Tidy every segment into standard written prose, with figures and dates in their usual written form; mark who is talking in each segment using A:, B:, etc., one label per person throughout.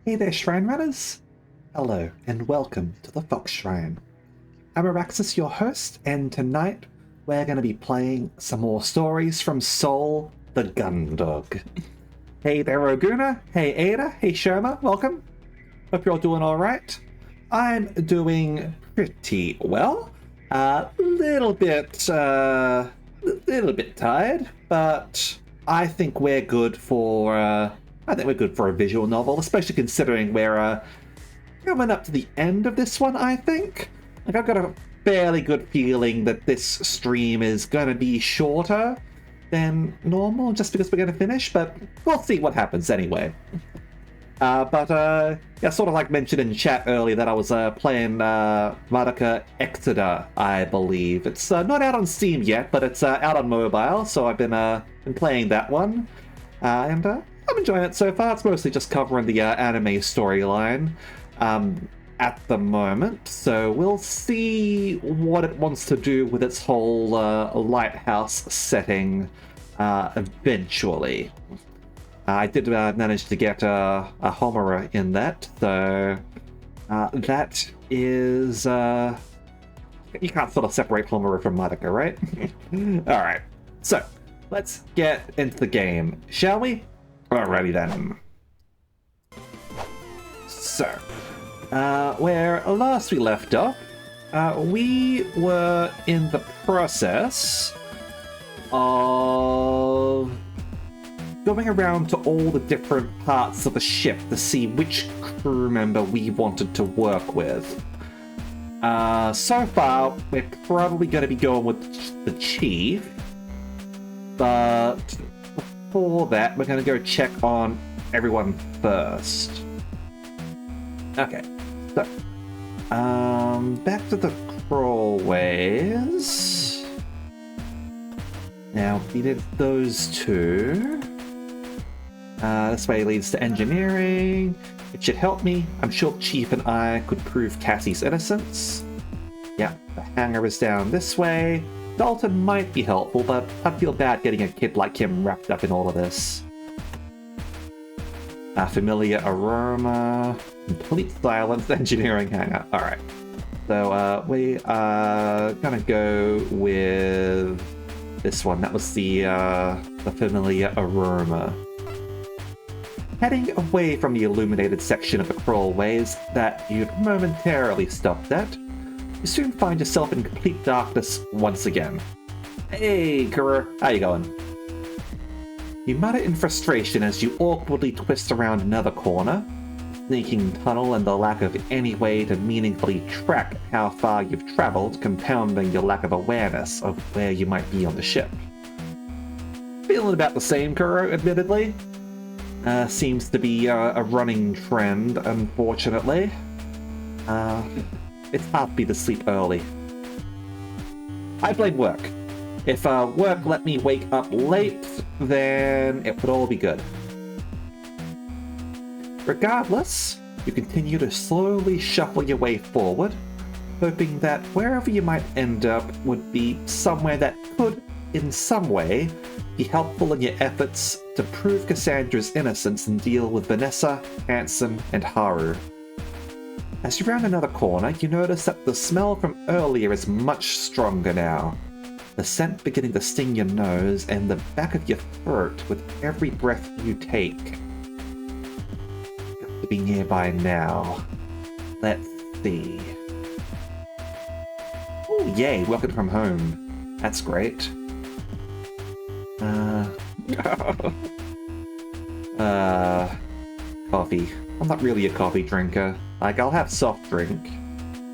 A: Hey there, Shrine Runners! Hello, and welcome to the Fox Shrine. I'm Araxis, your host, and tonight we're going to be playing some more stories from Soul the Gundog. Hey there, Oguna. Hey, Ada. Hey, Sherma. Welcome. Hope you're all doing alright. I'm doing pretty well. Little bit tired, but I think we're good for a visual novel, especially considering we're coming up to the end of this one, I think. Like, I've got a fairly good feeling that this stream is going to be shorter than normal, just because we're going to finish, but we'll see what happens anyway. Yeah, sort of like mentioned in chat earlier that I was playing Madoka Exeter, I believe. It's not out on Steam yet, but it's out on mobile, so I've been playing that one. And I'm enjoying it so far. It's mostly just covering the anime storyline at the moment, so we'll see what it wants to do with its whole lighthouse setting eventually. I did manage to get a Homura in that, so that is... you can't sort of separate Homura from Madoka, right? Alright, so let's get into the game, shall we? Alrighty then. So, where last we left off, we were in the process of going around to all the different parts of the ship to see which crew member we wanted to work with. So far, we're probably going to be going with the chief, but before that, we're going to go check on everyone first. Okay, so, back to the crawlways. Now, we did those two. This way leads to engineering. It should help me. I'm sure Chief and I could prove Cassie's innocence. Yeah, the hangar is down this way. Dalton might be helpful, but I'd feel bad getting a kid like him wrapped up in all of this. Familiar aroma. Complete silence. Engineering hangar. Alright. So, we are gonna go with this one. That was the familiar aroma. Heading away from the illuminated section of the crawlways that you'd momentarily stopped at, you soon find yourself in complete darkness once again. Hey, Kuro, how you going? You mutter in frustration as you awkwardly twist around another corner, the sneaking tunnel and the lack of any way to meaningfully track how far you've traveled, compounding your lack of awareness of where you might be on the ship. Feeling about the same, Kuro, admittedly. Seems to be a running trend, unfortunately. It's hard for me to sleep early. I blame work. If work let me wake up late, then it would all be good. Regardless, you continue to slowly shuffle your way forward, hoping that wherever you might end up would be somewhere that could, in some way, be helpful in your efforts to prove Cassandra's innocence and deal with Vanessa, Hanson, and Haru. As you round another corner, you notice that the smell from earlier is much stronger now, the scent beginning to sting your nose and the back of your throat with every breath you take. Got to be nearby now. Let's see. Oh, yay, working from home. That's great. Coffee. I'm not really a coffee drinker. Like, I'll have soft drink,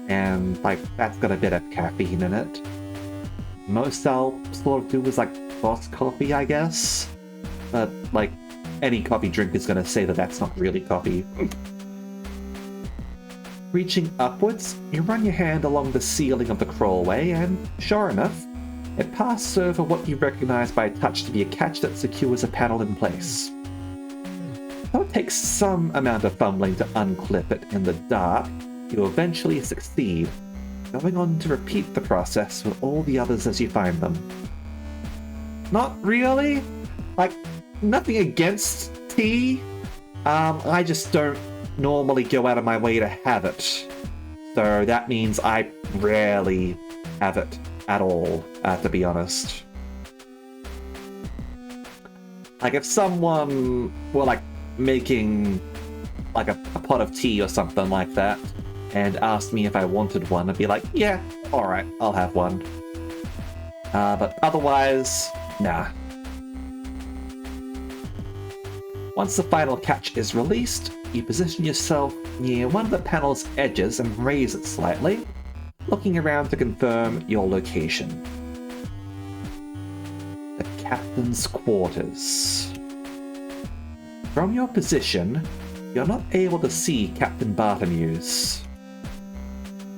A: and, like, that's got a bit of caffeine in it. Most I'll sort of do is, like, boss coffee, I guess. But, like, any coffee drink is gonna say that that's not really coffee. Reaching upwards, you run your hand along the ceiling of the crawlway, and, sure enough, it passes over what you recognize by touch to be a catch that secures a panel in place. Though it takes some amount of fumbling to unclip it in the dark, you eventually succeed, going on to repeat the process with all the others as you find them. Not really. Like, nothing against tea. I just don't normally go out of my way to have it. So that means I rarely have it at all, to be honest. Like, if someone were, like, making, like, a pot of tea or something like that, and asked me if I wanted one, I'd be like, yeah, alright, I'll have one. But otherwise, nah. Once the final catch is released, you position yourself near one of the panel's edges and raise it slightly, looking around to confirm your location. The captain's quarters. From your position, you're not able to see Captain Bartomuse.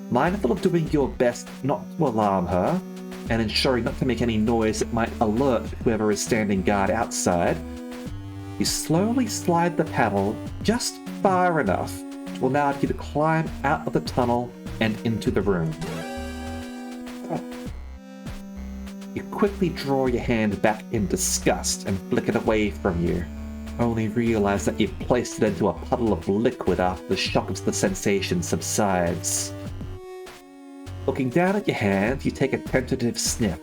A: Mindful of doing your best not to alarm her, and ensuring not to make any noise that might alert whoever is standing guard outside, you slowly slide the panel just far enough to allow you to climb out of the tunnel and into the room. You quickly draw your hand back in disgust and flick it away from you, only realize that you've placed it into a puddle of liquid after the shock of the sensation subsides. Looking down at your hand, you take a tentative sniff.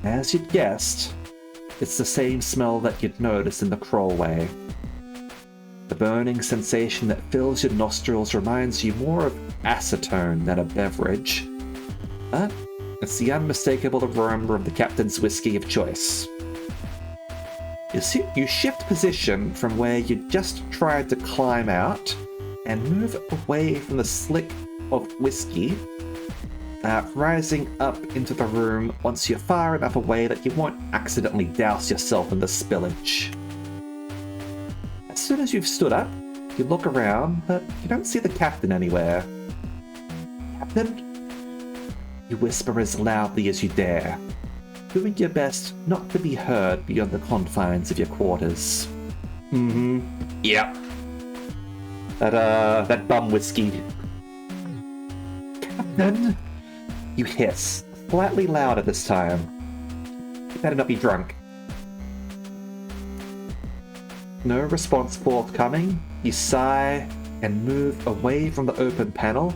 A: As you'd guessed, it's the same smell that you'd noticed in the crawlway. The burning sensation that fills your nostrils reminds you more of acetone than a beverage, but it's the unmistakable aroma of the captain's whiskey of choice. You shift position from where you just tried to climb out and move away from the slick of whiskey, rising up into the room once you're far enough away that you won't accidentally douse yourself in the spillage. As soon as you've stood up, you look around, but you don't see the captain anywhere. Captain? You whisper as loudly as you dare, doing your best not to be heard beyond the confines of your quarters. Yep. That bum whiskey. Captain? You hiss, slightly louder this time. You better not be drunk. No response forthcoming, you sigh and move away from the open panel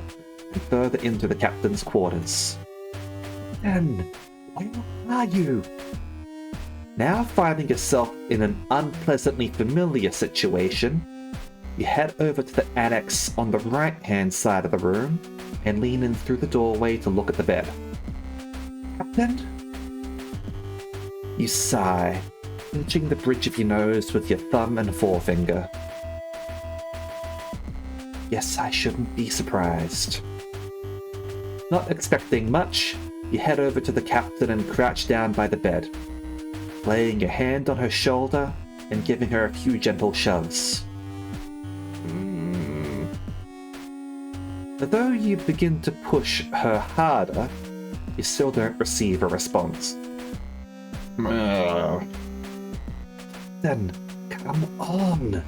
A: and further into the captain's quarters. Then, where are you? Now finding yourself in an unpleasantly familiar situation, you head over to the annex on the right-hand side of the room and lean in through the doorway to look at the bed. Captain? You sigh, pinching the bridge of your nose with your thumb and forefinger. Yes, I shouldn't be surprised. Not expecting much, you head over to the captain and crouch down by the bed, laying your hand on her shoulder and giving her a few gentle shoves. Although you begin to push her harder, you still don't receive a response. Then, come on.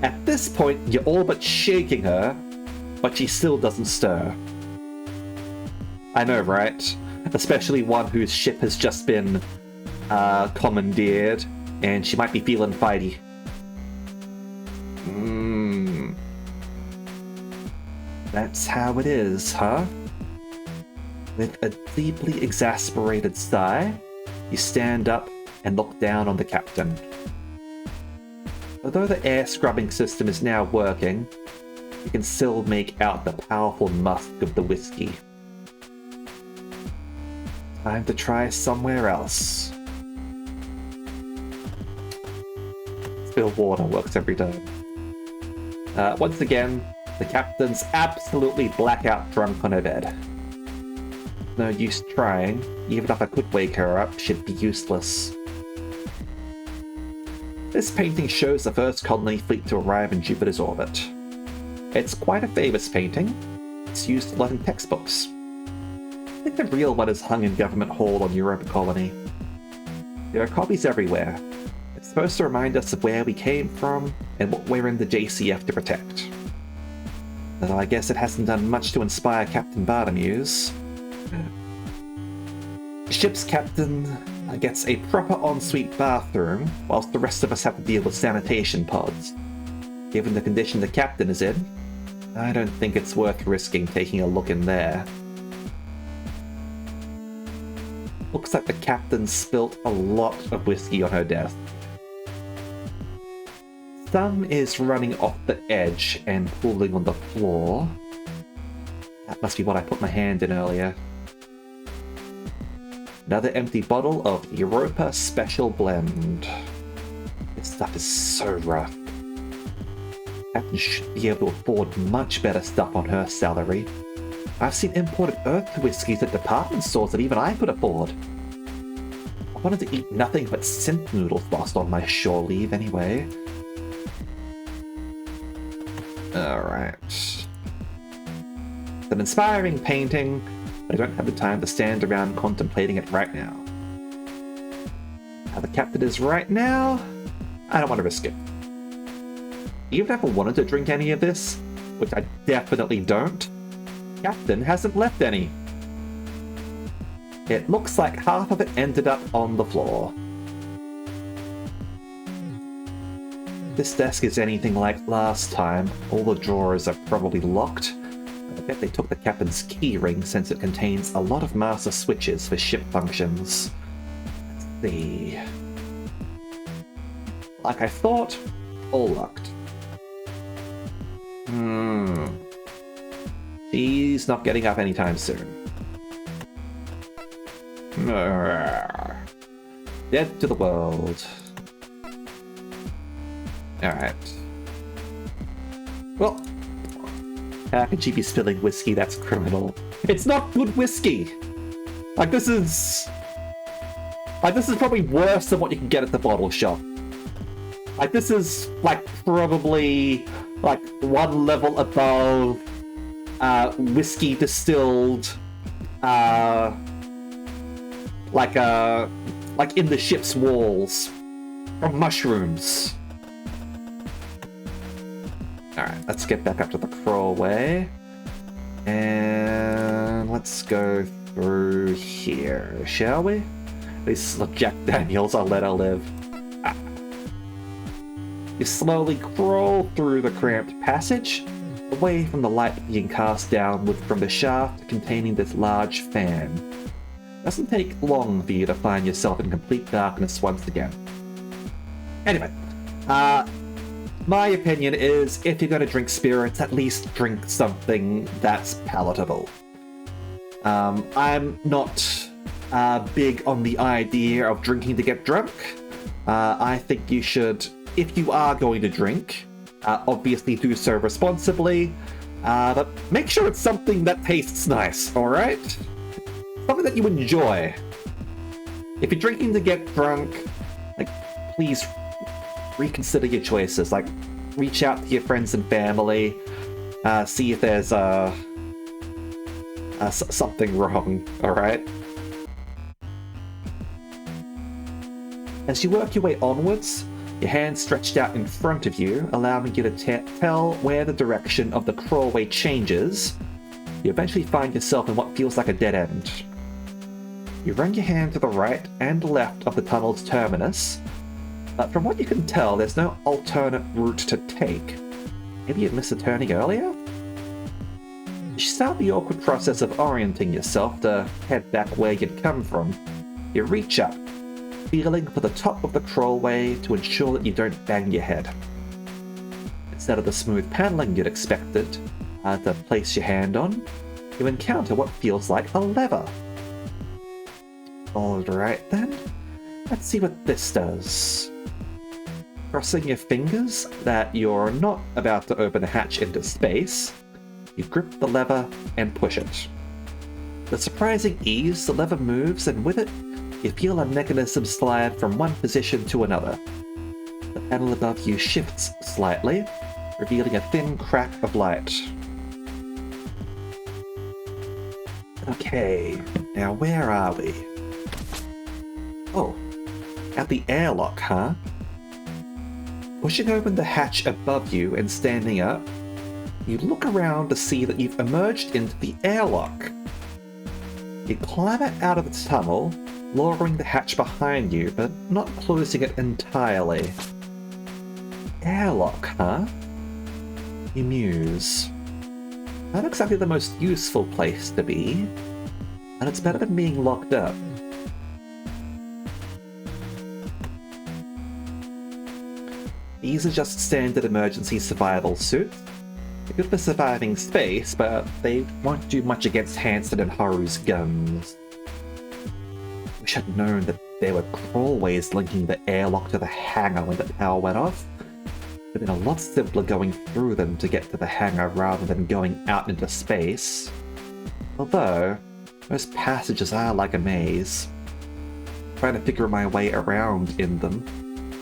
A: At this point, you're all but shaking her, but she still doesn't stir. I know, right? Especially one whose ship has just been commandeered, and she might be feeling fighty. That's how it is, huh? With a deeply exasperated sigh, you stand up and look down on the captain. Although the air scrubbing system is now working, you can still make out the powerful musk of the whiskey. Time to try somewhere else. Spill water works every time. Once again, the captain's absolutely blackout drunk on her bed. No use trying, even if I could wake her up, she'd be useless. This painting shows the first colony fleet to arrive in Jupiter's orbit. It's quite a famous painting. It's used a lot in textbooks. I think the real one is hung in Government Hall on Europa Colony. There are copies everywhere. It's supposed to remind us of where we came from and what we're in the JCF to protect. Though I guess it hasn't done much to inspire Captain Bartomuse. The ship's captain gets a proper ensuite bathroom, whilst the rest of us have to deal with sanitation pods. Given the condition the captain is in, I don't think it's worth risking taking a look in there. Looks like the captain spilt a lot of whiskey on her desk. Some is running off the edge and pooling on the floor. That must be what I put my hand in earlier. Another empty bottle of Europa Special Blend. This stuff is so rough. Captain should be able to afford much better stuff on her salary. I've seen imported Earth whiskies at department stores that even I could afford. I wanted to eat nothing but synth noodles whilst on my shore leave anyway. Alright. It's an inspiring painting, but I don't have the time to stand around contemplating it right now. How the captain is right now, I don't want to risk it. Even if I wanted to drink any of this, which I definitely don't, Captain hasn't left any. It looks like half of it ended up on the floor. This desk is anything like last time. All the drawers are probably locked. I bet they took the captain's key ring since it contains a lot of master switches for ship functions. Let's see. Like I thought, all locked. She's not getting up anytime soon. Dead to the world. Alright. Well, how can she be spilling whiskey? That's criminal. It's not good whiskey! Like, this is probably worse than what you can get at the bottle shop. Like, this is, like, probably, like, one level above whiskey distilled, like in the ship's walls from mushrooms. Alright, let's get back up to the crawlway. And let's go through here, shall we? At least look, Jack Daniels, I'll let her live. You slowly crawl through the cramped passage, away from the light being cast downward from the shaft containing this large fan. It doesn't take long for you to find yourself in complete darkness once again. Anyway, my opinion is if you're going to drink spirits, at least drink something that's palatable. I'm not big on the idea of drinking to get drunk. I think you should, if you are going to drink, obviously do so responsibly, but make sure it's something that tastes nice, alright? Something that you enjoy. If you're drinking to get drunk, like, please reconsider your choices. Like, reach out to your friends and family, see if there's something wrong, alright? As you work your way onwards, your hands stretched out in front of you, allowing you to tell where the direction of the crawlway changes. You eventually find yourself in what feels like a dead end. You run your hand to the right and left of the tunnel's terminus, but from what you can tell, there's no alternate route to take. Maybe you'd missed a turning earlier? You start the awkward process of orienting yourself to head back where you'd come from. You reach up, feeling for the top of the crawlway to ensure that you don't bang your head. Instead of the smooth paneling you'd expected to place your hand on, you encounter what feels like a lever. Alright then, let's see what this does. Crossing your fingers that you're not about to open a hatch into space, you grip the lever and push it. With surprising ease, the lever moves, and with it, you feel a mechanism slide from one position to another. The panel above you shifts slightly, revealing a thin crack of light. Okay, now where are we? Oh, at the airlock, huh? Pushing open the hatch above you and standing up, you look around to see that you've emerged into the airlock. You climb out of the tunnel, lowering the hatch behind you, but not closing it entirely. Airlock, huh? You muse. Not exactly the most useful place to be, and it's better than being locked up. These are just standard emergency survival suits. They're good for surviving space, but they won't do much against Hansen and Haru's guns. Wish I'd known that there were crawlways linking the airlock to the hangar when the power went off. It would have been a lot simpler going through them to get to the hangar rather than going out into space. Although, those passages are like a maze. Trying to figure my way around in them,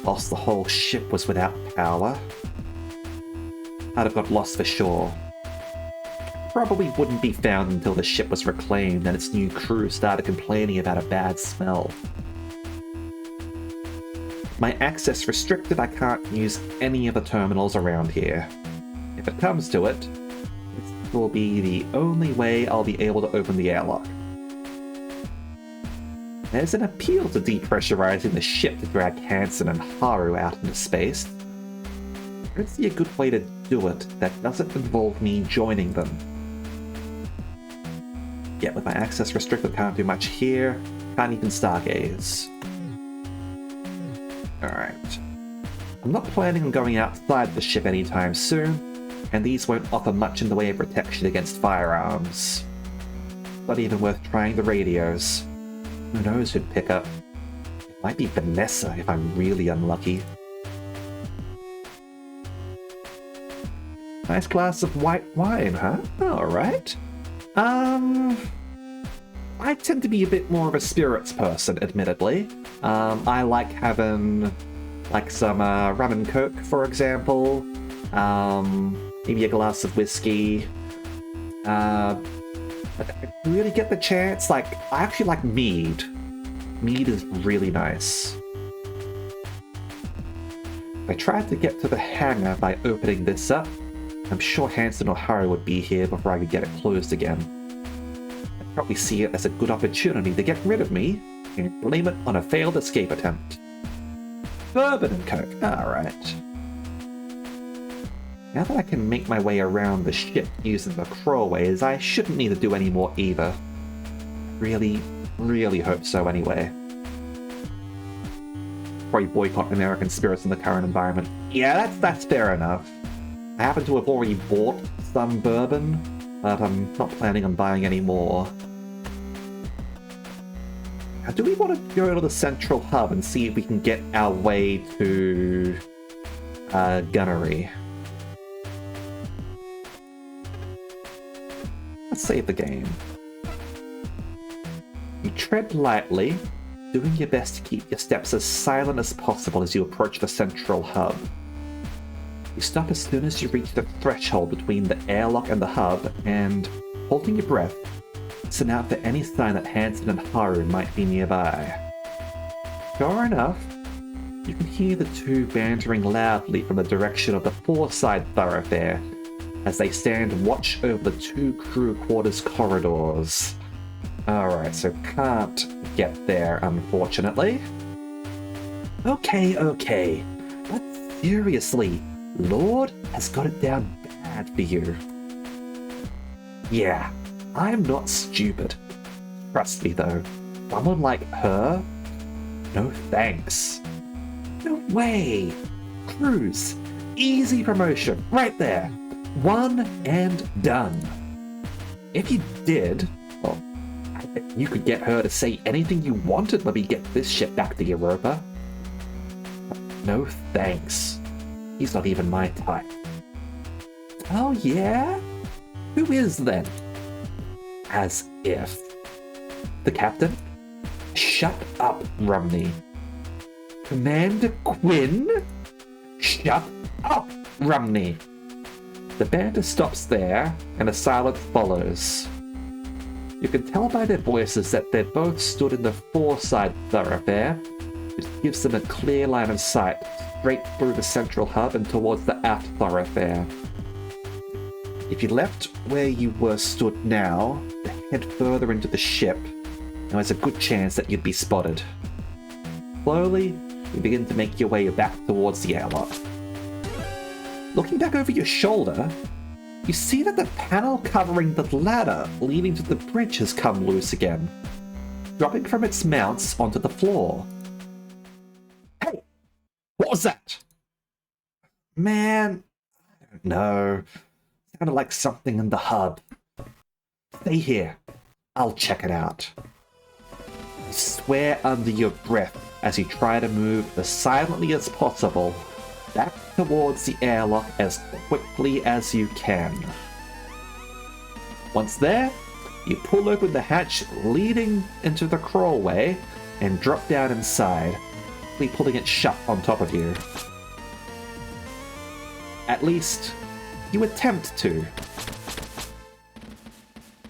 A: whilst the whole ship was without power. I'd have got lost for sure. Probably wouldn't be found until the ship was reclaimed and its new crew started complaining about a bad smell. My access restricted, I can't use any of the terminals around here. If it comes to it, this will be the only way I'll be able to open the airlock. There's an appeal to depressurizing the ship to drag Hansen and Haru out into space. I don't see a good way to do it that doesn't involve me joining them. Yet with my access restricted, can't do much here, can't even stargaze. Alright. I'm not planning on going outside the ship anytime soon, and these won't offer much in the way of protection against firearms. Not even worth trying the radios. Who knows who'd pick up? It might be Vanessa if I'm really unlucky. Nice glass of white wine, huh? Alright. I tend to be a bit more of a spirits person, admittedly. I like having, like, some rum and coke, for example. Maybe a glass of whiskey. But I really get the chance, like, I actually like mead. Mead is really nice. I tried to get to the hangar by opening this up. I'm sure Hansen or Haru would be here before I could get it closed again. I'd probably see it as a good opportunity to get rid of me and blame it on a failed escape attempt. Bourbon and coke, alright. Now that I can make my way around the ship using the crawlways, I shouldn't need to do any more either. Really, really hope so anyway. Probably boycott American spirits in the current environment. Yeah, that's fair enough. I happen to have already bought some bourbon, but I'm not planning on buying any more. Now, do we want to go to the central hub and see if we can get our way to Gunnery? Let's save the game. You tread lightly, doing your best to keep your steps as silent as possible as you approach the central hub. You stop as soon as you reach the threshold between the airlock and the hub, and, holding your breath, listen out for any sign that Hansen and Haru might be nearby. Sure enough, you can hear the two bantering loudly from the direction of the four-side thoroughfare as they stand watch over the two crew quarters corridors. Alright, so can't get there, unfortunately. Okay, but seriously, Lord has got it down bad for you. Yeah, I'm not stupid. Trust me though, someone like her? No thanks. No way! Cruise! Easy promotion, right there! One and done. If you did, well, I bet you could get her to say anything you wanted when we get this ship back to Europa. No thanks. He's not even my type. Oh yeah? Who is then? As if. The captain? Shut up, Rumney. Commander Quinn? Shut up, Rumney. The banter stops there, and a silence follows. You can tell by their voices that they're both stood in the four-side thoroughfare, which gives them a clear line of sight straight through the central hub and towards the aft thoroughfare. If you left where you were stood now, to head further into the ship, there's a good chance that you'd be spotted. Slowly, you begin to make your way back towards the airlock. Looking back over your shoulder, you see that the panel covering the ladder leading to the bridge has come loose again, dropping from its mounts onto the floor. Hey! What was that? Man, I don't know. Sounded like something in the hub. Stay here. I'll check it out. You swear under your breath as you try to move as silently as possible back towards the airlock as quickly as you can. Once there, you pull open the hatch leading into the crawlway and drop down inside, pulling it shut on top of you. At least, you attempt to.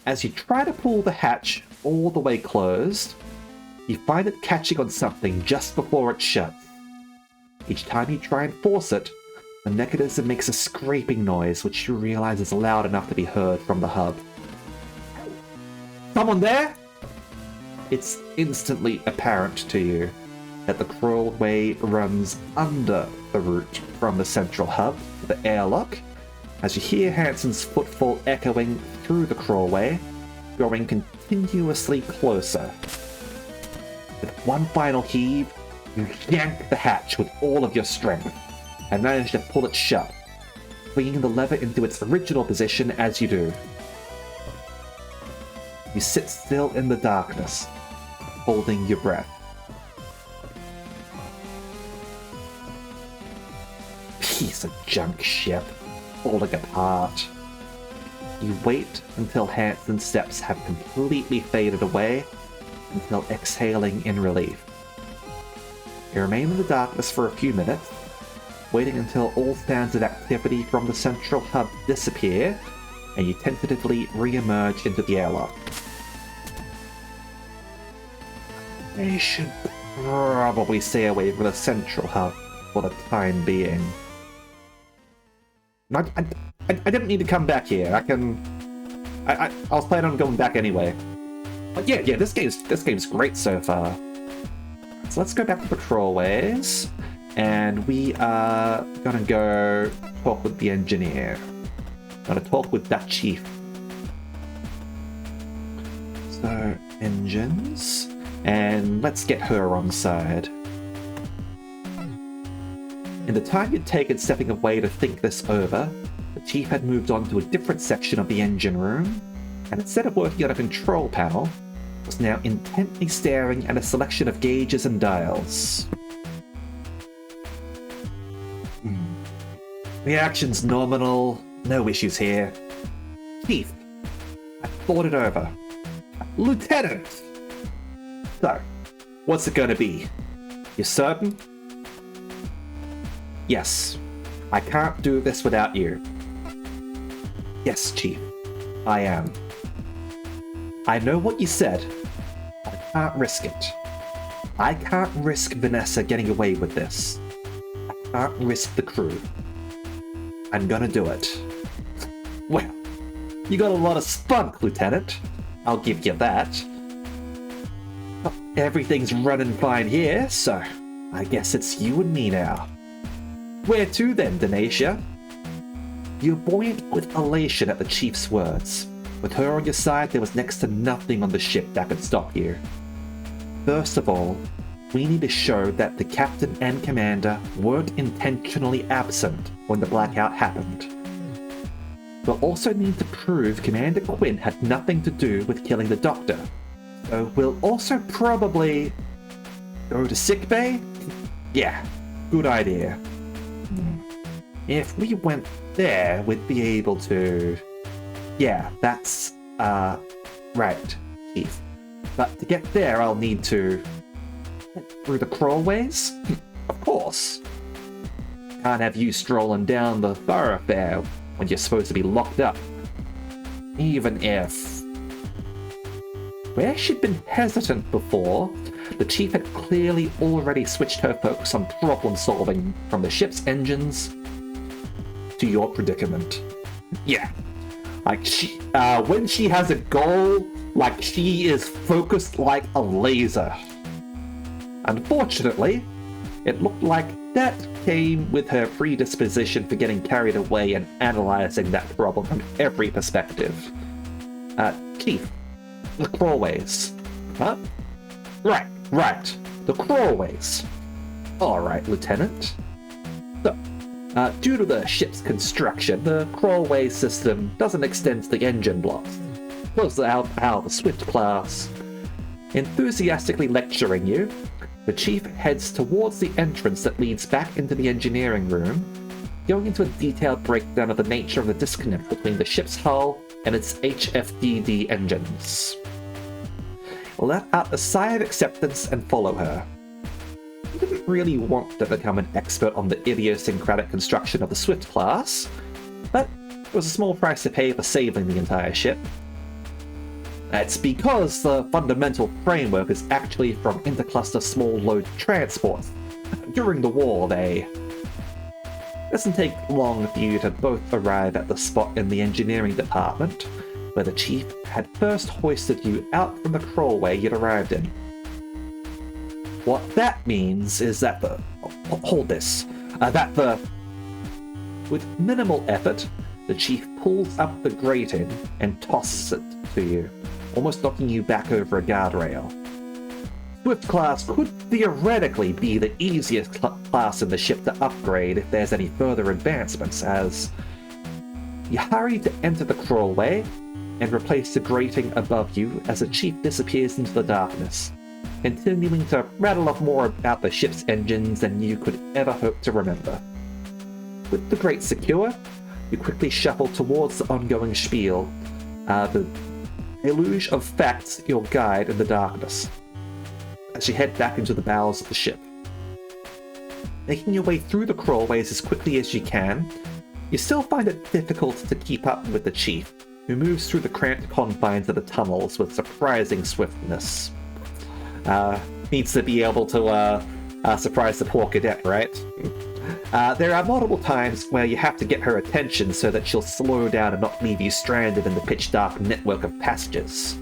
A: As you try to pull the hatch all the way closed, you find it catching on something just before it shuts. Each time you try and force it, the mechanism makes a scraping noise which you realize is loud enough to be heard from the hub. Someone there? It's instantly apparent to you that the crawlway runs under the route from the central hub, the airlock, as you hear Hansen's footfall echoing through the crawlway, growing continuously closer. With one final heave, you yank the hatch with all of your strength, and manage to pull it shut, swinging the lever into its original position as you do. You sit still in the darkness, holding your breath. Piece of junk ship, falling apart. You wait until Hansen's steps have completely faded away, until exhaling in relief. You remain in the darkness for a few minutes, waiting until all sounds of activity from the central hub disappear, and you tentatively re-emerge into the airlock. You should probably stay away from the central hub for the time being. I didn't need to come back here. I was planning on going back anyway. But yeah, this game's great so far. So let's go back to the crawlways, and we are gonna go talk with the engineer. Gonna talk with that chief. So engines, and let's get her on side. In the time you'd taken stepping away to think this over, the chief had moved on to a different section of the engine room, and instead of working on a control panel, was now intently staring at a selection of gauges and dials. Reaction's nominal, no issues here. Chief, I thought it over. Lieutenant! So, what's it gonna be? You certain? Yes. I can't do this without you. Yes, Chief. I am. I know what you said. I can't risk it. I can't risk Vanessa getting away with this. I can't risk the crew. I'm gonna do it. Well, you got a lot of spunk, Lieutenant. I'll give you that. Well, everything's running fine here, so I guess it's you and me now. Where to then, Denasia? You're buoyant with elation at the Chief's words. With her on your side, there was next to nothing on the ship that could stop you. First of all, we need to show that the captain and commander weren't intentionally absent when the blackout happened. We'll also need to prove Commander Quinn had nothing to do with killing the doctor. So we'll also probably go to sickbay? Yeah, good idea. If we went there, we'd be able to... Yeah, that's, right, Chief. But to get there, I'll need to... Through the crawlways? Of course. Can't have you strolling down the thoroughfare when you're supposed to be locked up. Even if... Where she'd been hesitant before, the Chief had clearly already switched her focus on problem solving from the ship's engines to your predicament. Yeah. Like when she has a goal, like she is focused like a laser. Unfortunately, It looked like that came with her predisposition for getting carried away and analyzing that problem from every perspective. Chief, the crawlways. Huh? Right. The crawlways. Alright, Lieutenant. So, due to the ship's construction, the crawlway system doesn't extend to the engine blocks. Close out how the Swift class. Enthusiastically lecturing you, the Chief heads towards the entrance that leads back into the engineering room, going into a detailed breakdown of the nature of the disconnect between the ship's hull and its HFDD engines. Let out a sigh of acceptance and follow her. You didn't really want to become an expert on the idiosyncratic construction of the Swift class, but it was a small price to pay for saving the entire ship. It's because the fundamental framework is actually from intercluster small load transports. During the war, it doesn't take long for you to both arrive at the spot in the engineering department, where the Chief had first hoisted you out from the crawlway you'd arrived in. What that means is that with minimal effort, the Chief pulls up the grating and tosses it to you, almost knocking you back over a guardrail. Swift class could theoretically be the easiest class in the ship to upgrade if there's any further advancements, as you hurry to enter the crawlway and replace the grating above you as the Chief disappears into the darkness, continuing to rattle off more about the ship's engines than you could ever hope to remember. With the grate secure, you quickly shuffle towards the ongoing spiel, the deluge of facts your guide in the darkness, as you head back into the bowels of the ship. Making your way through the crawlways as quickly as you can, you still find it difficult to keep up with the Chief, who moves through the cramped confines of the tunnels with surprising swiftness. Needs to be able to surprise the poor cadet, right? There are multiple times where you have to get her attention so that she'll slow down and not leave you stranded in the pitch-dark network of passages.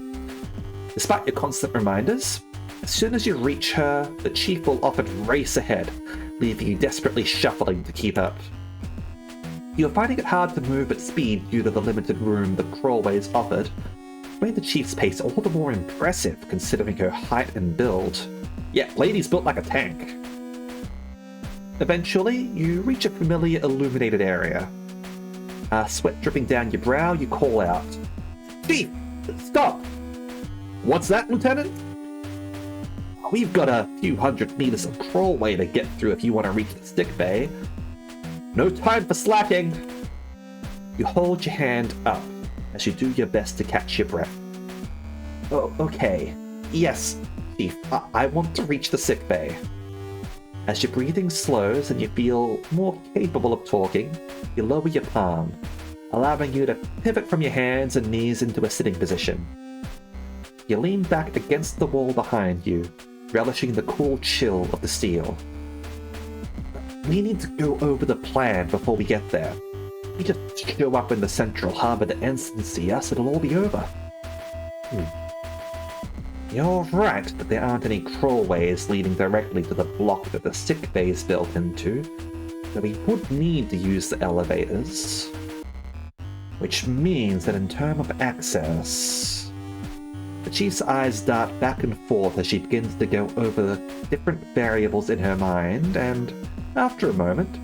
A: Despite your constant reminders, as soon as you reach her, the Chief will often race ahead, leaving you desperately shuffling to keep up. You're finding it hard to move at speed due to the limited room the crawlways offered, made the Chief's pace all the more impressive considering her height and build. Yeah, lady's built like a tank. Eventually, you reach a familiar illuminated area. Sweat dripping down your brow, you call out, "Chief, stop!" "What's that, Lieutenant?" "We've got a few hundred meters of crawlway to get through if you want to reach the sick bay." "No time for slacking!" You hold your hand up as you do your best to catch your breath. "Oh, okay. Yes, Chief, I want to reach the sick bay." As your breathing slows and you feel more capable of talking, you lower your palm, allowing you to pivot from your hands and knees into a sitting position. You lean back against the wall behind you, relishing the cool chill of the steel. "We need to go over the plan before we get there. We just show up in the central hub and the ensign see us, it'll all be over." You're right that there aren't any crawlways leading directly to the block that the sick bay is built into, so we would need to use the elevators. Which means that in terms of access... The Chief's eyes dart back and forth as she begins to go over the different variables in her mind, and after a moment,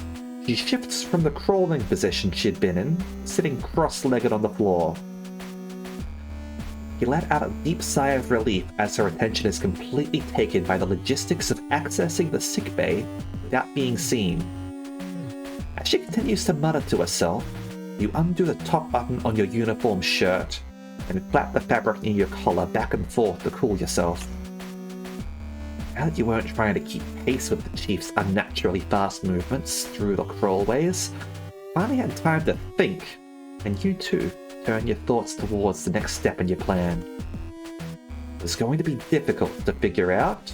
A: she shifts from the crawling position she'd been in, sitting cross-legged on the floor. You let out a deep sigh of relief as her attention is completely taken by the logistics of accessing the sick bay without being seen. As she continues to mutter to herself, you undo the top button on your uniform shirt and flap the fabric near your collar back and forth to cool yourself. Now that you weren't trying to keep pace with the Chief's unnaturally fast movements through the crawlways, finally had time to think, and you too turn your thoughts towards the next step in your plan. It was going to be difficult to figure out,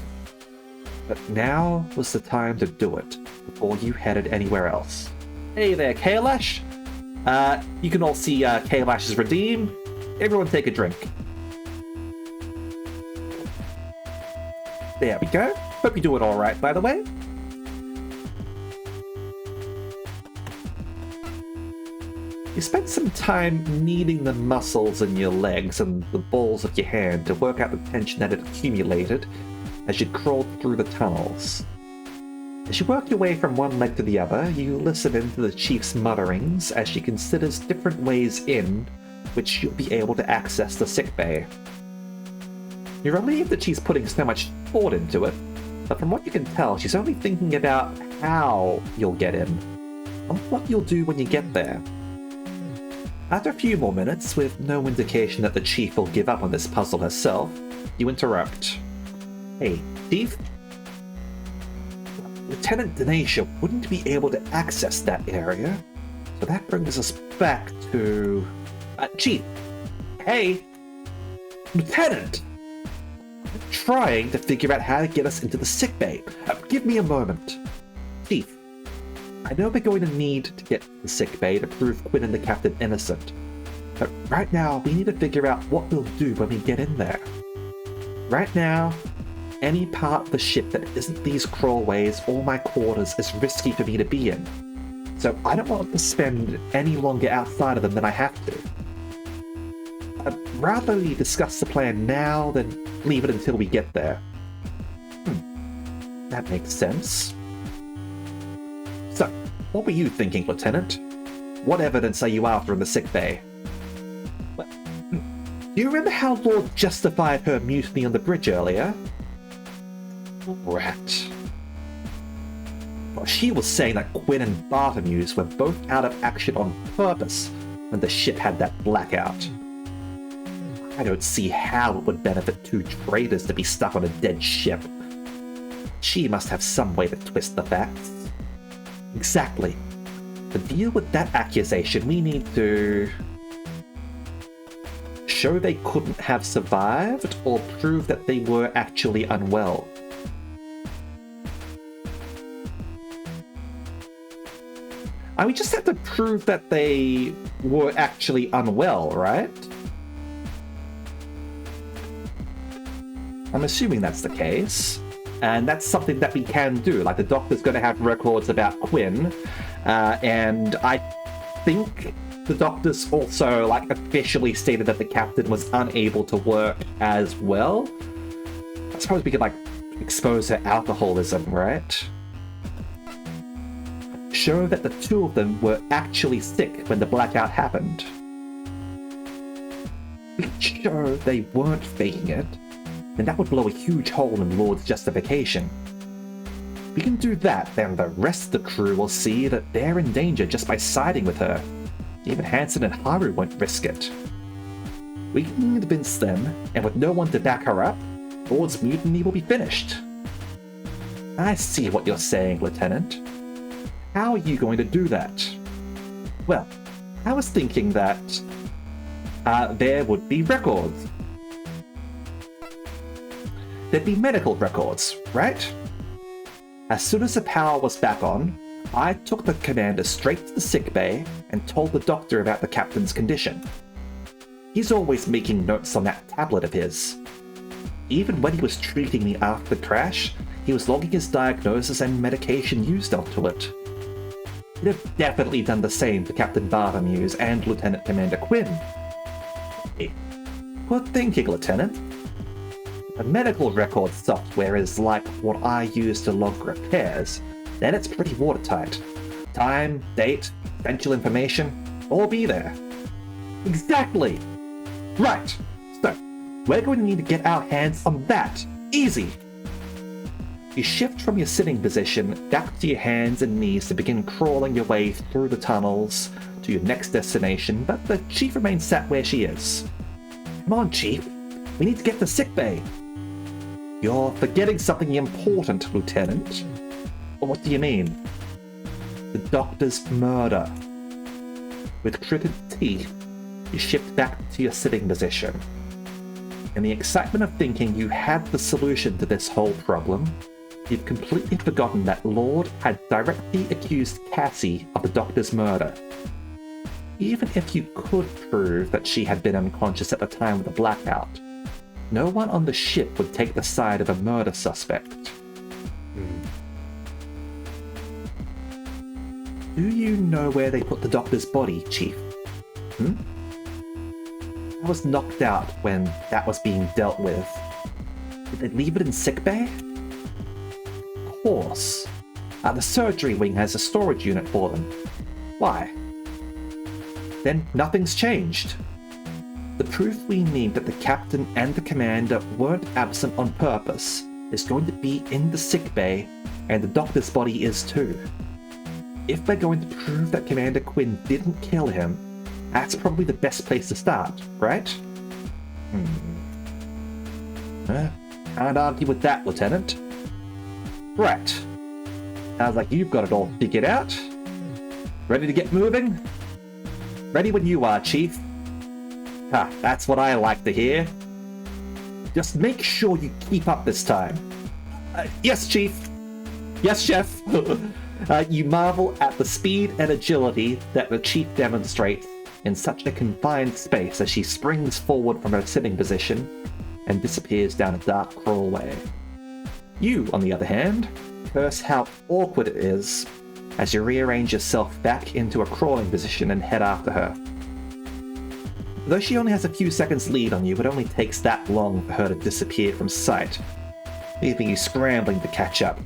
A: but now was the time to do it before you headed anywhere else. Hey there, Kailash! You can all see Kailash's redeem. Everyone take a drink. There we go. Hope you're doing alright, by the way. You spent some time kneading the muscles in your legs and the balls of your hand to work out the tension that had accumulated as you crawled through the tunnels. As you work your way from one leg to the other, you listen into the chief's mutterings as she considers different ways in which you'll be able to access the sickbay. You're relieved that she's putting so much thought into it, but from what you can tell, she's only thinking about how you'll get in, and what you'll do when you get there. After a few more minutes, with no indication that the chief will give up on this puzzle herself, you interrupt. Hey, Chief? Lieutenant Denasia wouldn't be able to access that area, so that brings us back to... Chief! Hey! Lieutenant! I'm trying to figure out how to get us into the sickbay. Give me a moment. Chief, I know we're going to need to get to the sickbay to prove Quinn and the captain innocent, but right now we need to figure out what we'll do when we get in there. Right now, any part of the ship that isn't these crawlways or my quarters is risky for me to be in, so I don't want to spend any longer outside of them than I have to. I'd rather we discuss the plan now than leave it until we get there. That makes sense. So, what were you thinking, Lieutenant? What evidence are you after in the sickbay? Do you remember how Lord justified her mutiny on the bridge earlier? Rat. Well, she was saying that Quinn and Bartholomew were both out of action on purpose when the ship had that blackout. I don't see how it would benefit two traitors to be stuck on a dead ship. She must have some way to twist the facts. Exactly. To deal with that accusation, we need to show they couldn't have survived or prove that they were actually unwell. And we just have to prove that they were actually unwell, right? I'm assuming that's the case. And that's something that we can do. Like, the doctor's going to have records about Quinn. And I think the doctor's also, like, officially stated that the captain was unable to work as well. I suppose we could, like, expose her alcoholism, right? Show that the two of them were actually sick when the blackout happened. We could show they weren't faking it, and that would blow a huge hole in Lord's justification. If we can do that, then the rest of the crew will see that they're in danger just by siding with her. Even Hansen and Haru won't risk it. We can convince them, and with no one to back her up, Lord's mutiny will be finished. I see what you're saying, Lieutenant. How are you going to do that? Well, I was thinking that there would be records. There'd be medical records, right? As soon as the power was back on, I took the commander straight to the sickbay and told the doctor about the captain's condition. He's always making notes on that tablet of his. Even when he was treating me after the crash, he was logging his diagnosis and medication used onto it. He'd have definitely done the same for Captain Bartholomew and Lieutenant Commander Quinn. Good thinking, Lieutenant. The medical record software is like what I use to log repairs, then it's pretty watertight. Time, date, essential information, all be there. Exactly! Right, so we're going to need to get our hands on that. Easy! You shift from your sitting position back to your hands and knees to begin crawling your way through the tunnels to your next destination, but the Chief remains sat where she is. Come on, Chief. We need to get to sickbay. You're forgetting something important, Lieutenant. What do you mean? The doctor's murder. With gritted teeth, you shift back to your sitting position. In the excitement of thinking you had the solution to this whole problem, you've completely forgotten that Lord had directly accused Cassie of the doctor's murder. Even if you could prove that she had been unconscious at the time of the blackout, no one on the ship would take the side of a murder suspect. Do you know where they put the doctor's body, Chief? I was knocked out when that was being dealt with. Did they leave it in sickbay? Of course. The surgery wing has a storage unit for them. Why? Then nothing's changed. The proof we need that the captain and the commander weren't absent on purpose is going to be in the sickbay, and the doctor's body is too. If we're going to prove that Commander Quinn didn't kill him, that's probably the best place to start, right? Can't argue with that, Lieutenant. Right. Sounds like you've got it all figured out. Ready to get moving? Ready when you are, Chief. That's what I like to hear. Just make sure you keep up this time. Yes, Chief. Yes, Chef. You marvel at the speed and agility that the Chief demonstrates in such a confined space as she springs forward from her sitting position and disappears down a dark crawlway. You, on the other hand, curse how awkward it is as you rearrange yourself back into a crawling position and head after her. Though she only has a few seconds lead on you, it only takes that long for her to disappear from sight, leaving you scrambling to catch up,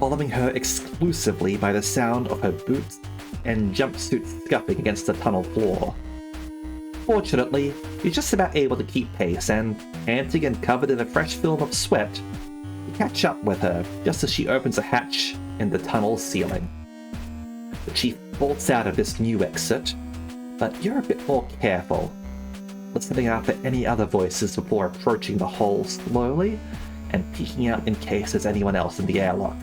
A: following her exclusively by the sound of her boots and jumpsuit scuffing against the tunnel floor. Fortunately, you're just about able to keep pace, and, panting and covered in a fresh film of sweat, you catch up with her just as she opens a hatch in the tunnel ceiling. The Chief bolts out of this new exit, but you're a bit more careful, listening after any other voices before approaching the hole slowly and peeking out in case there's anyone else in the airlock.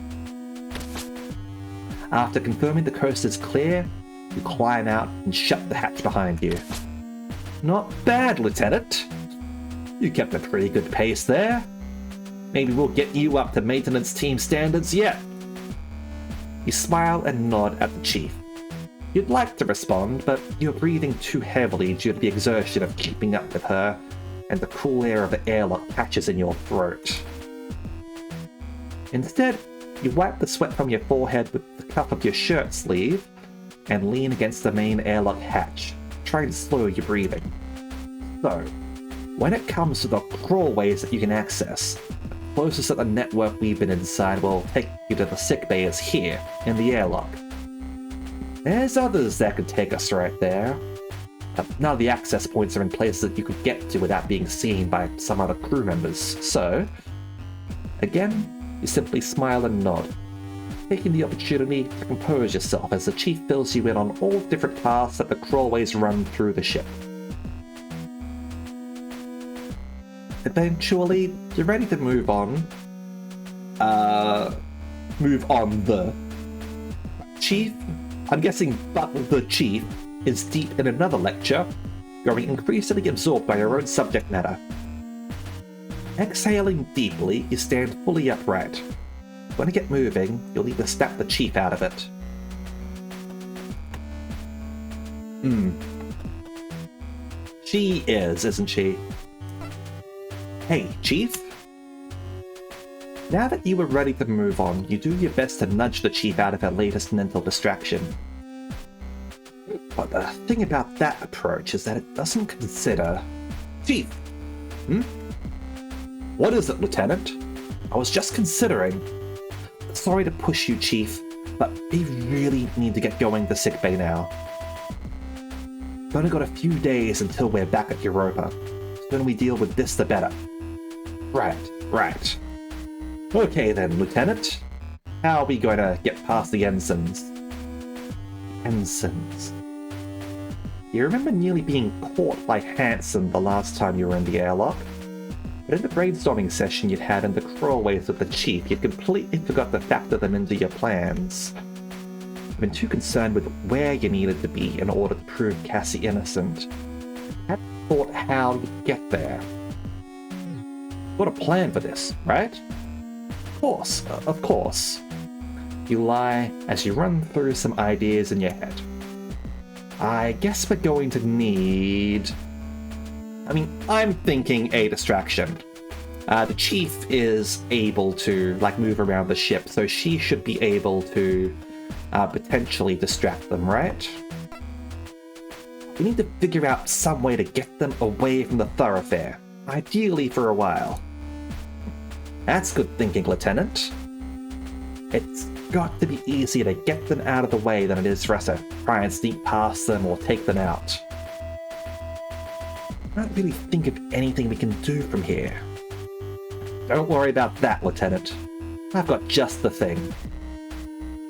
A: After confirming the coast is clear, you climb out and shut the hatch behind you. Not bad, Lieutenant. You kept a pretty good pace there. Maybe we'll get you up to maintenance team standards yet. You smile and nod at the Chief. You'd like to respond, but you're breathing too heavily due to the exertion of keeping up with her, and the cool air of the airlock catches in your throat. Instead, you wipe the sweat from your forehead with the cuff of your shirt sleeve and lean against the main airlock hatch, trying to slow your breathing. So, when it comes to the crawlways that you can access, the closest that the network we've been inside will take you to the sickbay is here, in the airlock. There's others that could take us right there. None of the access points are in places that you could get to without being seen by some other crew members, so... Again, you simply smile and nod, taking the opportunity to compose yourself as the Chief fills you in on all different paths that the crawlways run through the ship. Eventually, you're ready to move on. The Chief, I'm guessing but the Chief, is deep in another lecture, growing increasingly absorbed by your own subject matter. Exhaling deeply, you stand fully upright. When you get moving, you'll need to snap the Chief out of it. She is, isn't she? Hey, Chief? Now that you were ready to move on, you do your best to nudge the Chief out of her latest mental distraction. But the thing about that approach is that it doesn't consider... Chief! What is it, Lieutenant? I was just considering... Sorry to push you, Chief, but we really need to get going to sickbay now. We've only got a few days until we're back at Europa. The sooner we deal with this, the better. Right. Okay then, Lieutenant. How are we going to get past the ensigns? Ensigns. You remember nearly being caught by Hanson the last time you were in the airlock? But in the brainstorming session you'd had in the crawlways with the Chief, you'd completely forgot to factor them into your plans. You've been too concerned with where you needed to be in order to prove Cassie innocent. You hadn't thought how you'd get there. Got a plan for this, right? Of course. You lie as you run through some ideas in your head. I guess we're going to need... I'm thinking a distraction. The Chief is able to, move around the ship, so she should be able to potentially distract them, right? We need to figure out some way to get them away from the thoroughfare, ideally for a while. That's good thinking, Lieutenant. It's got to be easier to get them out of the way than it is for us to try and sneak past them or take them out. I don't really think of anything we can do from here. Don't worry about that, Lieutenant. I've got just the thing.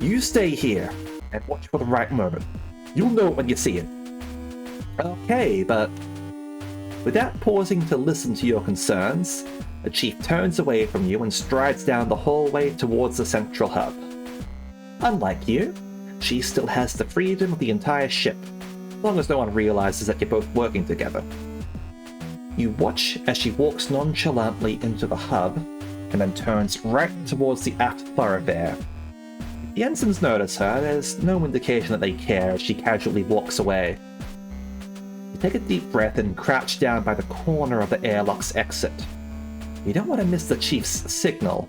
A: You stay here and watch for the right moment. You'll know it when you see it. Okay, but without pausing to listen to your concerns, the Chief turns away from you and strides down the hallway towards the central hub. Unlike you, she still has the freedom of the entire ship, as long as no one realizes that you're both working together. You watch as she walks nonchalantly into the hub, and then turns right towards the aft thoroughfare. If the ensigns notice her, there's no indication that they care as she casually walks away. You take a deep breath and crouch down by the corner of the airlock's exit. You don't want to miss the Chief's signal,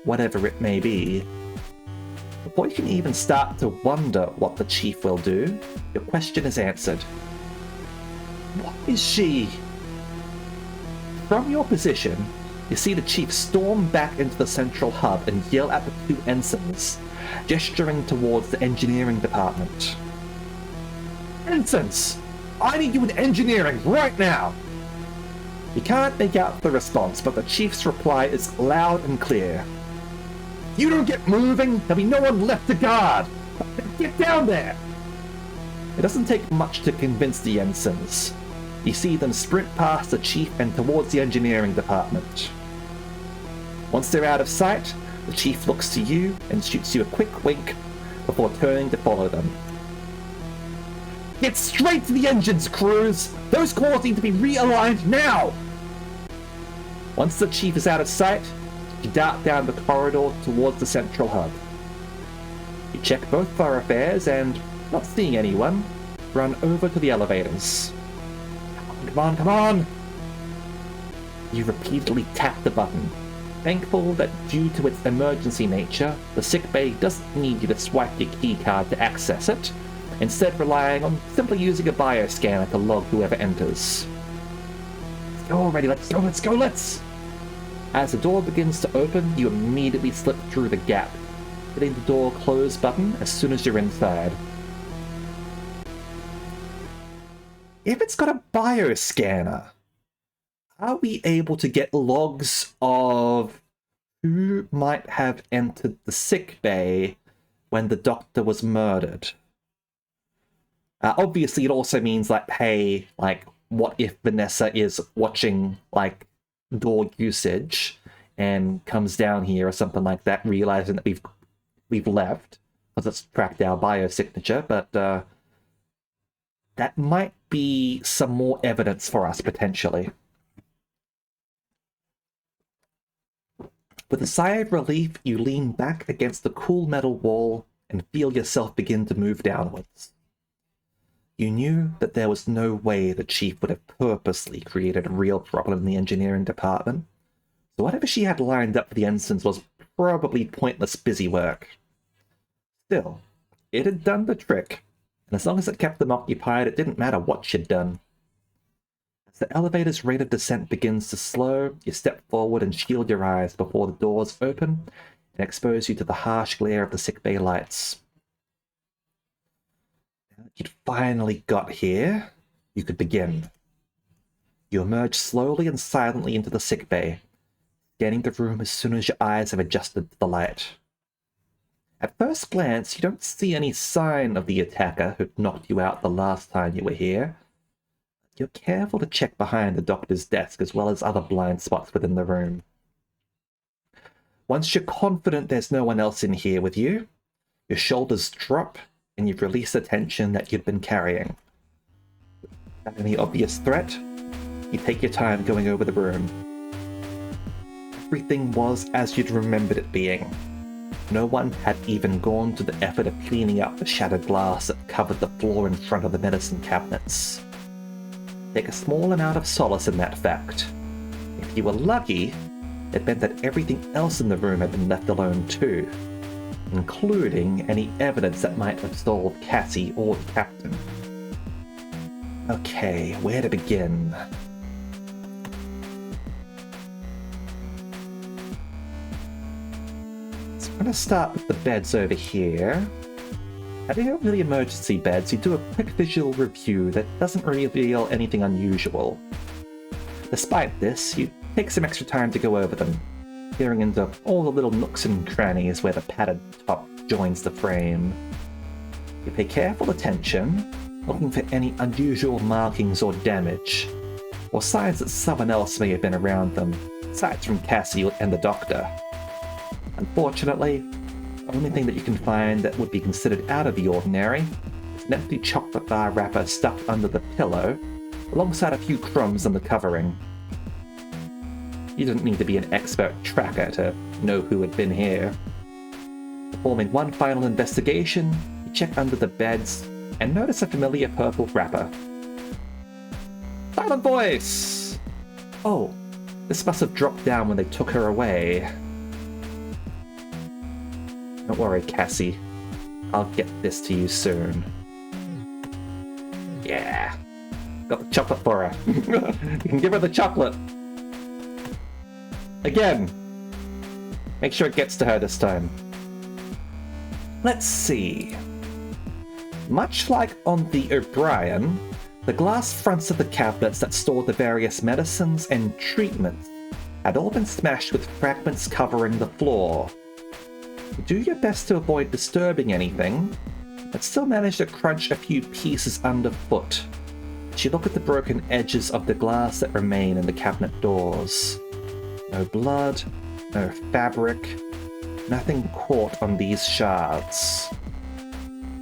A: whatever it may be. Before you can even start to wonder what the Chief will do, your question is answered. What is she? From your position, you see the Chief storm back into the central hub and yell at the two ensigns, gesturing towards the engineering department. Ensigns! I need you in engineering right now! You can't make out the response, but the Chief's reply is loud and clear. If you don't get moving, there'll be no one left to guard! Get down there! It doesn't take much to convince the ensigns. You see them sprint past the Chief and towards the engineering department. Once they're out of sight, the Chief looks to you and shoots you a quick wink before turning to follow them. Get straight to the engines, crews! Those cores need to be realigned now! Once the Chief is out of sight, you dart down the corridor towards the central hub. You check both thoroughfares and, not seeing anyone, run over to the elevators. Come on, come on! You repeatedly tap the button, thankful that due to its emergency nature, the sickbay doesn't need you to swipe your keycard to access it, instead relying on simply using a bioscanner to log whoever enters. Let's go already, let's go, let's go, let's! As the door begins to open, you immediately slip through the gap, hitting the door close button as soon as you're inside. If it's got a bioscanner, are we able to get logs of who might have entered the sickbay when the doctor was murdered? Obviously, it also means, like, hey, like, what if Vanessa is watching, like, door usage and comes down here or something like that, realizing that we've left, because it's tracked our biosignature, but that might be some more evidence for us, potentially. With a sigh of relief, you lean back against the cool metal wall and feel yourself begin to move downwards. You knew that there was no way the Chief would have purposely created a real problem in the engineering department, so whatever she had lined up for the ensigns was probably pointless busy work. Still, it had done the trick, and as long as it kept them occupied, it didn't matter what she'd done. As the elevator's rate of descent begins to slow, you step forward and shield your eyes before the doors open and expose you to the harsh glare of the sickbay lights. Now that you'd finally got here, you could begin. You emerge slowly and silently into the sickbay, scanning the room as soon as your eyes have adjusted to the light. At first glance, you don't see any sign of the attacker who knocked you out the last time you were here. You're careful to check behind the doctor's desk as well as other blind spots within the room. Once you're confident there's no one else in here with you, your shoulders drop and you've released the tension that you've been carrying. Without any obvious threat, you take your time going over the room. Everything was as you'd remembered it being. No one had even gone to the effort of cleaning up the shattered glass that covered the floor in front of the medicine cabinets. Take a small amount of solace in that fact. If you were lucky, it meant that everything else in the room had been left alone too, including any evidence that might absolve Cassie or the captain. Okay, where to begin? So I'm going to start with the beds over here. Having over the emergency beds, you do a quick visual review that doesn't reveal anything unusual. Despite this, you take some extra time to go over them, peering into all the little nooks and crannies where the padded top joins the frame. You pay careful attention, looking for any unusual markings or damage, or signs that someone else may have been around them, aside from Cassie and the doctor. Unfortunately, the only thing that you can find that would be considered out of the ordinary is an empty chocolate bar wrapper stuffed under the pillow, alongside a few crumbs on the covering. You didn't need to be an expert tracker to know who had been here. Performing one final investigation, you check under the beds and notice a familiar purple wrapper. Silent voice! Oh, this must have dropped down when they took her away. Don't worry, Cassie. I'll get this to you soon. Yeah. Got the chocolate for her. You can give her the chocolate. Again. Make sure it gets to her this time. Let's see. Much like on the O'Brien, the glass fronts of the cabinets that stored the various medicines and treatments had all been smashed with fragments covering the floor. Do your best to avoid disturbing anything, but still manage to crunch a few pieces underfoot as you look at the broken edges of the glass that remain in the cabinet doors. No blood, no fabric, nothing caught on these shards.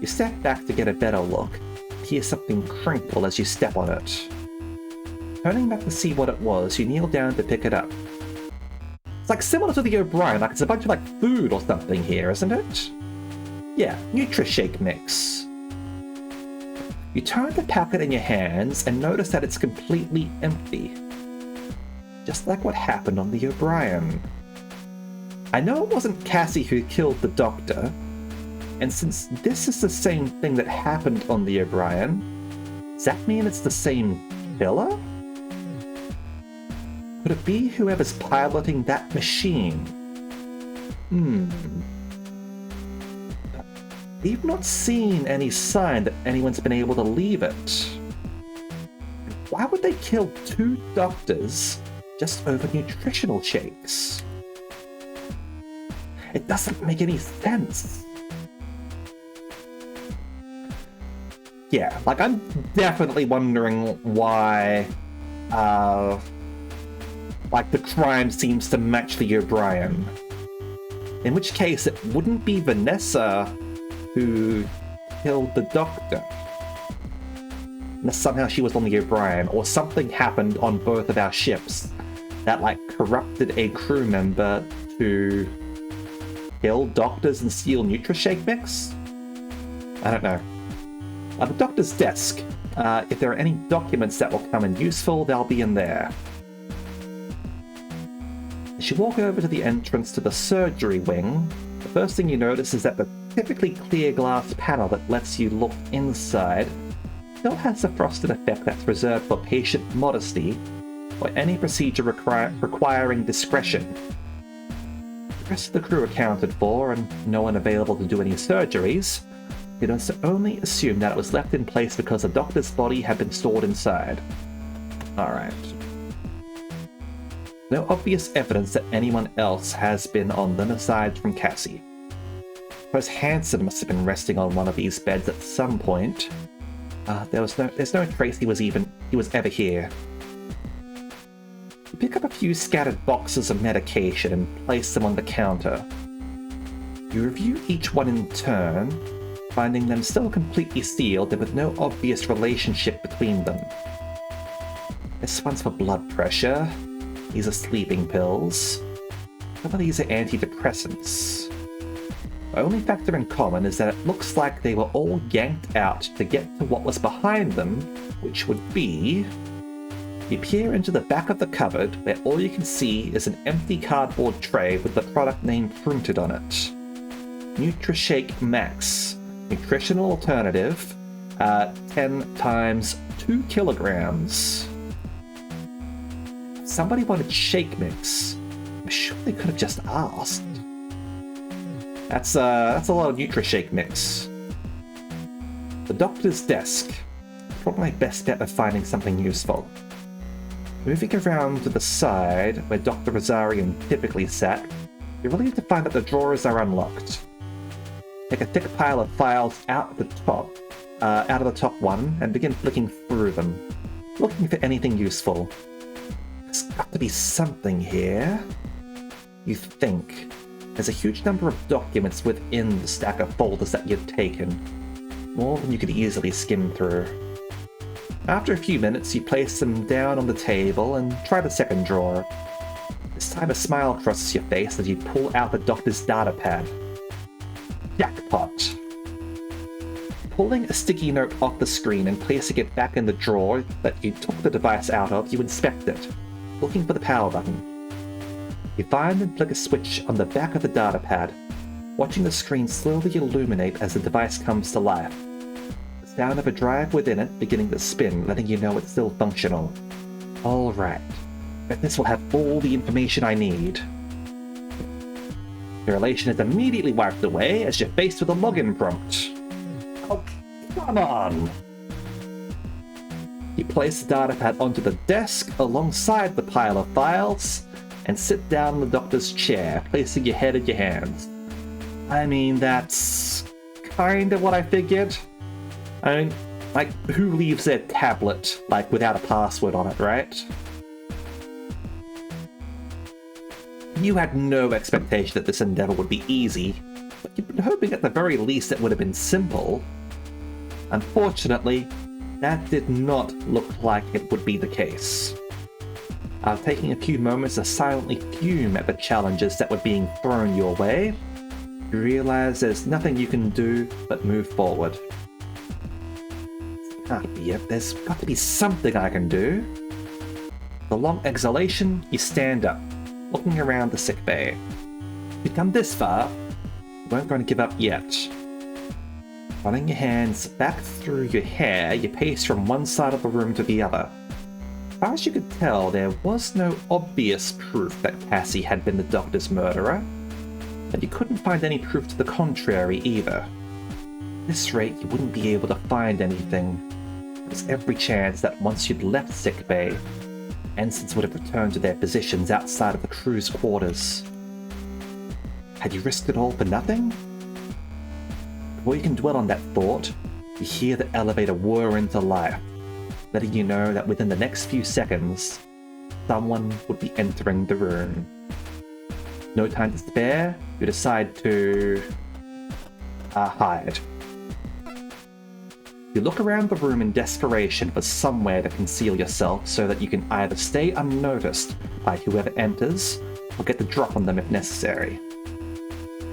A: You step back to get a better look, hear something crinkle as you step on it. Turning back to see what it was, you kneel down to pick it up. It's like similar to the O'Brien, like it's a bunch of like food or something here, isn't it? Yeah, Nutrishake mix. You turn the packet in your hands and notice that it's completely empty. Just like what happened on the O'Brien. I know it wasn't Cassie who killed the doctor, and since this is the same thing that happened on the O'Brien, does that mean it's the same killer? Could it be whoever's piloting that machine? We've not seen any sign that anyone's been able to leave it. Why would they kill 2 doctors just over nutritional shakes? It doesn't make any sense. Yeah, like I'm definitely wondering why, like the crime seems to match the O'Brien. In which case it wouldn't be Vanessa who killed the doctor. Unless somehow she was on the O'Brien, or something happened on both of our ships that like corrupted a crew member to kill doctors and steal Nutrishake mix? I don't know. The doctor's desk. If there are any documents that will come in useful, they'll be in there. As you walk over to the entrance to the surgery wing, the first thing you notice is that the typically clear glass panel that lets you look inside still has a frosted effect that's reserved for patient modesty or any procedure requiring discretion. The rest of the crew accounted for, and no one available to do any surgeries, you can only assume that it was left in place because the doctor's body had been stored inside. Alright. No obvious evidence that anyone else has been on them aside from Cassie. I suppose Hanson must have been resting on one of these beds at some point. There's no trace he was ever here. You pick up a few scattered boxes of medication and place them on the counter. You review each one in turn, finding them still completely sealed and with no obvious relationship between them. This one's for blood pressure. These are sleeping pills. Some of these are antidepressants. The only factor in common is that it looks like they were all yanked out to get to what was behind them, which would be... You peer into the back of the cupboard where all you can see is an empty cardboard tray with the product name printed on it. Nutrishake Max. Nutritional alternative, 10 times 2 kilograms. Somebody wanted shake mix. I'm sure they could have just asked. That's a lot of Nutri-Shake mix. The doctor's desk. Probably my best bet of finding something useful. Moving around to the side where Dr. Rosarian typically sat, you're relieved to find that the drawers are unlocked. Take a thick pile of files out of the top one, and begin flicking through them, looking for anything useful. There's got to be something here. You think. There's a huge number of documents within the stack of folders that you've taken, more than you could easily skim through. After a few minutes, you place them down on the table and try the second drawer. This time a smile crosses your face as you pull out the doctor's data pad. Jackpot! Pulling a sticky note off the screen and placing it back in the drawer that you took the device out of, you inspect it, looking for the power button. You find and flick a switch on the back of the data pad, watching the screen slowly illuminate as the device comes to life. The sound of a drive within it beginning to spin, letting you know it's still functional. Alright, but this will have all the information I need. Your elation is immediately wiped away as you're faced with a login prompt. Oh, come on! You place the datapad onto the desk alongside the pile of files and sit down in the doctor's chair, placing your head in your hands. I mean, that's kind of what I figured. I mean, like, who leaves their tablet, like, without a password on it, right? You had no expectation that this endeavor would be easy, but you've been hoping at the very least it would have been simple. Unfortunately, that did not look like it would be the case. After taking a few moments to silently fume at the challenges that were being thrown your way, you realize there's nothing you can do but move forward. Can't be it. There's got to be something I can do. With a long exhalation, you stand up, looking around the sick bay. You've come this far, you weren't going to give up yet. Running your hands back through your hair, you pace from one side of the room to the other. As far as you could tell, there was no obvious proof that Cassie had been the doctor's murderer, and you couldn't find any proof to the contrary either. At this rate, you wouldn't be able to find anything. There's every chance that once you'd left sickbay, ensigns would have returned to their positions outside of the crew's quarters. Had you risked it all for nothing? Before you can dwell on that thought, you hear the elevator whir into life, letting you know that within the next few seconds, someone would be entering the room. No time to spare, you decide to hide. You look around the room in desperation for somewhere to conceal yourself so that you can either stay unnoticed by whoever enters, or get the drop on them if necessary.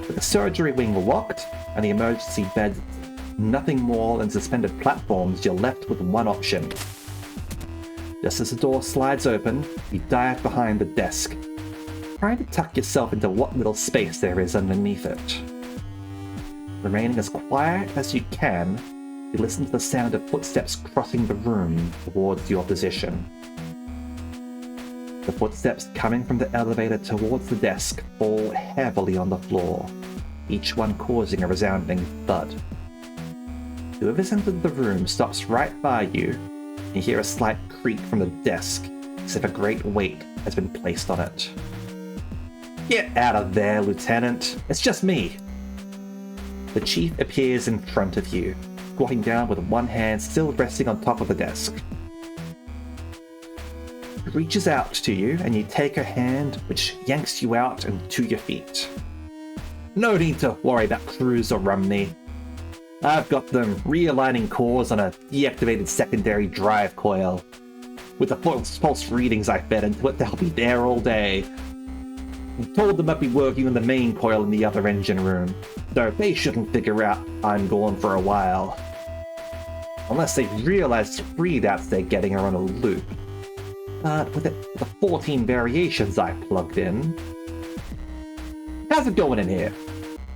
A: With the surgery wing locked and the emergency beds nothing more than suspended platforms, you're left with one option. Just as the door slides open, you dive behind the desk, trying to tuck yourself into what little space there is underneath it. Remaining as quiet as you can, you listen to the sound of footsteps crossing the room towards your position. The footsteps coming from the elevator towards the desk fall heavily on the floor, each one causing a resounding thud. Whoever's entered the room stops right by you, and you hear a slight creak from the desk, as if a great weight has been placed on it. "Get out of there, Lieutenant! It's just me!" The chief appears in front of you, squatting down with one hand still resting on top of the desk. She reaches out to you, and you take her hand, which yanks you out and to your feet. "No need to worry about Cruz or Rumney. I've got them realigning cores on a deactivated secondary drive coil. With the pulse readings I fed into it, they'll be there all day. I told them I'd be working on the main coil in the other engine room, so they shouldn't figure out I'm gone for a while. Unless they realize the readouts they're getting are on a loop. But with the 14 variations I plugged in... How's it going in here?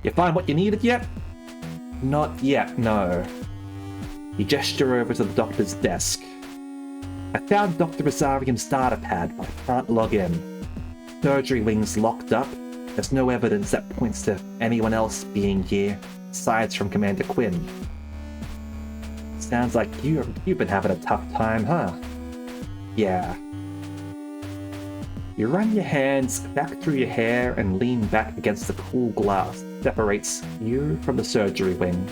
A: You find what you needed yet?" "Not yet, no." He gestured over to the doctor's desk. I found Dr. Rosarium's data pad, but I can't log in. Surgery wing's locked up. There's no evidence that points to anyone else being here, aside from Commander Quinn. Sounds like you've been having a tough time, huh? Yeah. You run your hands back through your hair and lean back against the cool glass that separates you from the surgery wing.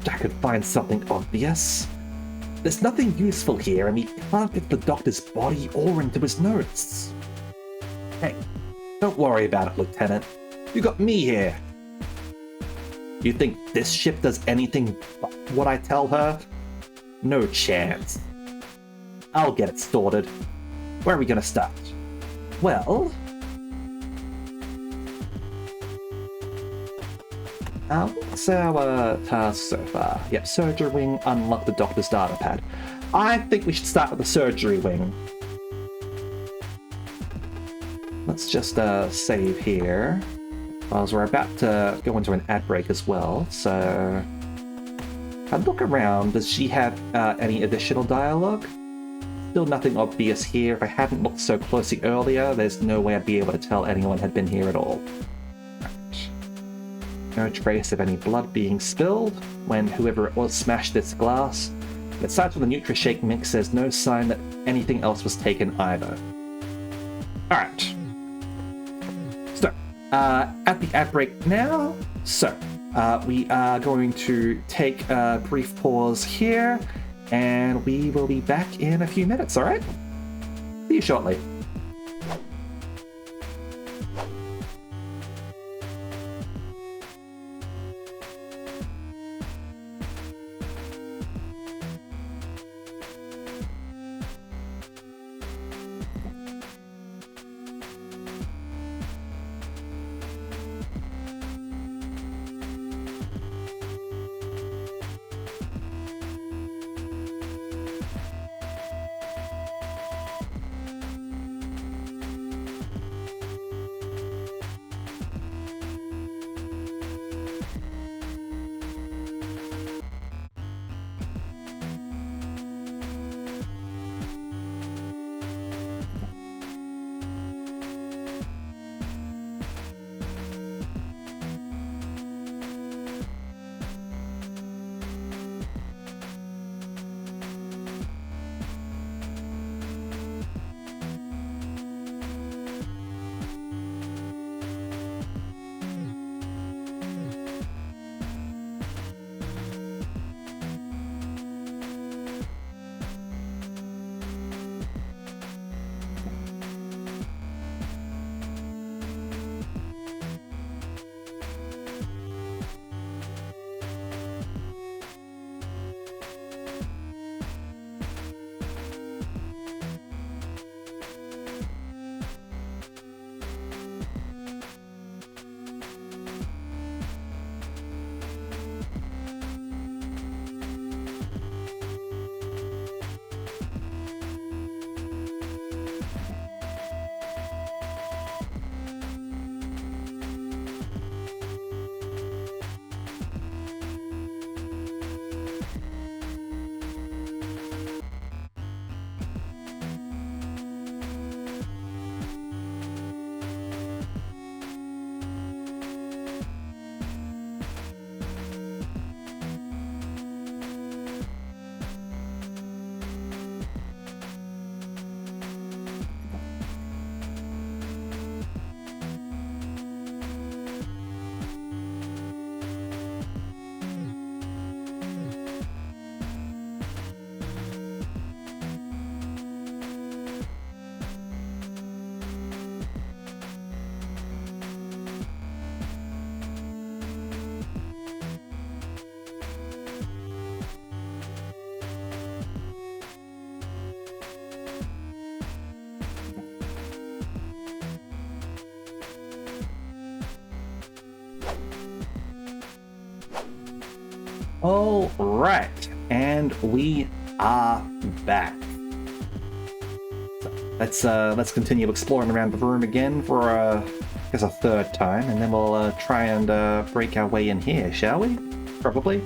A: I could find something obvious. There's nothing useful here, and we can't get the doctor's body or into his notes. Hey, don't worry about it, Lieutenant. You got me here. You think this ship does anything but what I tell her? No chance. I'll get it sorted. Where are we gonna start? Well... what's our task so far? Yep, surgery wing, unlock the doctor's data pad. I think we should start with the surgery wing. Let's just save here. As we're about to go into an ad break as well, so... I'd look around. Does she have any additional dialogue? Still nothing obvious here. If I hadn't looked so closely earlier, there's no way I'd be able to tell anyone had been here at all. No trace of any blood being spilled when whoever it was smashed this glass. And aside from the NutriShake mix, there's no sign that anything else was taken either. Alright. So, at the ad break now. So, we are going to take a brief pause here, and we will be back in a few minutes, alright? See you shortly. All right, and we are back. So, Let's continue exploring around the room again for I guess a third time, and then we'll try and break our way in here, shall we? Probably.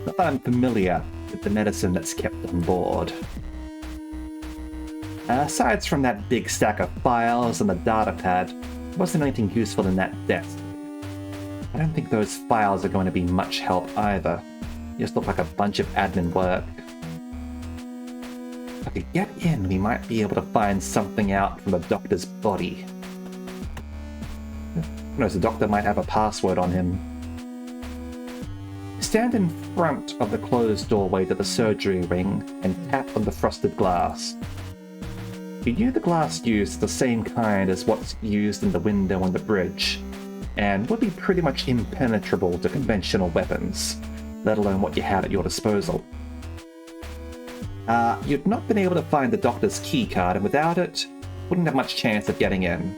A: Not that I'm familiar with the medicine that's kept on board. Aside from that big stack of files and the data pad, there wasn't anything useful in that desk. I don't think those files are going to be much help either. They just look like a bunch of admin work. If I could get in, we might be able to find something out from the doctor's body. Who knows, the doctor might have a password on him. Stand in front of the closed doorway to the surgery ring and tap on the frosted glass. You knew the glass used is the same kind as what's used in the window on the bridge, and would be pretty much impenetrable to conventional weapons, let alone what you had at your disposal. You'd not been able to find the doctor's keycard, and without it, wouldn't have much chance of getting in.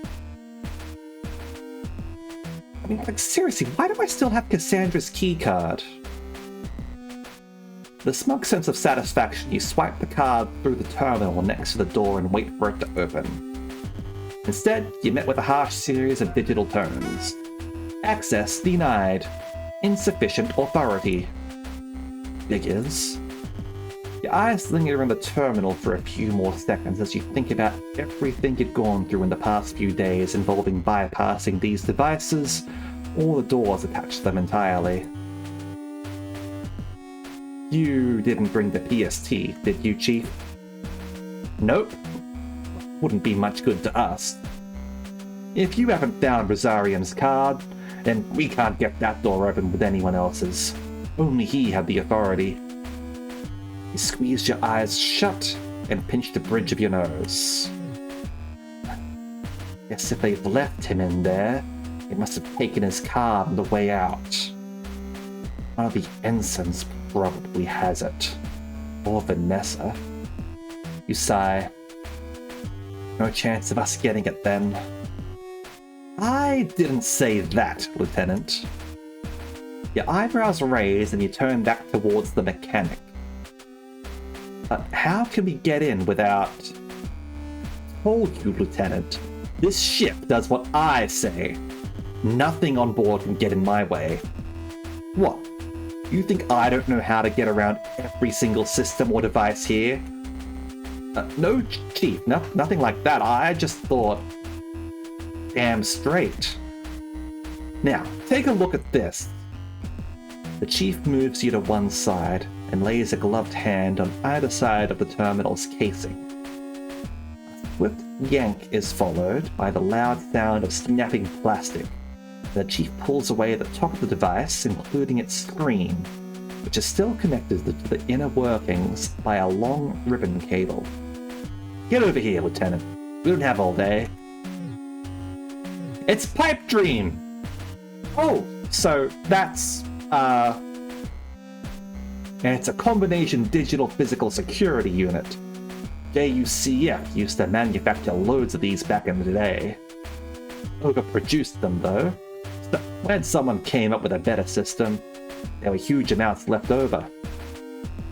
A: I mean, like, seriously, why do I still have Cassandra's keycard? With a smug sense of satisfaction, you swipe the card through the terminal next to the door and wait for it to open. Instead, you met with a harsh series of digital tones. Access denied. Insufficient authority. Figures. Your eyes linger on the terminal for a few more seconds as you think about everything you'd gone through in the past few days involving bypassing these devices or the doors attached to them entirely. You didn't bring the PST, did you, Chief? Nope. Wouldn't be much good to us. If you haven't found Rosarium's card, then we can't get that door open with anyone else's. Only he had the authority. You squeezed your eyes shut and pinched the bridge of your nose. Guess if they've left him in there, they must have taken his card on the way out. One of the ensigns probably has it. Or Vanessa. You sigh. No chance of us getting it then. I didn't say that, Lieutenant. Your eyebrows raise and you turn back towards the mechanic. But how can we get in without... Told you, Lieutenant. This ship does what I say. Nothing on board can get in my way. What? You think I don't know how to get around every single system or device here? No, Chief, nothing like that. I just thought... Damn straight. Now, take a look at this. The Chief moves you to one side and lays a gloved hand on either side of the terminal's casing. A swift yank is followed by the loud sound of snapping plastic. The Chief pulls away the top of the device, including its screen, which is still connected to the inner workings by a long ribbon cable. Get over here, Lieutenant. We don't have all day. It's Pipe Dream! Oh, so that's, and it's a combination digital physical security unit. JUCF used to manufacture loads of these back in the day. Overproduced them, though. So when someone came up with a better system, there were huge amounts left over.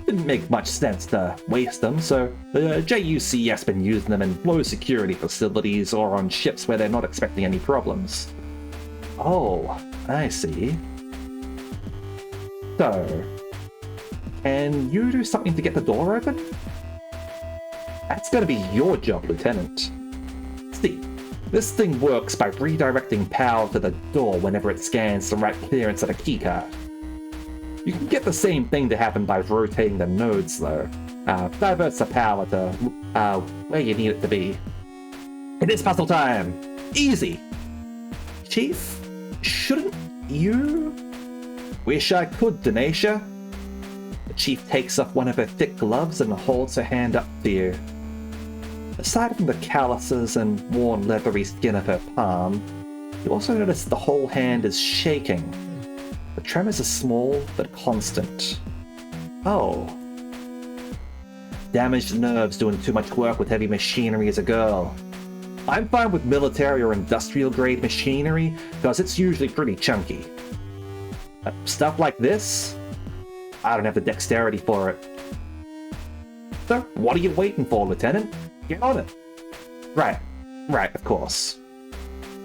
A: Didn't make much sense to waste them, so the JUCF's been using them in low security facilities or on ships where they're not expecting any problems. Oh, I see. So, can you do something to get the door open? That's gonna be your job, Lieutenant. See, this thing works by redirecting power to the door whenever it scans the right clearance of a keycard. You can get the same thing to happen by rotating the nodes, though. Diverts the power to where you need it to be. It is puzzle time! Easy! Chief, shouldn't you? Wish I could, Denasia. The Chief takes off one of her thick gloves and holds her hand up to you. Aside from the calluses and worn leathery skin of her palm, you also notice the whole hand is shaking. The tremors are small, but constant. Oh. Damaged nerves doing too much work with heavy machinery as a girl. I'm fine with military or industrial grade machinery, because it's usually pretty chunky. But stuff like this? I don't have the dexterity for it. So, what are you waiting for, Lieutenant? Get on it. Right. Right, of course.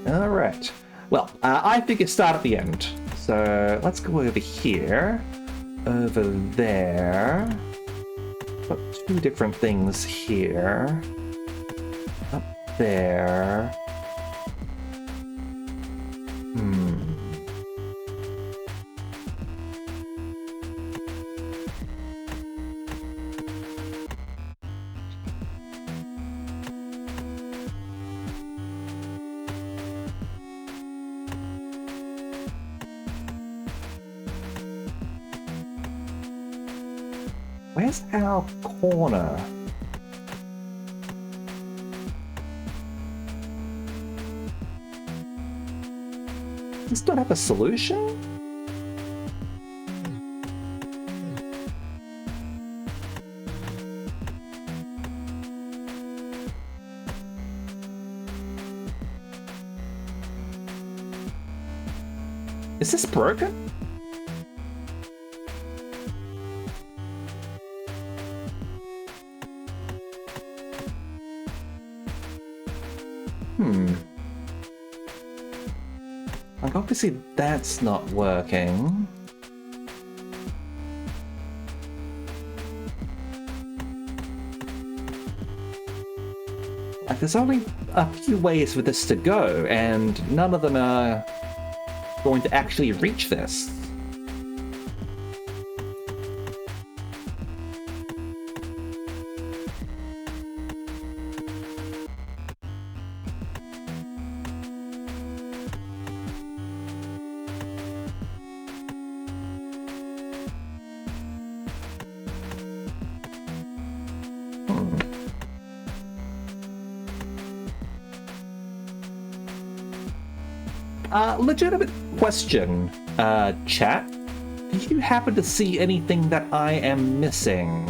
A: Alright. Well, I figure start at the end. So let's go over here. Over there. Got two different things here. Up there. Where's our corner? Does this not have a solution? Is this broken? Like, obviously that's not working. Like, there's only a few ways for this to go, and none of them are going to actually reach this. Legitimate question, chat. Do you happen to see anything that I am missing?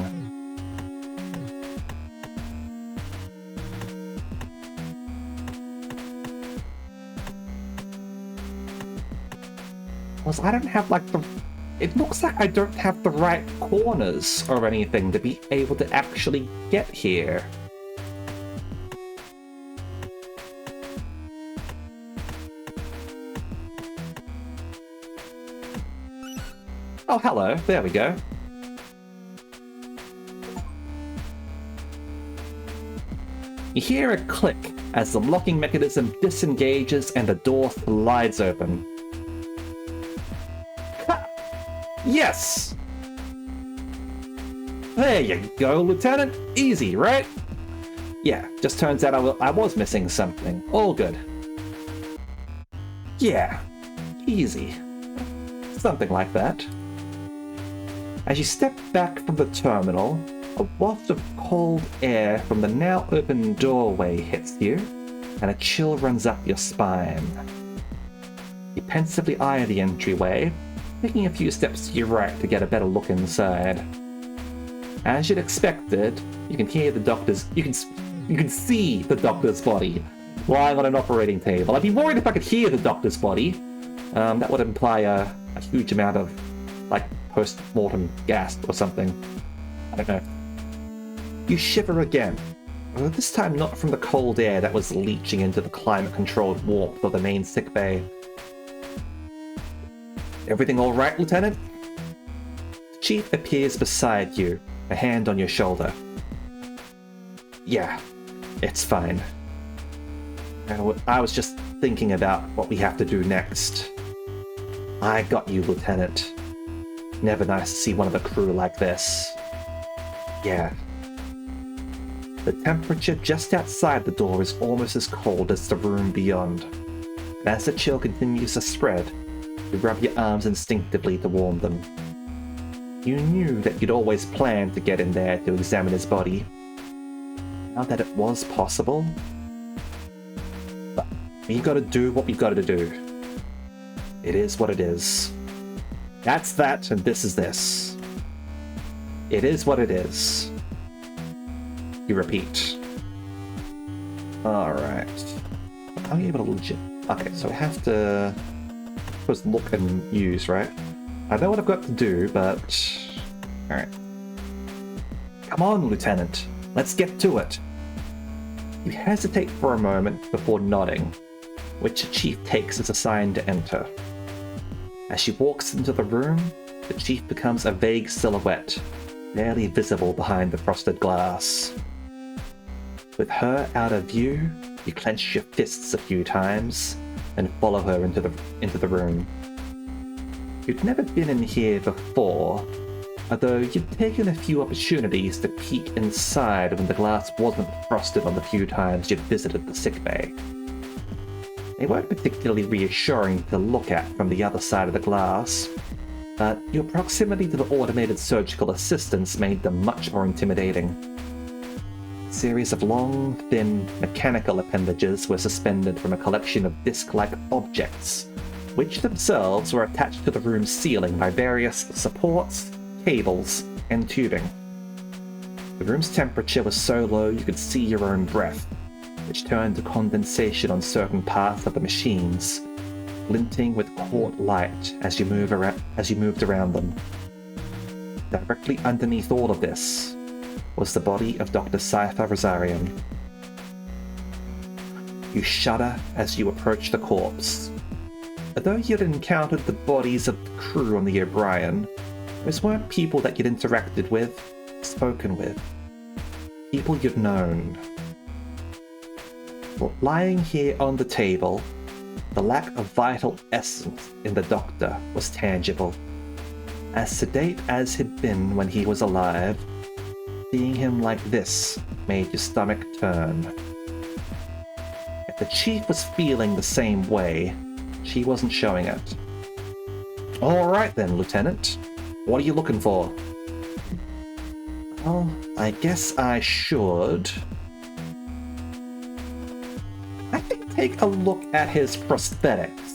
A: Because I don't have, like, the... It looks like I don't have the right corners or anything to be able to actually get here. Oh, hello. There we go. You hear a click as the locking mechanism disengages and the door slides open. Ha! Yes! There you go, Lieutenant. Easy, right? Yeah, just turns out I was missing something. All good. Yeah, easy. Something like that. As you step back from the terminal, a waft of cold air from the now open doorway hits you, and a chill runs up your spine. You pensively eye the entryway, taking a few steps to your right to get a better look inside. As you'd expected, you can hear the doctor's... You can see the doctor's body lying on an operating table. I'd be worried if I could hear the doctor's body. That would imply a huge amount of, like, post-mortem gasp or something. I don't know. You shiver again, although this time not from the cold air that was leaching into the climate-controlled warmth of the main sickbay. Everything all right, Lieutenant? The Chief appears beside you, a hand on your shoulder. Yeah, it's fine. I was just thinking about what we have to do next. I got you, Lieutenant. Never nice to see one of the crew like this. Yeah. The temperature just outside the door is almost as cold as the room beyond. And as the chill continues to spread, you rub your arms instinctively to warm them. You knew that you'd always planned to get in there to examine his body. Now that it was possible... But we gotta do what we gotta do. It is what it is. That's that, and this is this. It is what it is. You repeat. Alright. Are we able to legit... Okay, so I have to... Just look and use, right? I know what I've got to do, but... Alright. Come on, Lieutenant. Let's get to it. You hesitate for a moment before nodding, which the Chief takes as a sign to enter. As she walks into the room, the Chief becomes a vague silhouette, barely visible behind the frosted glass. With her out of view, you clench your fists a few times and follow her into the room. You'd never been in here before, although you've taken a few opportunities to peek inside when the glass wasn't frosted on the few times you'd visited the sickbay. They weren't particularly reassuring to look at from the other side of the glass, but your proximity to the automated surgical assistants made them much more intimidating. A series of long, thin, mechanical appendages were suspended from a collection of disc-like objects, which themselves were attached to the room's ceiling by various supports, cables, and tubing. The room's temperature was so low you could see your own breath, which turned to condensation on certain parts of the machines, glinting with court light as you moved around them. Directly underneath all of this was the body of Dr. Cypher Rosarian. You shudder as you approach the corpse. Although you'd encountered the bodies of the crew on the O'Brien, those weren't people that you'd interacted with, spoken with. People you'd known. But lying here on the table, the lack of vital essence in the Doctor was tangible. As sedate as he'd been when he was alive, seeing him like this made your stomach turn. If the Chief was feeling the same way, she wasn't showing it. All right then, Lieutenant. What are you looking for? Well, I guess I should... I think take a look at his prosthetics.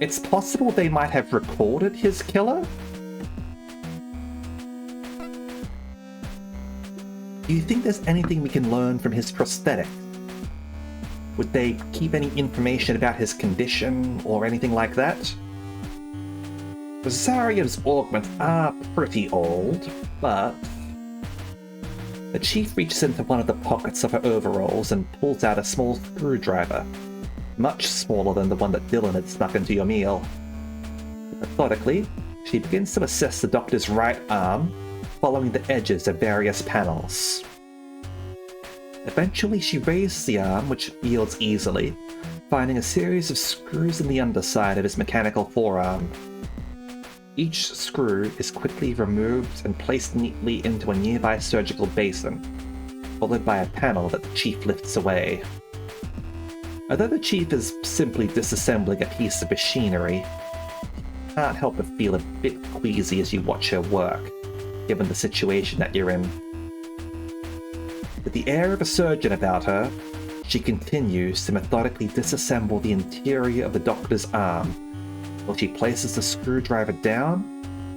A: It's possible they might have recorded his killer? Do you think there's anything we can learn from his prosthetics? Would they keep any information about his condition or anything like that? Rosarian's augments are pretty old, but... The Chief reaches into one of the pockets of her overalls and pulls out a small screwdriver, much smaller than the one that Dylan had snuck into your meal. Methodically, she begins to assess the Doctor's right arm, following the edges of various panels. Eventually, she raises the arm, which yields easily, finding a series of screws in the underside of his mechanical forearm. Each screw is quickly removed and placed neatly into a nearby surgical basin, followed by a panel that the Chief lifts away. Although the Chief is simply disassembling a piece of machinery, you can't help but feel a bit queasy as you watch her work, given the situation that you're in. With the air of a surgeon about her, she continues to methodically disassemble the interior of the Doctor's arm, while she places the screwdriver down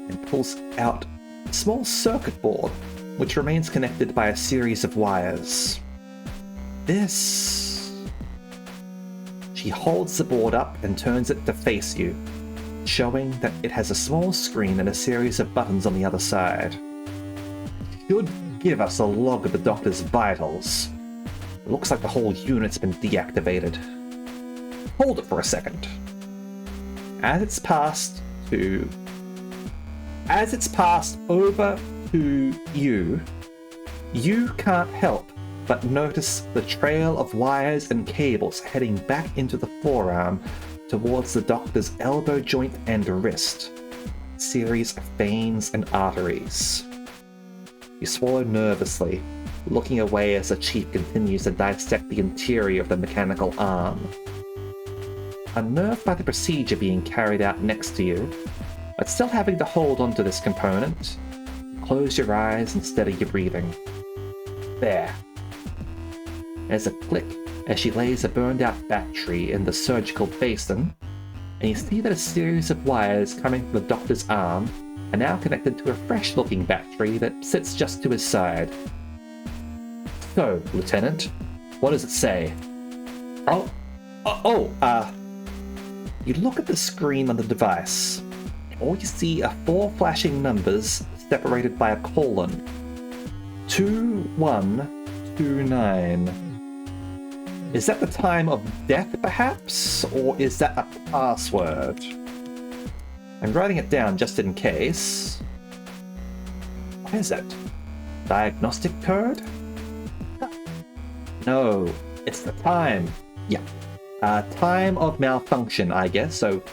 A: and pulls out a small circuit board, which remains connected by a series of wires. This... She holds the board up and turns it to face you, showing that it has a small screen and a series of buttons on the other side. Should give us a log of the Doctor's vitals. It looks like the whole unit's been deactivated. Hold it for a second. As it's passed over to you, you can't help but notice the trail of wires and cables heading back into the forearm towards the Doctor's elbow joint and wrist. A series of veins and arteries. You swallow nervously, looking away as the Chief continues to dissect the interior of the mechanical arm. Unnerved by the procedure being carried out next to you, but still having to hold onto this component, close your eyes and steady your breathing. There. There's a click as she lays a burned out battery in the surgical basin, and you see that a series of wires coming from the Doctor's arm are now connected to a fresh looking battery that sits just to his side. So, Lieutenant, what does it say? You look at the screen on the device. All you see are 4 flashing numbers separated by a colon. 2129. Is that the time of death, perhaps? Or is that a password? I'm writing it down just in case. What is it? Diagnostic code? No, it's the time. Yeah. Time of malfunction, I guess, so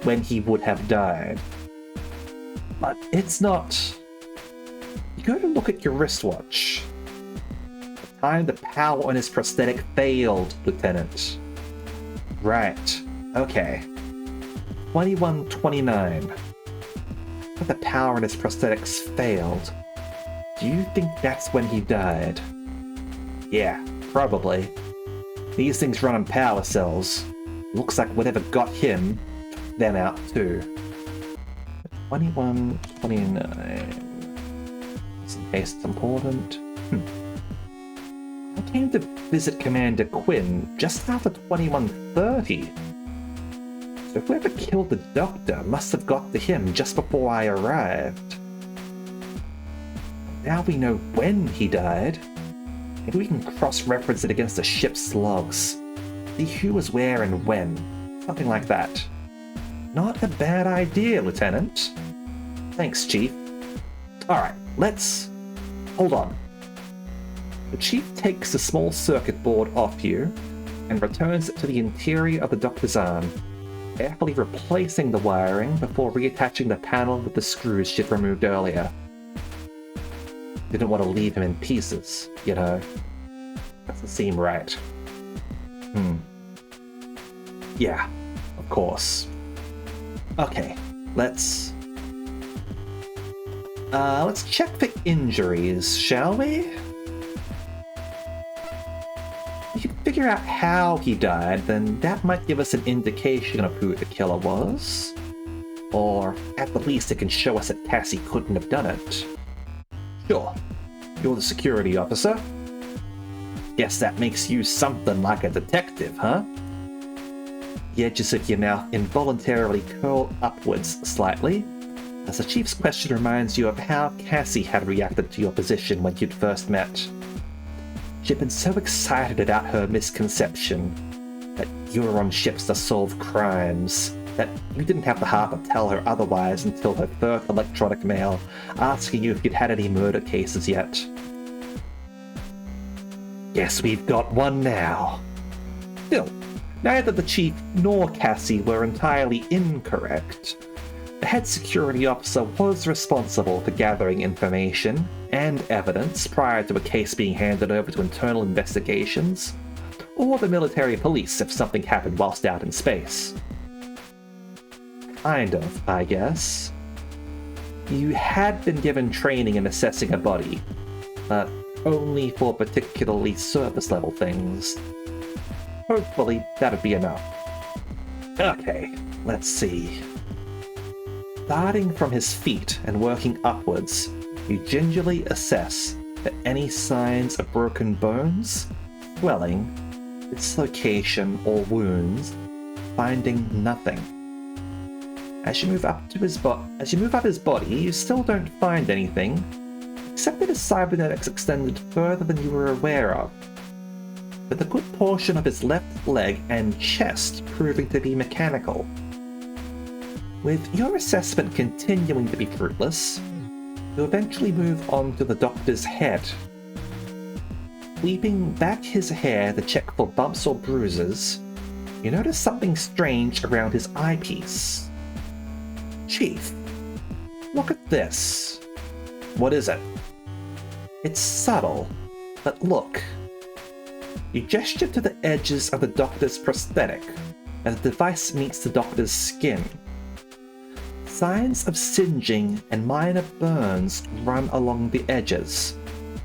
A: when he would have died. But it's not... You go to look at your wristwatch. The time the power on his prosthetic failed, Lieutenant. Right. Okay. 21:29. But the power in his prosthetics failed. Do you think that's when he died? Yeah, probably. These things run on power cells. Looks like whatever got him took them out too. 21:29. Just in case it's important. I came to visit Commander Quinn just after 21:30. So whoever killed the Doctor must have got to him just before I arrived. Now we know when he died. Maybe we can cross-reference it against the ship's logs. See who was where and when. Something like that. Not a bad idea, Lieutenant. Thanks, Chief. Alright, let's... Hold on. The Chief takes the small circuit board off you and returns it to the interior of the Doctor's arm, carefully replacing the wiring before reattaching the panel with the screws she'd removed earlier. Didn't want to leave him in pieces, you know. Doesn't seem right. Yeah, of course. Okay, let's check for injuries, shall we? If you can figure out how he died, then that might give us an indication of who the killer was. Or, at the least, it can show us that Cassie couldn't have done it. Sure. You're the security officer. Guess that makes you something like a detective, huh? The edges of your mouth involuntarily curl upwards slightly, as the Chief's question reminds you of how Cassie had reacted to your position when you'd first met. She'd been so excited about her misconception that you were on ships to solve crimes, that you didn't have the heart to tell her otherwise until her third electronic mail asking you if you'd had any murder cases yet. Guess we've got one now. Still, neither the Chief nor Cassie were entirely incorrect. The head security officer was responsible for gathering information and evidence prior to a case being handed over to internal investigations, or the military police if something happened whilst out in space. Kind of, I guess. You had been given training in assessing a body, but only for particularly surface-level things. Hopefully that'd be enough. Okay, let's see. Starting from his feet and working upwards, you gingerly assess for any signs of broken bones, swelling, dislocation, or wounds, finding nothing. As you move up his body, you still don't find anything, except that his cybernetics extended further than you were aware of, with a good portion of his left leg and chest proving to be mechanical. With your assessment continuing to be fruitless, you eventually move on to the Doctor's head. Sweeping back his hair to check for bumps or bruises, you notice something strange around his eyepiece. Chief, look at this. What is it? It's subtle, but look. You gesture to the edges of the Doctor's prosthetic, and the device meets the Doctor's skin. Signs of singeing and minor burns run along the edges,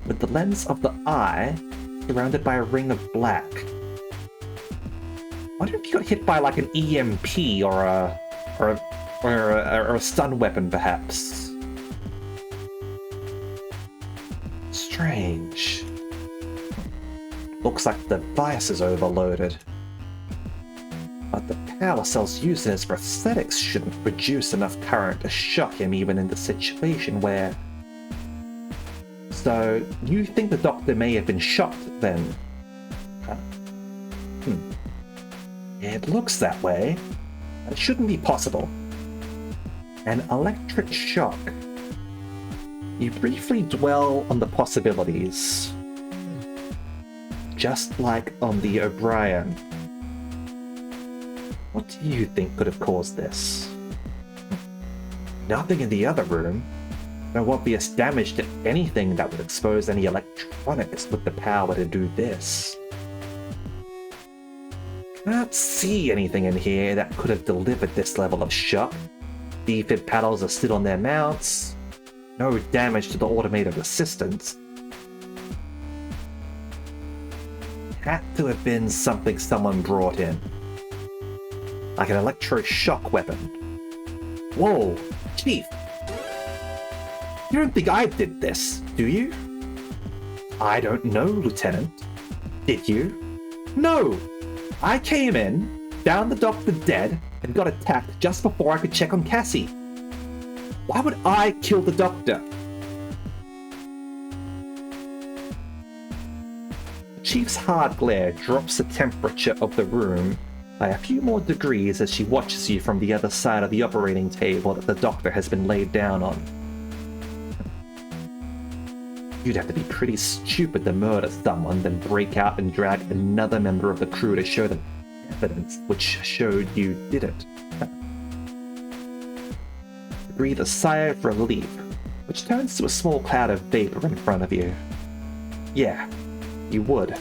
A: with the lens of the eye surrounded by a ring of black. I wonder if you got hit by like an EMP or a stun weapon, perhaps. Strange. Looks like the device is overloaded. But the power cells used in his prosthetics shouldn't produce enough current to shock him even in the situation where... So, you think the Doctor may have been shocked then? It looks that way. It shouldn't be possible. An electric shock. You briefly dwell on the possibilities. Just like on the O'Brien. What do you think could have caused this? Nothing in the other room. No obvious damage to anything that would expose any electronics with the power to do this. Can't see anything in here that could have delivered this level of shock. Defib paddles are still on their mounts. No damage to the automated assistants. Had to have been something someone brought in. Like an electroshock weapon. Whoa, Chief! You don't think I did this, do you? I don't know, Lieutenant. Did you? No! I came in, found the doctor dead, and got attacked just before I could check on Cassie. Why would I kill the doctor? The Chief's hard glare drops the temperature of the room by a few more degrees as she watches you from the other side of the operating table that the doctor has been laid down on. You'd have to be pretty stupid to murder someone, then break out and drag another member of the crew to show them evidence which showed you did it. You breathe a sigh of relief, which turns to a small cloud of vapor in front of you. Yeah, you would.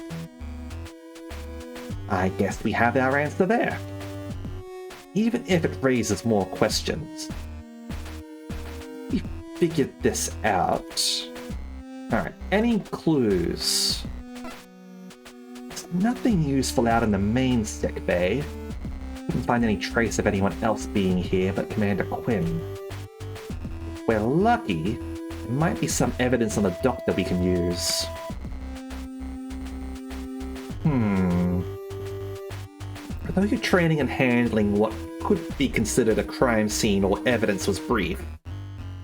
A: I guess we have our answer there. Even if it raises more questions. We figured this out. Alright, any clues? There's nothing useful out in the main sick bay. Couldn't find any trace of anyone else being here but Commander Quinn. If we're lucky, there might be some evidence on the doctor we can use. Although your training and handling what could be considered a crime scene or evidence was brief,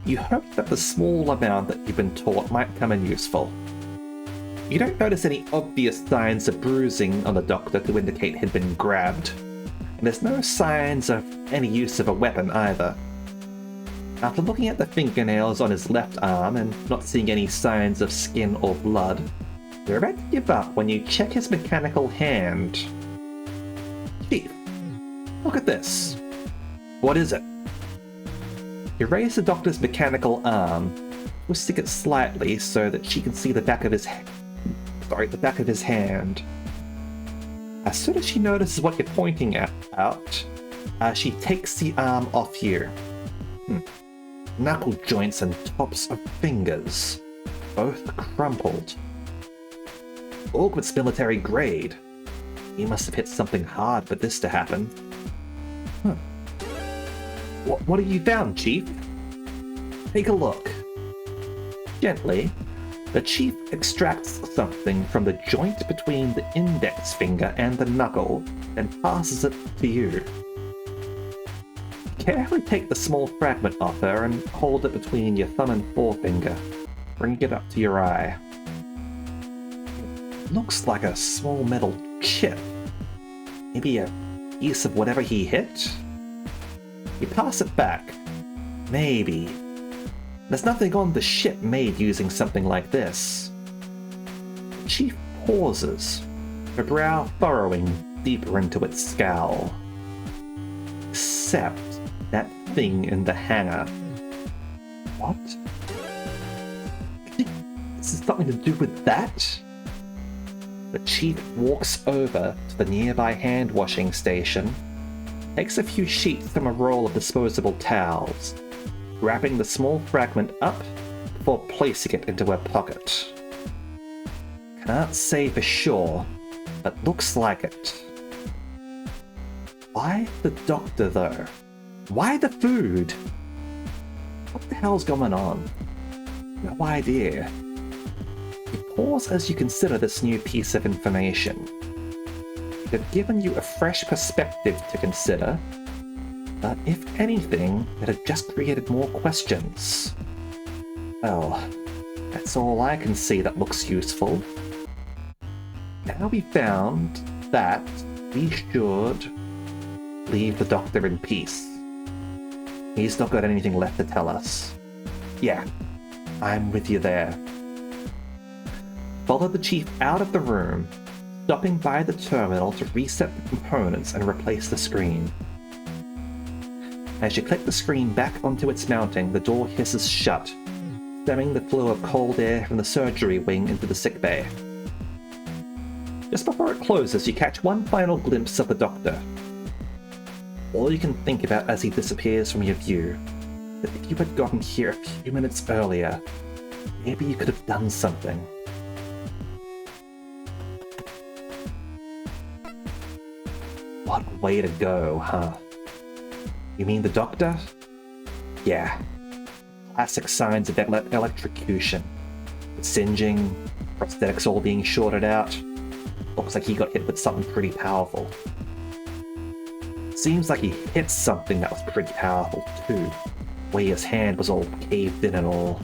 A: you hope that the small amount that you've been taught might come in useful. You don't notice any obvious signs of bruising on the doctor to indicate he'd been grabbed, and there's no signs of any use of a weapon either. After looking at the fingernails on his left arm and not seeing any signs of skin or blood, you're about to give up when you check his mechanical hand. Chief, look at this. What is it? You raise the doctor's mechanical arm, twisting it slightly so that she can see the back of his hand. As soon as she notices what you're pointing out, she takes the arm off you. Knuckle joints and tops of fingers, both crumpled. Augment's military grade. He must have hit something hard for this to happen. What have you found, Chief? Take a look. Gently, the Chief extracts something from the joint between the index finger and the knuckle, and passes it to you. Carefully take the small fragment off her and hold it between your thumb and forefinger, bringing it up to your eye. It looks like a small metal chip. Maybe a piece of whatever he hit? You pass it back. Maybe. There's nothing on the ship made using something like this. The Chief pauses, her brow furrowing deeper into its scowl. Except that thing in the hangar. What? This is something to do with that? The Chief walks over to the nearby hand-washing station, takes a few sheets from a roll of disposable towels, wrapping the small fragment up before placing it into her pocket. Can't say for sure, but looks like it. Why the doctor, though? Why the food? What the hell's going on? No idea. You pause as you consider this new piece of information. It had given you a fresh perspective to consider, but if anything, it had just created more questions. Well, that's all I can see that looks useful. Now we found that we should leave the doctor in peace. He's not got anything left to tell us. Yeah, I'm with you there. Follow the chief out of the room, stopping by the terminal to reset the components and replace the screen. As you click the screen back onto its mounting, the door hisses shut, stemming the flow of cold air from the surgery wing into the sickbay. Just before it closes, you catch one final glimpse of the doctor. All you can think about as he disappears from your view, that if you had gotten here a few minutes earlier, maybe you could have done something. What way to go, huh? You mean the doctor? Yeah. Classic signs of electrocution. The singeing, prosthetics all being shorted out. Looks like he got hit with something pretty powerful. Seems like he hit something that was pretty powerful too. The way his hand was all caved in and all.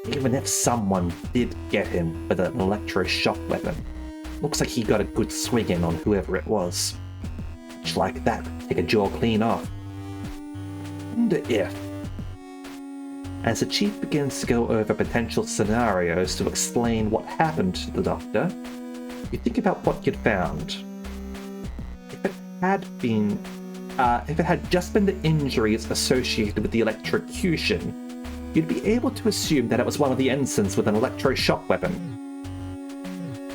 A: Even if someone did get him with an electroshock weapon, looks like he got a good swing in on whoever it was. Just like that, take a jaw clean off. Wonder if... As the chief begins to go over potential scenarios to explain what happened to the doctor, you think about what you'd found. If it had just been the injuries associated with the electrocution, you'd be able to assume that it was one of the ensigns with an electroshock weapon.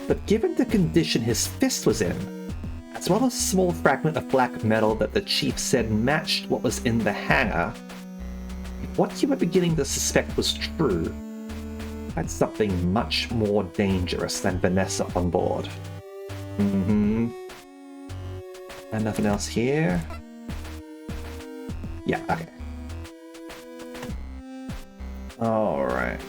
A: But given the condition his fist was in, as well as a small fragment of black metal that the chief said matched what was in the hangar, if what you were beginning to suspect was true, that's something much more dangerous than Vanessa on board. And nothing else here? Yeah, okay. Alright.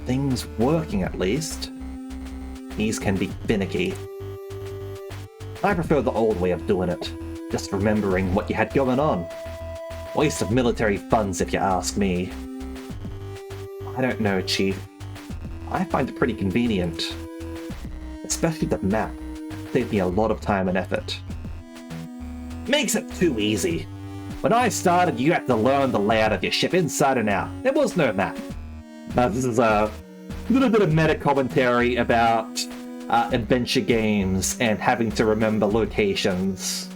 A: Things working at least. These can be finicky. I prefer the old way of doing it. Just remembering what you had going on. Waste of military funds if you ask me. I don't know, Chief. I find it pretty convenient. Especially the map. Saved me a lot of time and effort. Makes it too easy. When I started, you had to learn the layout of your ship inside and out. There was no map. This is a little bit of meta commentary about adventure games and having to remember locations.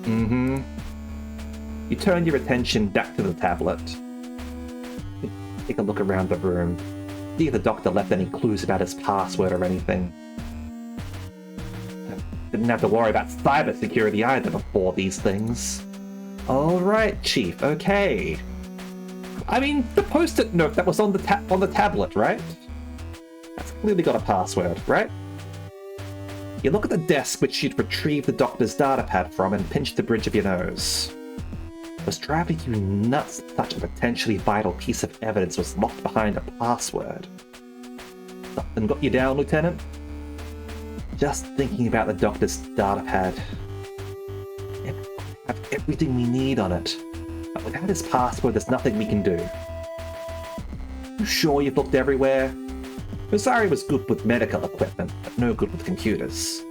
A: You turn your attention back to the tablet. Take a look around the room. See if the doctor left any clues about his password or anything. Didn't have to worry about cybersecurity either before these things. Alright, Chief, okay. I mean, the post-it note that was on the tablet, right? That's clearly got a password, right? You look at the desk which you'd retrieved the doctor's datapad from and pinch the bridge of your nose. It was driving you nuts that such a potentially vital piece of evidence was locked behind a password. Something got you down, Lieutenant? Just thinking about the doctor's datapad. It have everything we need on it. But without his password, there's nothing we can do. You sure you've looked everywhere? Rosario was good with medical equipment, but no good with computers.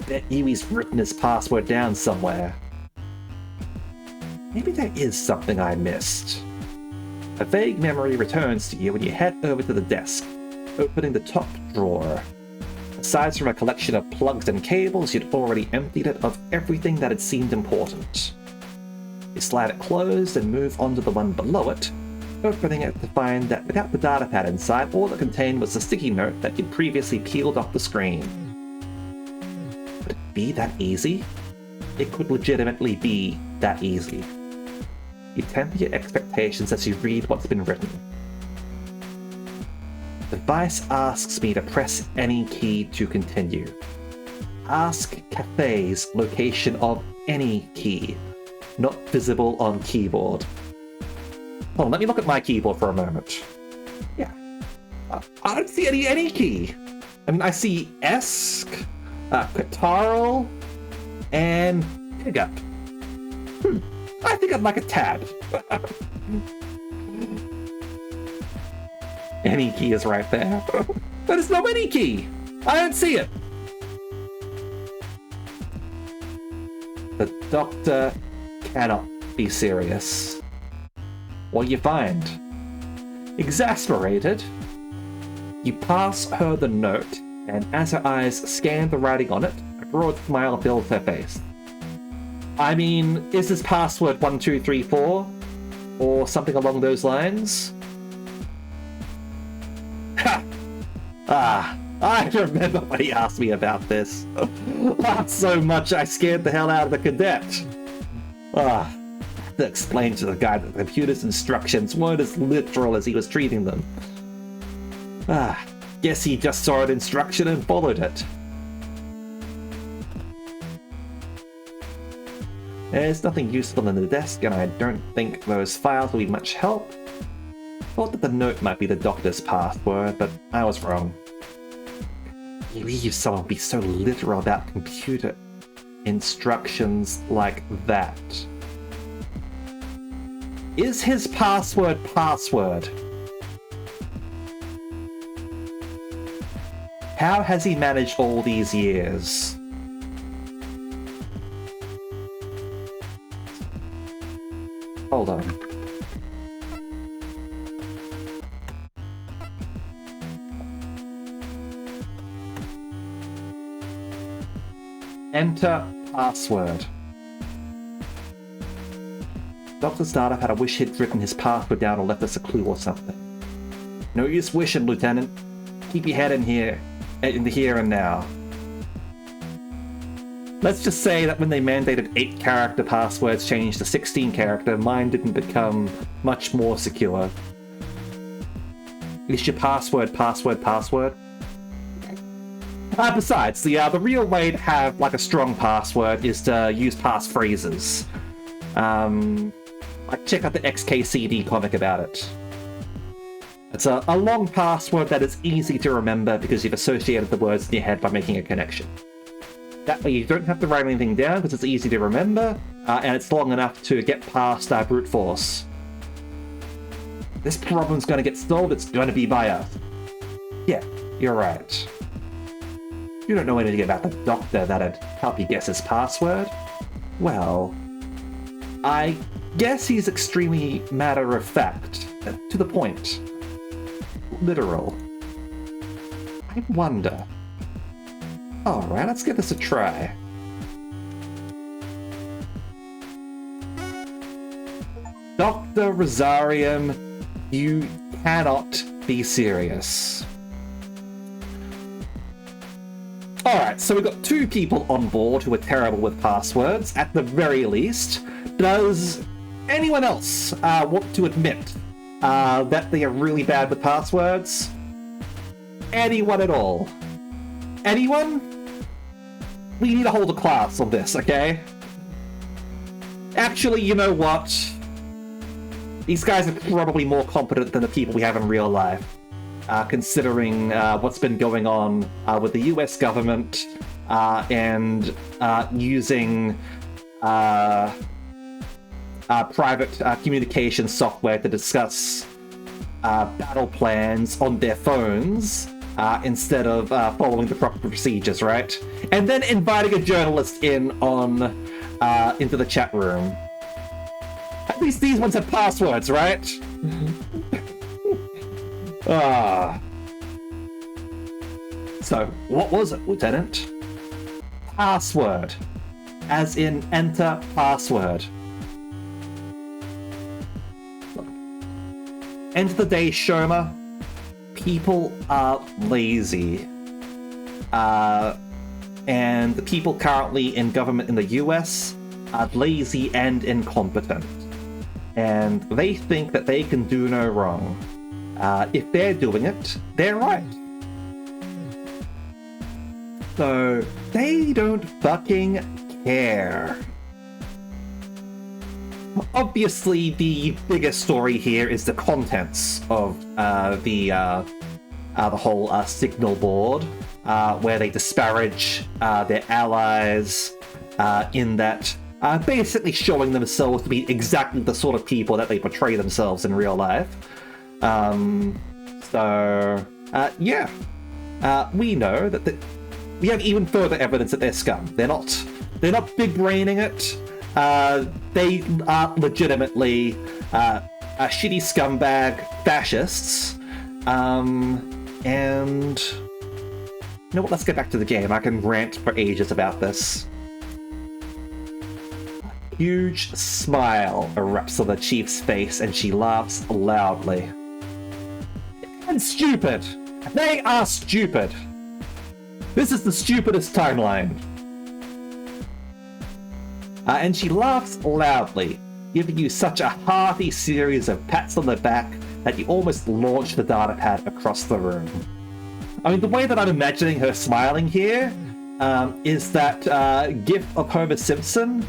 A: Bet you he's written his password down somewhere. Maybe there is something I missed. A vague memory returns to you when you head over to the desk, opening the top drawer. Aside from a collection of plugs and cables, you'd already emptied it of everything that had seemed important. You slide it closed and move on to the one below it, opening it to find that without the datapad inside, all it contained was a sticky note that you'd previously peeled off the screen. Could it be that easy? It could legitimately be that easy. You temper your expectations as you read what's been written. The device asks me to press any key to continue. Ask Cathay's location of any key, not visible on keyboard. Hold on, let me look at my keyboard for a moment. Yeah. I don't see any key. I mean, I see ESC, Catarl, and Pickup. I think I'd like a tab. Any key is right there. But it's no any key. I don't see it. The doctor cannot be serious. What do you find? Exasperated, you pass her the note, and as her eyes scan the writing on it, a broad smile fills her face. I mean, is this password 1234? Or something along those lines? Ha! I remember when he asked me about this. Not so much I scared the hell out of the cadet. I had to explain to the guy that the computer's instructions weren't as literal as he was treating them. Guess he just saw an instruction and followed it. There's nothing useful in the desk, and I don't think those files will be much help. Thought that the note might be the doctor's password, but I was wrong. You believe someone would be so literal about computer instructions like that. Is his password? How has he managed all these years? Hold on. Enter password. Dr. Startup had a wish he'd written his password down or left us a clue or something. No use wishing, Lieutenant. Keep your head in the here and now. Let's just say that when they mandated 8-character passwords changed to 16-character, mine didn't become much more secure. Is your password? Besides, the real way to have like a strong password is to use passphrases. Like check out the XKCD comic about it. It's a long password that is easy to remember because you've associated the words in your head by making a connection. That way you don't have to write anything down because it's easy to remember, and it's long enough to get past brute force. This problem's going to get solved, it's going to be by us. Yeah, you're right. You don't know anything about the doctor that'd help you guess his password? Well, I guess he's extremely matter-of-fact, to the point. Literal. I wonder. Alright, let's give this a try. Dr. Rosarium, you cannot be serious. Alright, so we've got 2 people on board who are terrible with passwords, at the very least. Does anyone else want to admit that they are really bad with passwords? Anyone at all? Anyone? We need to hold a class on this, okay? Actually, you know what? These guys are probably more competent than the people we have in real life, considering what's been going on with the US government and using private communication software to discuss battle plans on their phones instead of following the proper procedures, right? And then inviting a journalist in on into the chat room. At least these ones have passwords, right? So, what was it, Lieutenant? Password. As in, enter password. End of the day, Sherma. People are lazy. And the people currently in government in the US are lazy and incompetent. And they think that they can do no wrong. If they're doing it, they're right. So, they don't fucking care. Obviously, the biggest story here is the contents of the whole signal board, where they disparage their allies in that basically showing themselves to be exactly the sort of people that they portray themselves in real life. We know that we have even further evidence that they're scum. They're not They're not big braining it. They are legitimately shitty scumbag fascists. And you know what? Let's get back to the game. I can rant for ages about this. A huge smile erupts on the Chief's face, and she laughs loudly. And stupid. They are stupid. This is the stupidest timeline. And she laughs loudly, giving you such a hearty series of pats on the back that you almost launch the data pad across the room. I mean, the way that I'm imagining her smiling here is that gif of Homer Simpson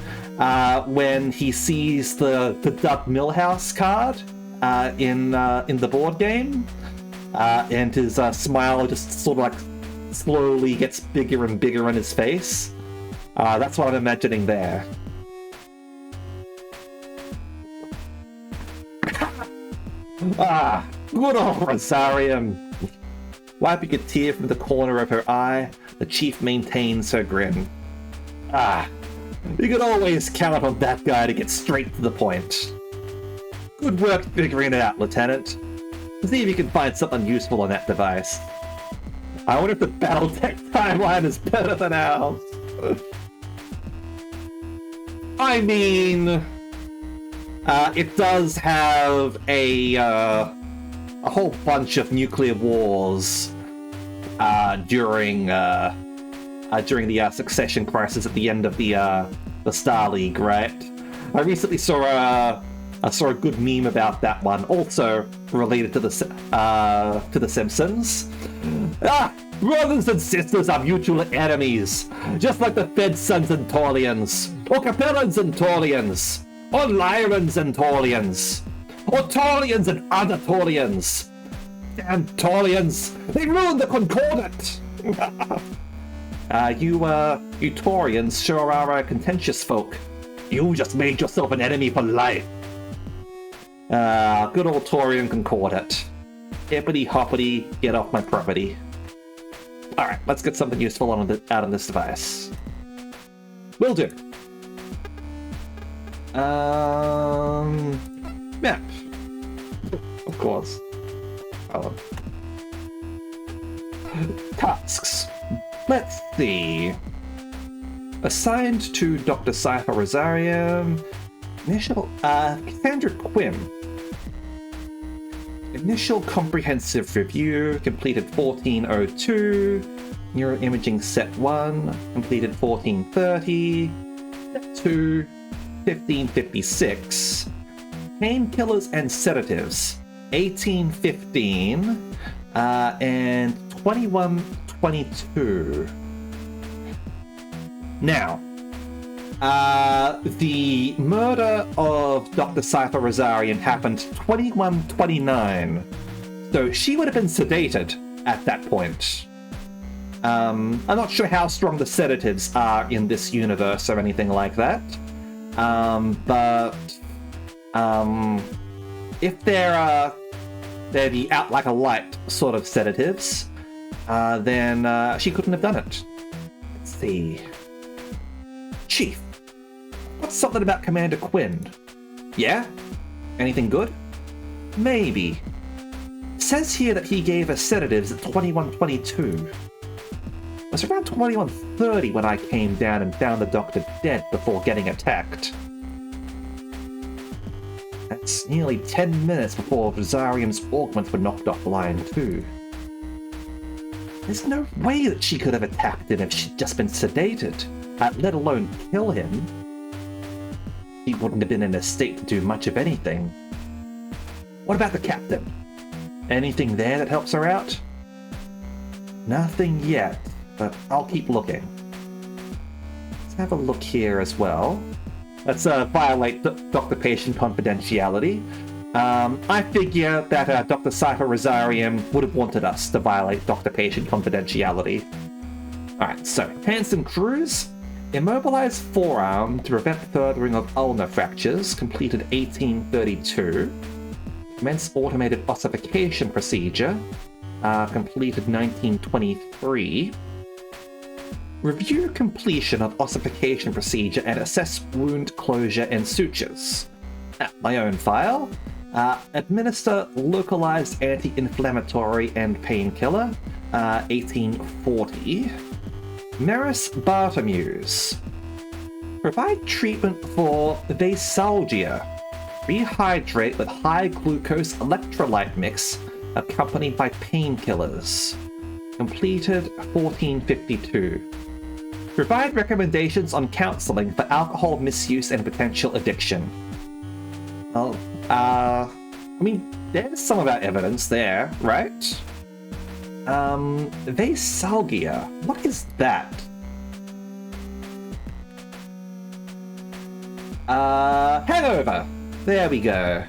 A: when he sees the Doug Milhouse card in the board game, and his smile just sort of like slowly gets bigger and bigger in his face. That's what I'm imagining there. Good old Rosarium. Wiping a tear from the corner of her eye, the Chief maintains her grin. You can always count on that guy to get straight to the point. Good work figuring it out, Lieutenant. See if you can find something useful on that device. I wonder if the Battletech timeline is better than ours. I mean, it does have a whole bunch of nuclear wars during the Succession Crisis at the end of the Star League, right? I recently saw a good meme about that one, also related to the Simpsons. Brothers and sisters are mutual enemies, just like the Fedsons and Taulians, or Capellans and Taulians, or Lyrans and Taulians, or Taulians and other Taulians. Damn Taulians, they ruined the Concordat! You Taurians sure are contentious folk. You just made yourself an enemy for life. Good old Taurian Concordat. Hippity hoppity, get off my property. Alright, let's get something useful out on this device. Will do. Map. Of course. Oh. Tasks. Let's see. Assigned to Dr. Cypher Rosarium. Initial, Cassandra Quinn. Initial comprehensive review, completed 1402. Neuroimaging set 1, completed 1430. Set 2, 1556. Painkillers and sedatives, 1815. And 2122. Now, the murder of Dr. Cypher Rosarian happened 2129, so she would have been sedated at that point. I'm not sure how strong the sedatives are in this universe or anything like that, but if they're the out like a light sort of sedatives, then she couldn't have done it. Let's see. Chief. What's something about Commander Quinn? Yeah? Anything good? Maybe. It says here that he gave us sedatives at 2122. It was around 2130 when I came down and found the doctor dead before getting attacked. That's nearly 10 minutes before Rosarium's augments were knocked offline too. There's no way that she could have attacked him if she'd just been sedated, let alone kill him. He wouldn't have been in a state to do much of anything. What about the captain? Anything there that helps her out? Nothing yet, but I'll keep looking. Let's have a look here as well. Let's violate doctor-patient confidentiality. I figure that Dr. Cypher Rosarium would have wanted us to violate doctor-patient confidentiality. Alright, so Hanson Cruz. Immobilized forearm to prevent furthering of ulnar fractures, completed 1832. Commenced automated ossification procedure, completed 1923. Review completion of ossification procedure and assess wound closure and sutures. My own file. Administer localized anti-inflammatory and painkiller. 1840. Maris Bartomuse. Provide treatment for vasalgia. Rehydrate with high glucose electrolyte mix accompanied by painkillers. Completed 1452. Provide recommendations on counseling for alcohol misuse and potential addiction. Well, I mean, there's some of our evidence there, right? Vasalgia. What is that? Hangover. There we go.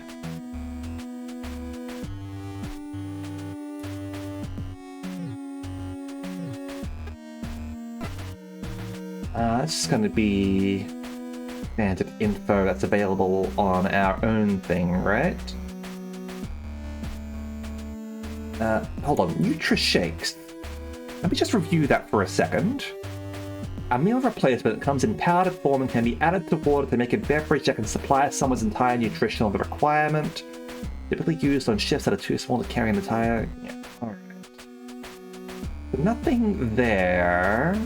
A: This is going to be standard info that's available on our own thing, right? Hold on, NutriShakes. Let me just review that for a second. A meal replacement comes in powdered form and can be added to water to make a beverage that can supply someone's entire nutritional requirement. Typically used on shifts that are too small to carry an entire... Yeah, alright. Nothing there.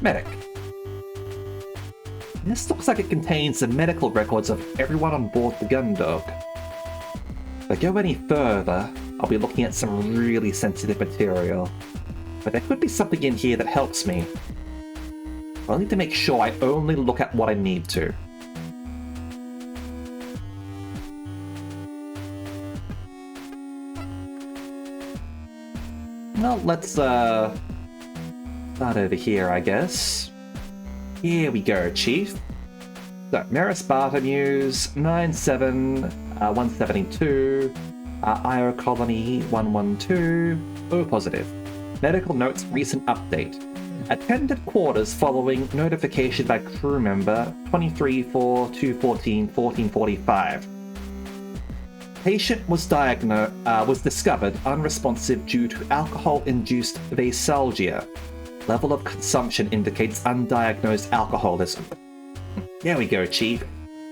A: Medic. This looks like it contains the medical records of everyone on board the Gundog. If I go any further, I'll be looking at some really sensitive material. But there could be something in here that helps me. I'll need to make sure I only look at what I need to. Well, let's start over here, I guess. Here we go, Chief. So, Maris Bartomuse, 97-172, IO Colony 112, O positive. Medical notes, recent update. Attended quarters following notification by crew member 23-4-214-1445. Patient was discovered unresponsive due to alcohol-induced vasalgia. Level of consumption indicates undiagnosed alcoholism. There we go, Chief.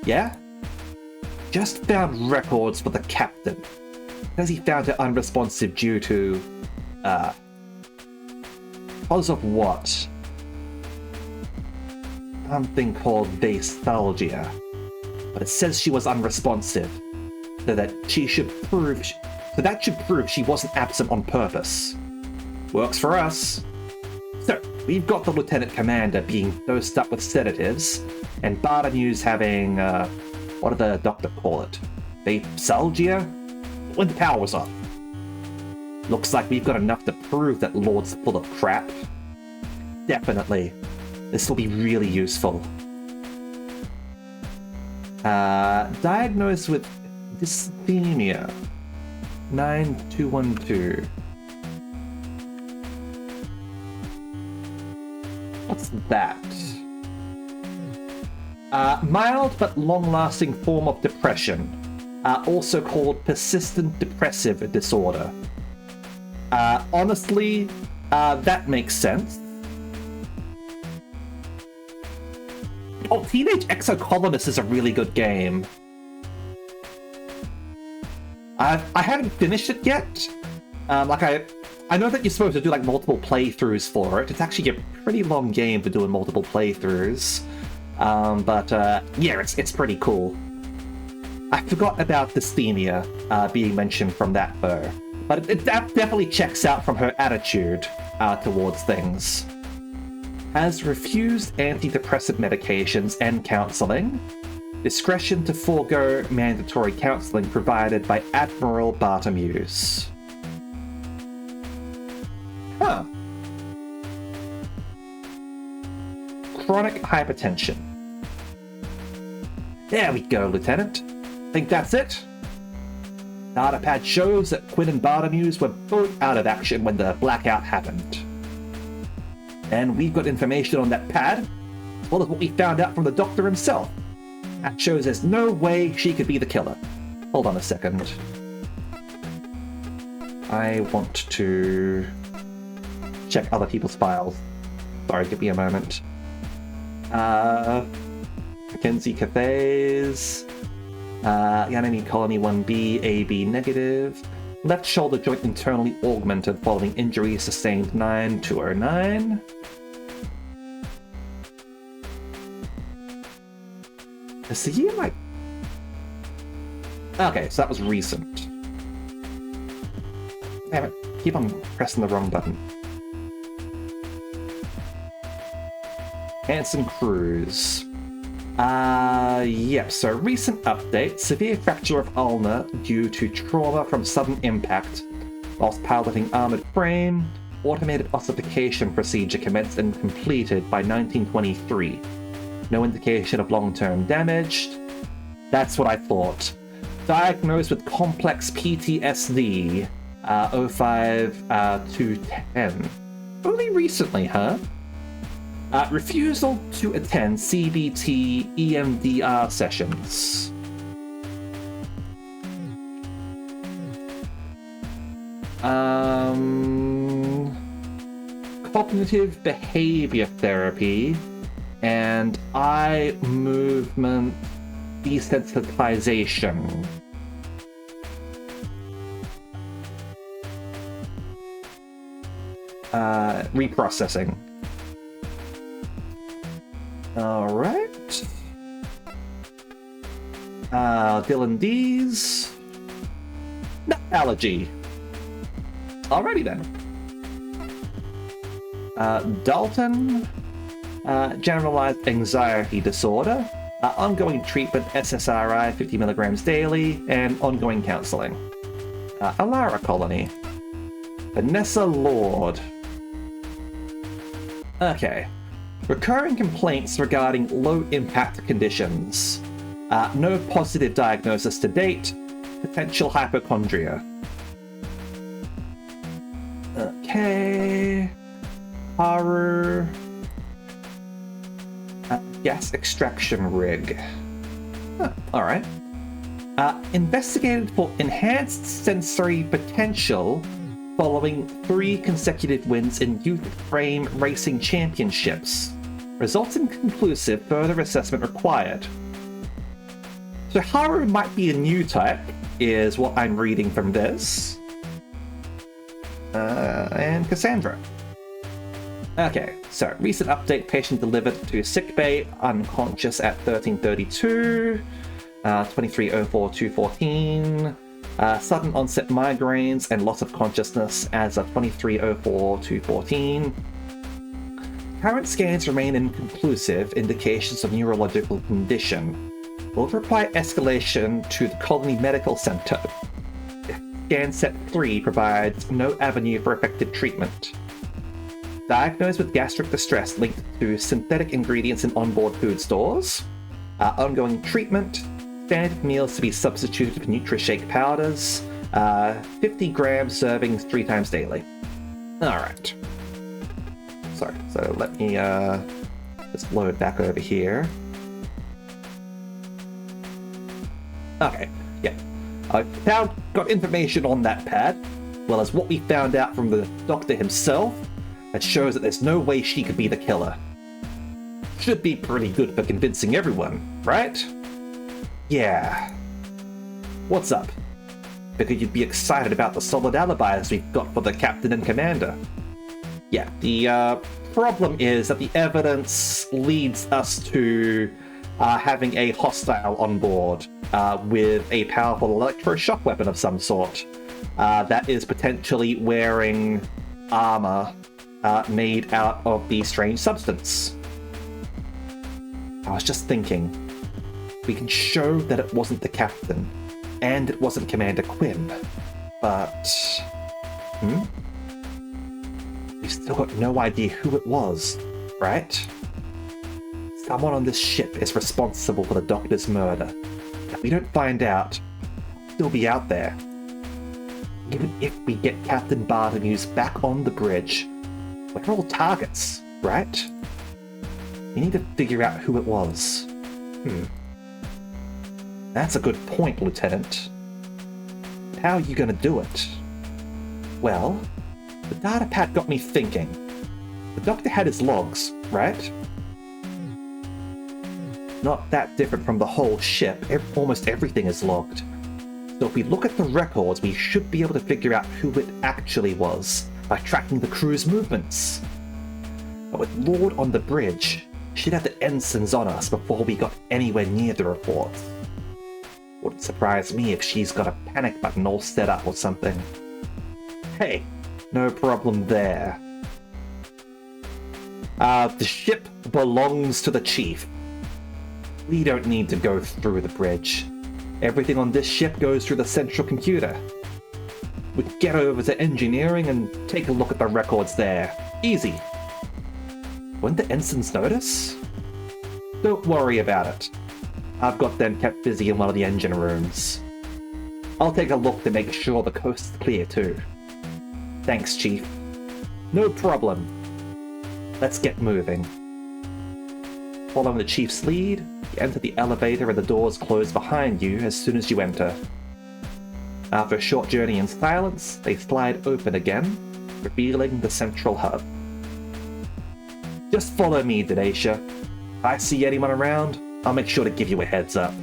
A: Yeah? Just found records for the captain. Says he found her unresponsive due to, because of what? Something called vasalgia. But it says she was unresponsive. So that should prove she wasn't absent on purpose. Works for us. So, we've got the Lieutenant Commander being dosed up with sedatives, and Bartomuse having, what did the doctor call it? Vasalgia? When the power was off. Looks like we've got enough to prove that Lord's full of crap. Definitely. This will be really useful. Diagnosed with dysthemia. 9212. What's that? Mild but long-lasting form of depression, also called persistent depressive disorder. Honestly, that makes sense. Oh, Teenage Exocolonist is a really good game. I haven't finished it yet. I know that you're supposed to do like multiple playthroughs for it. It's actually a pretty long game for doing multiple playthroughs. Yeah, it's pretty cool. I forgot about dysthemia being mentioned from that though. But that definitely checks out from her attitude towards things. Has refused antidepressant medications and counseling. Discretion to forego mandatory counseling provided by Admiral Bartomuse. Huh. Chronic hypertension. There we go, Lieutenant. Think that's it? Datapad shows that Quinn and Bartomuse were both out of action when the blackout happened. And we've got information on that pad, as well as what we found out from the doctor himself. That shows there's no way she could be the killer. Hold on a second. I want to check other people's files. Sorry, give me a moment. Mackenzie Cathays. Ganymede Colony 1B, AB negative. Left shoulder joint internally augmented following injury sustained 9/209. Is the year like... Okay, so that was recent. Damn it, keep on pressing the wrong button. Hanson Cruz. Yep, so recent update. Severe fracture of ulna due to trauma from sudden impact whilst piloting armored frame. Automated ossification procedure commenced and completed by 1923. No indication of long-term damage. That's what I thought. Diagnosed with complex PTSD, 05-210. Only recently, huh? Refusal to attend CBT EMDR sessions. Cognitive behavior therapy and eye movement desensitization. Reprocessing. Alright. Dylan D's. Nut allergy. Alrighty then. Dalton. Generalized anxiety disorder. Ongoing treatment SSRI 50 milligrams daily and ongoing counseling. Alara Colony. Vanessa Lord. Okay. Recurring complaints regarding low-impact conditions. No positive diagnosis to date. Potential hypochondria. Okay. Haru. Gas extraction rig. Huh, alright. Investigated for enhanced sensory potential following 3 consecutive wins in Youth Frame Racing Championships. Results inconclusive, further assessment required. So Haru might be a new type, is what I'm reading from this. And Cassandra. Okay, so recent update, patient delivered to sickbay, unconscious at 13:32, 23:04-214. Sudden onset migraines and loss of consciousness as of 23:04-214. Current scans remain inconclusive, indications of neurological condition. Will require escalation to the Colony Medical Center. Scan set 3 provides no avenue for effective treatment. Diagnosed with gastric distress linked to synthetic ingredients in onboard food stores. Ongoing treatment. Standard meals to be substituted for NutriShake powders. 50 gram servings 3 times daily. Alright. Sorry, so let me just load back over here. Okay, yeah. I got information on that pad, well as what we found out from the doctor himself, that shows that there's no way she could be the killer. Should be pretty good for convincing everyone, right? Yeah. What's up? Figured you'd be excited about the solid alibis we've got for the captain and commander. Yeah, the problem is that the evidence leads us to having a hostile on board with a powerful electroshock weapon of some sort that is potentially wearing armor made out of the strange substance. I was just thinking, we can show that it wasn't the captain, and it wasn't Commander Quinn, but... We've still got no idea who it was, right? Someone on this ship is responsible for the Doctor's murder. If we don't find out, he'll be out there. Even if we get Captain Bartholomews back on the bridge, we're all targets, right? We need to figure out who it was. That's a good point, Lieutenant. How are you gonna do it? Well, the data pad got me thinking. The doctor had his logs, right? Not that different from the whole ship. Almost everything is logged. So if we look at the records, we should be able to figure out who it actually was by tracking the crew's movements. But with Lord on the bridge, she'd have the ensigns on us before we got anywhere near the reports. Wouldn't surprise me if she's got a panic button all set up or something. Hey, no problem there. The ship belongs to the chief. We don't need to go through the bridge. Everything on this ship goes through the central computer. We can get over to engineering and take a look at the records there. Easy. Won't the ensigns notice? Don't worry about it. I've got them kept busy in one of the engine rooms. I'll take a look to make sure the coast's clear too. Thanks, Chief. No problem. Let's get moving. Following the Chief's lead, you enter the elevator and the doors close behind you as soon as you enter. After a short journey in silence, they slide open again, revealing the central hub. Just follow me, Denacia. If I see anyone around, I'll make sure to give you a heads up.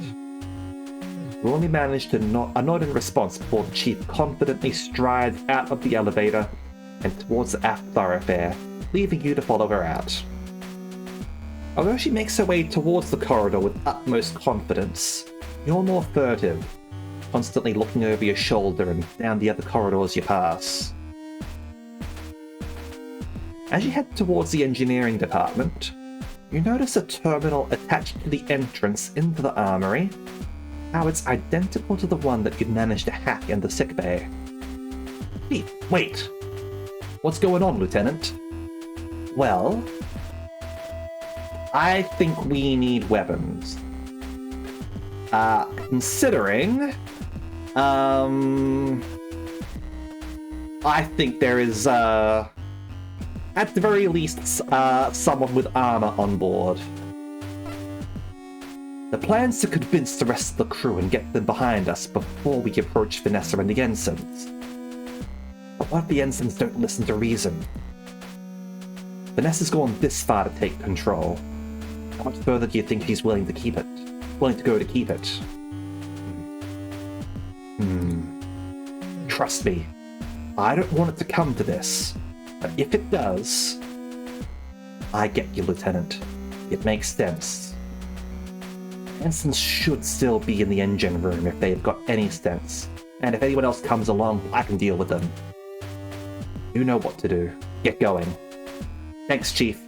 A: We only managed to a nod in response before the Chief confidently strides out of the elevator and towards the aft thoroughfare, leaving you to follow her out. Although she makes her way towards the corridor with utmost confidence, you're more furtive, constantly looking over your shoulder and down the other corridors you pass. As you head towards the engineering department, you notice a terminal attached to the entrance into the armory. How it's identical to the one that you'd managed to hack in the sickbay. Hey, wait! What's going on, Lieutenant? Well, I think we need weapons. Considering, I think there is, at the very least, someone with armor on board. The plan's to convince the rest of the crew and get them behind us before we approach Vanessa and the ensigns. But what if the ensigns don't listen to reason? Vanessa's gone this far to take control. How much further do you think he's willing to keep it? Willing to go to keep it? Trust me, I don't want it to come to this. But if it does, I get you, Lieutenant. It makes sense. Ensigns should still be in the engine room if they've got any sense. And if anyone else comes along, I can deal with them. You know what to do. Get going. Thanks, Chief.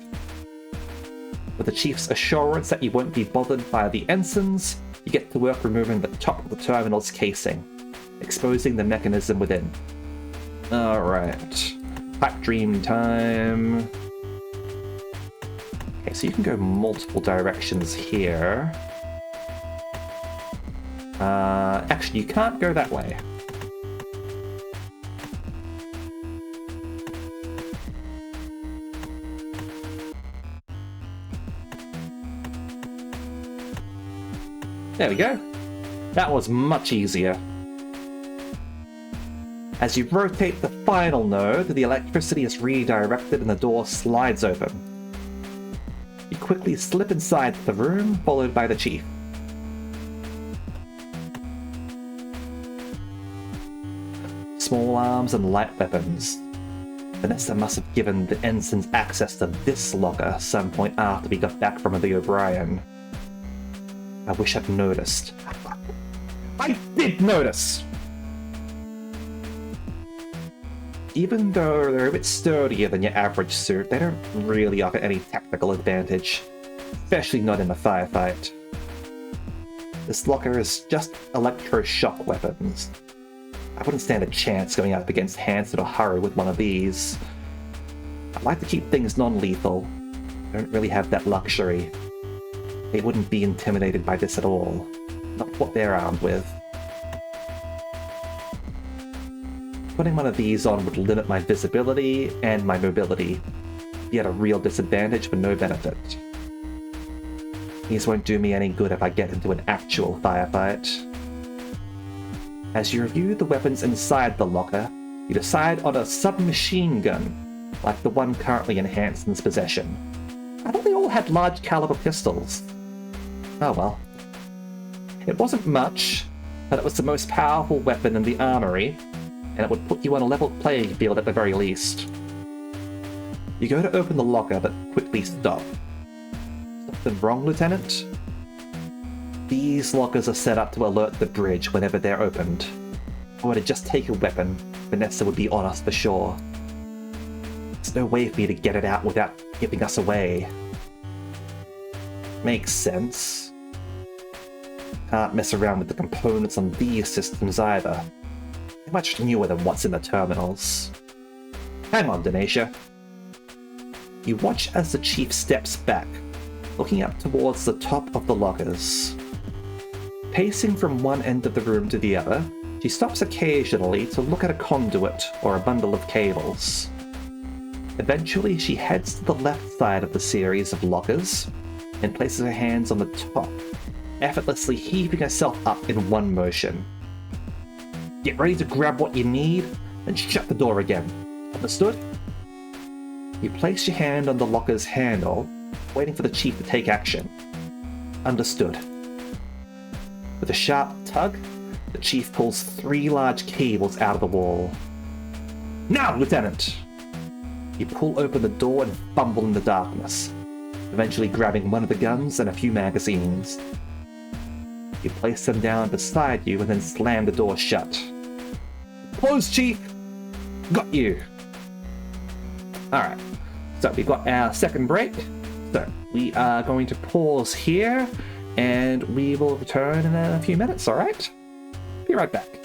A: With the Chief's assurance that you won't be bothered by the ensigns, you get to work removing the top of the terminal's casing, exposing the mechanism within. Alright. Pipe dream time. Okay, so you can go multiple directions here. Actually, you can't go that way. There we go. That was much easier. As you rotate the final node, the electricity is redirected and the door slides open. You quickly slip inside the room, followed by the Chief. Small arms and light weapons. Vanessa must have given the ensigns access to this locker some point after we got back from the O'Brien. I wish I'd noticed. I did notice! Even though they're a bit sturdier than your average suit, they don't really offer any technical advantage, especially not in a firefight. This locker is just electroshock weapons. I wouldn't stand a chance going up against Hanson or Haru with one of these. I'd like to keep things non-lethal. I don't really have that luxury. They wouldn't be intimidated by this at all. Not what they're armed with. Putting one of these on would limit my visibility and my mobility. Be at a real disadvantage for no benefit. These won't do me any good if I get into an actual firefight. As you review the weapons inside the locker, you decide on a submachine gun. like the one currently in Hansen's possession. I thought they all had large caliber pistols. Oh well. It wasn't much, but it was the most powerful weapon in the armory, and it would put you on a level playing field at the very least. You go to open the locker, but quickly stop. Something wrong, Lieutenant? These lockers are set up to alert the bridge whenever they're opened. If I were to just take a weapon, Vanessa would be on us for sure. There's no way for me to get it out without giving us away. Makes sense. Can't mess around with the components on these systems either. They're much newer than what's in the terminals. Hang on, Denasia. You watch as the chief steps back, looking up towards the top of the lockers. Pacing from one end of the room to the other, she stops occasionally to look at a conduit or a bundle of cables. Eventually, she heads to the left side of the series of lockers and places her hands on the top, effortlessly heaving herself up in one motion. Get ready to grab what you need and shut the door again. Understood? You place your hand on the locker's handle, waiting for the chief to take action. Understood. With a sharp tug, the chief pulls 3 large cables out of the wall. Now, Lieutenant! You pull open the door and fumble in the darkness, eventually grabbing one of the guns and a few magazines. You place them down beside you and then slam the door shut. Close, Chief! Got you! Alright, so we've got our second break. So we are going to pause here, and we will return in a few minutes, alright? Be right back.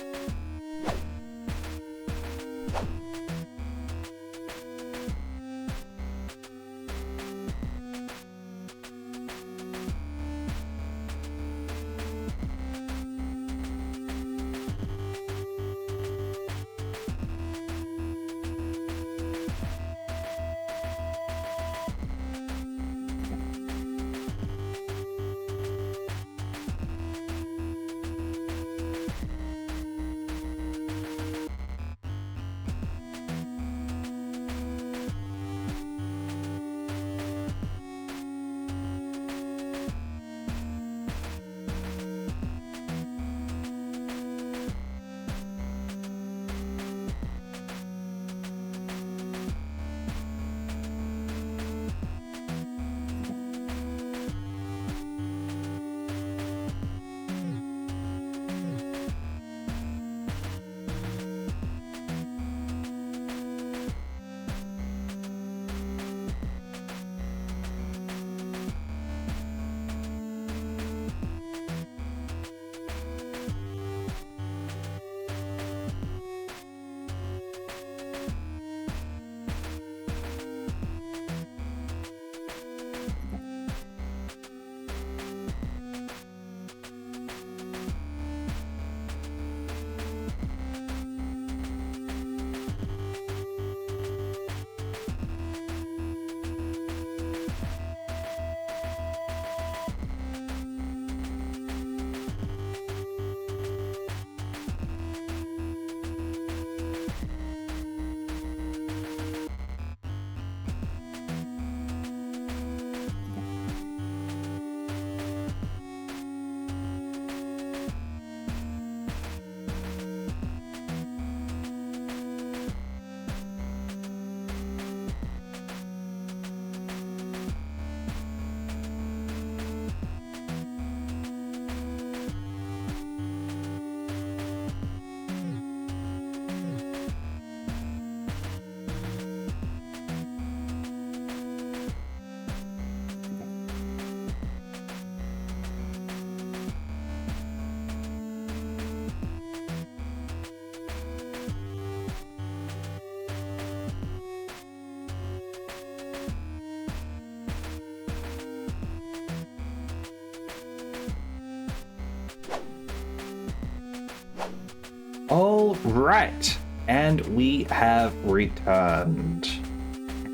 A: All right, and we have returned.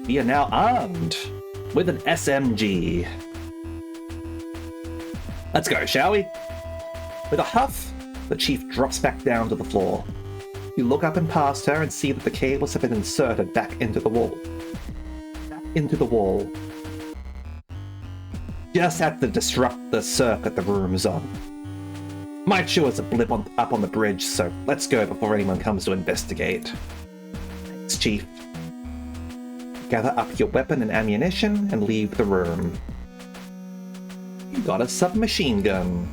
A: We are now armed with an SMG. Let's go, shall we? With a huff, the chief drops back down to the floor. You look up and past her and see that the cables have been inserted back into the wall. into the wall. Just had to disrupt the circuit the room's on. Might show us a blip up on the bridge, so let's go before anyone comes to investigate. Thanks, Chief. Gather up your weapon and ammunition and leave the room. You got a submachine gun.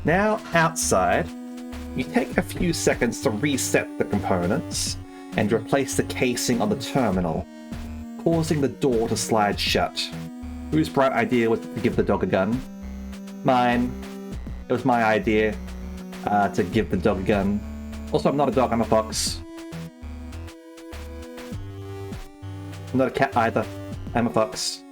A: Now, outside, you take a few seconds to reset the components and replace the casing on the terminal, causing the door to slide shut. Whose bright idea was to give the dog a gun? Mine. It was my idea to give the dog a gun. Also, I'm not a dog, I'm a fox. I'm not a cat either. I'm a fox.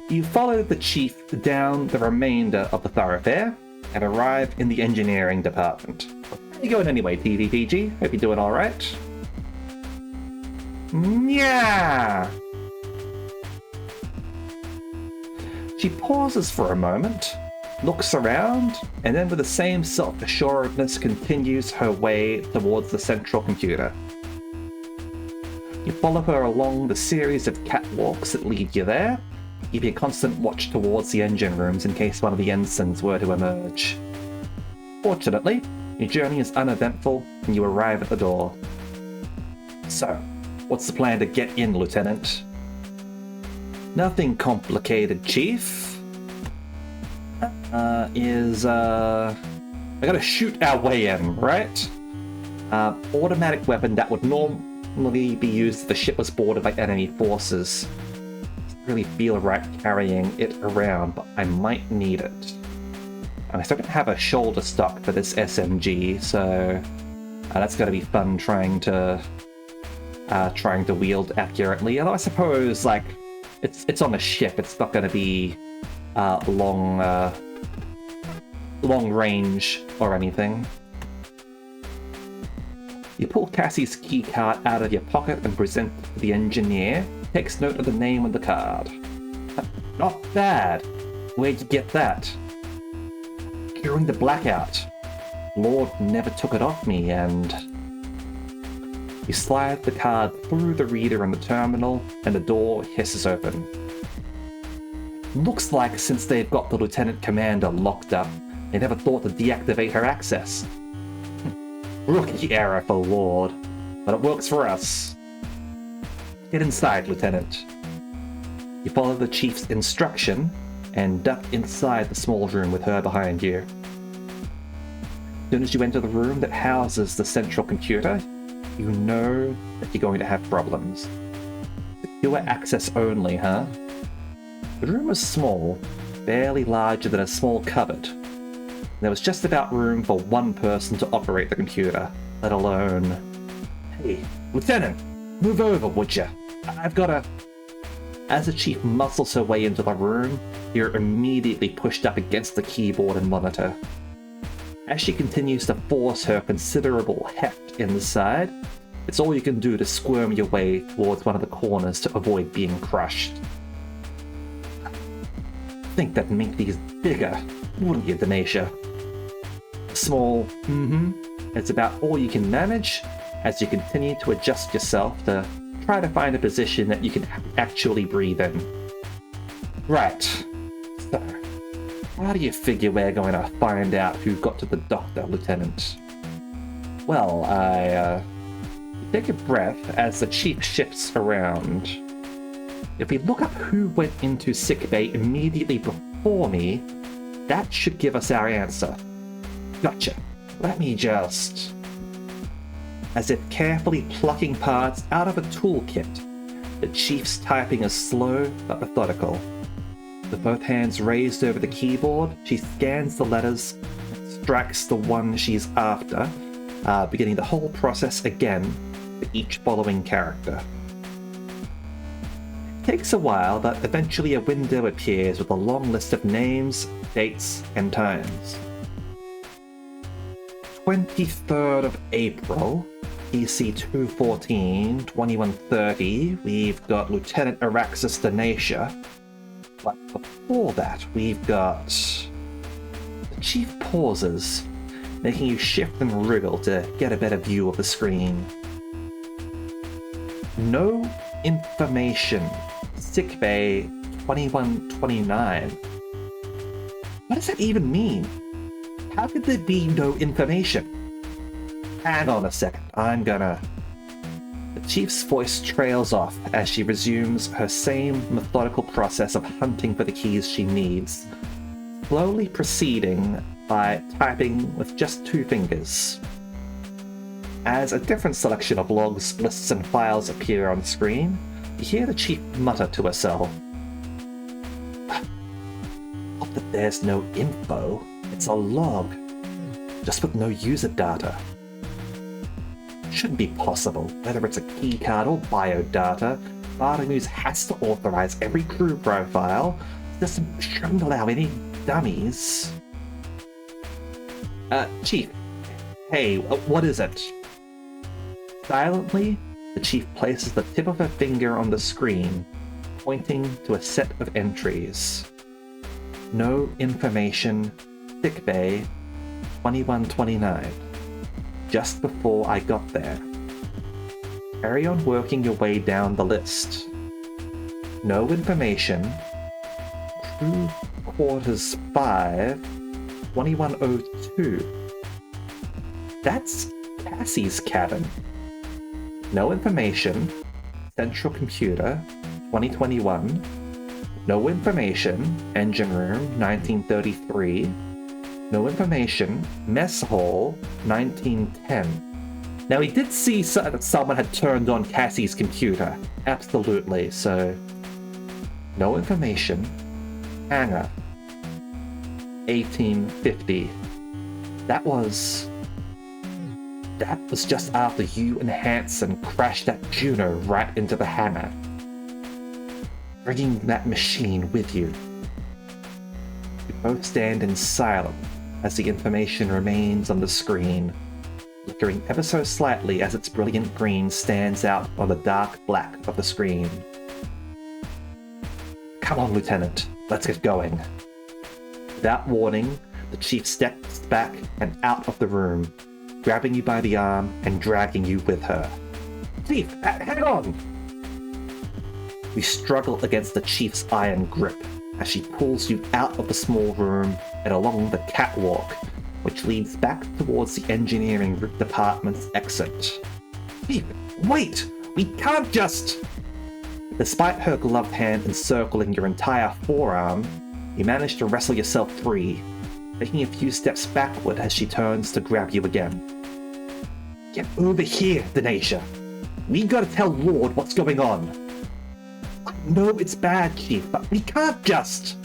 A: You follow the chief down the remainder of the thoroughfare and arrive in the engineering department. How you going anyway, TVPG? Hope you're doing alright. Yeah. She pauses for a moment, looks around, and then with the same self-assuredness continues her way towards the central computer. You follow her along the series of catwalks that lead you there, keeping a constant watch towards the engine rooms in case one of the ensigns were to emerge. Fortunately, your journey is uneventful and you arrive at the door. So, what's the plan to get in, Lieutenant? Nothing complicated, Chief. I gotta shoot our way in, right? Automatic weapon that would normally be used if the ship was boarded by enemy forces. Doesn't really feel right carrying it around, but I might need it. I still don't have a shoulder stock for this SMG, so that's gonna be fun trying to wield accurately. Although I suppose, like, it's on a ship. It's not going to be long range or anything. You pull Cassie's key card out of your pocket and present it to the engineer. Takes note of the name on the card. Not bad. Where'd you get that? During the blackout. Lord never took it off me, and you slide the card through the reader in the terminal, and the door hisses open. Looks like since they've got the Lieutenant Commander locked up, they never thought to deactivate her access. Rookie error for Lord, but it works for us. Get inside, Lieutenant. You follow the Chief's instruction and duck inside the small room with her behind you. As soon as you enter the room that houses the central computer, you know that you're going to have problems. Secure access only, huh? The room was small, barely larger than a small cupboard. There was just about room for one person to operate the computer, let alone... Hey, Lieutenant, move over, would ya? I've got a... As the Chief muscles her way into the room, you're immediately pushed up against the keyboard and monitor. As she continues to force her considerable heft inside, it's all you can do to squirm your way towards one of the corners to avoid being crushed. I think that'd make these bigger, wouldn't you, Denasia? Small, it's about all you can manage as you continue to adjust yourself to try to find a position that you can actually breathe in. Right, so how do you figure we're going to find out who got to the doctor, Lieutenant? Well, take a breath as the Chief shifts around. If we look up who went into sickbay immediately before me, that should give us our answer. Gotcha. Let me just... As if carefully plucking parts out of a toolkit, the Chief's typing is slow but methodical. With both hands raised over the keyboard, she scans the letters and strikes the one she's after, beginning the whole process again for each following character. It takes a while, but eventually a window appears with a long list of names, dates, and times. 23rd of April, EC 214, 2130, we've got Lieutenant Araxis Denasia. But before that, we've got... The Chief pauses, making you shift and wriggle to get a better view of the screen. No information. Sickbay 2129. What does that even mean? How could there be no information? Hang on a second, The chief's voice trails off as she resumes her same methodical process of hunting for the keys she needs, slowly proceeding by typing with just 2 fingers. As a different selection of logs, lists, and files appear on screen, you hear the chief mutter to herself. Not that there's no info, it's a log, just with no user data. Shouldn't be possible, whether it's a keycard or biodata. Data News has to authorize every crew profile. The system shouldn't allow any dummies. Chief. Hey, what is it? Silently, the chief places the tip of her finger on the screen, pointing to a set of entries. No information. Sickbay 2129. Just before I got there. Carry on working your way down the list. No information. Crew quarters 5, 2102. That's Cassie's cabin. No information. Central computer 2021. No information. Engine room 1933. No information. Mess hall 1910. Now, he did see that someone had turned on Cassie's computer. Absolutely, so... No information. Hangar 1850. That was just after you and Hanson crashed that Juno right into the hangar, bringing that machine with you. You both stand in silence as the information remains on the screen, flickering ever so slightly as its brilliant green stands out on the dark black of the screen. Come on, Lieutenant, let's get going. Without warning, the chief steps back and out of the room, grabbing you by the arm and dragging you with her. Chief, hang on! You struggle against the chief's iron grip as she pulls you out of the small room and along the catwalk, which leads back towards the engineering department's exit. Chief, wait! We can't just... Despite her gloved hand encircling your entire forearm, you manage to wrestle yourself free, taking a few steps backward as she turns to grab you again. Get over here, Denasia. We gotta tell Lord what's going on. I know it's bad, Chief, but we can't just...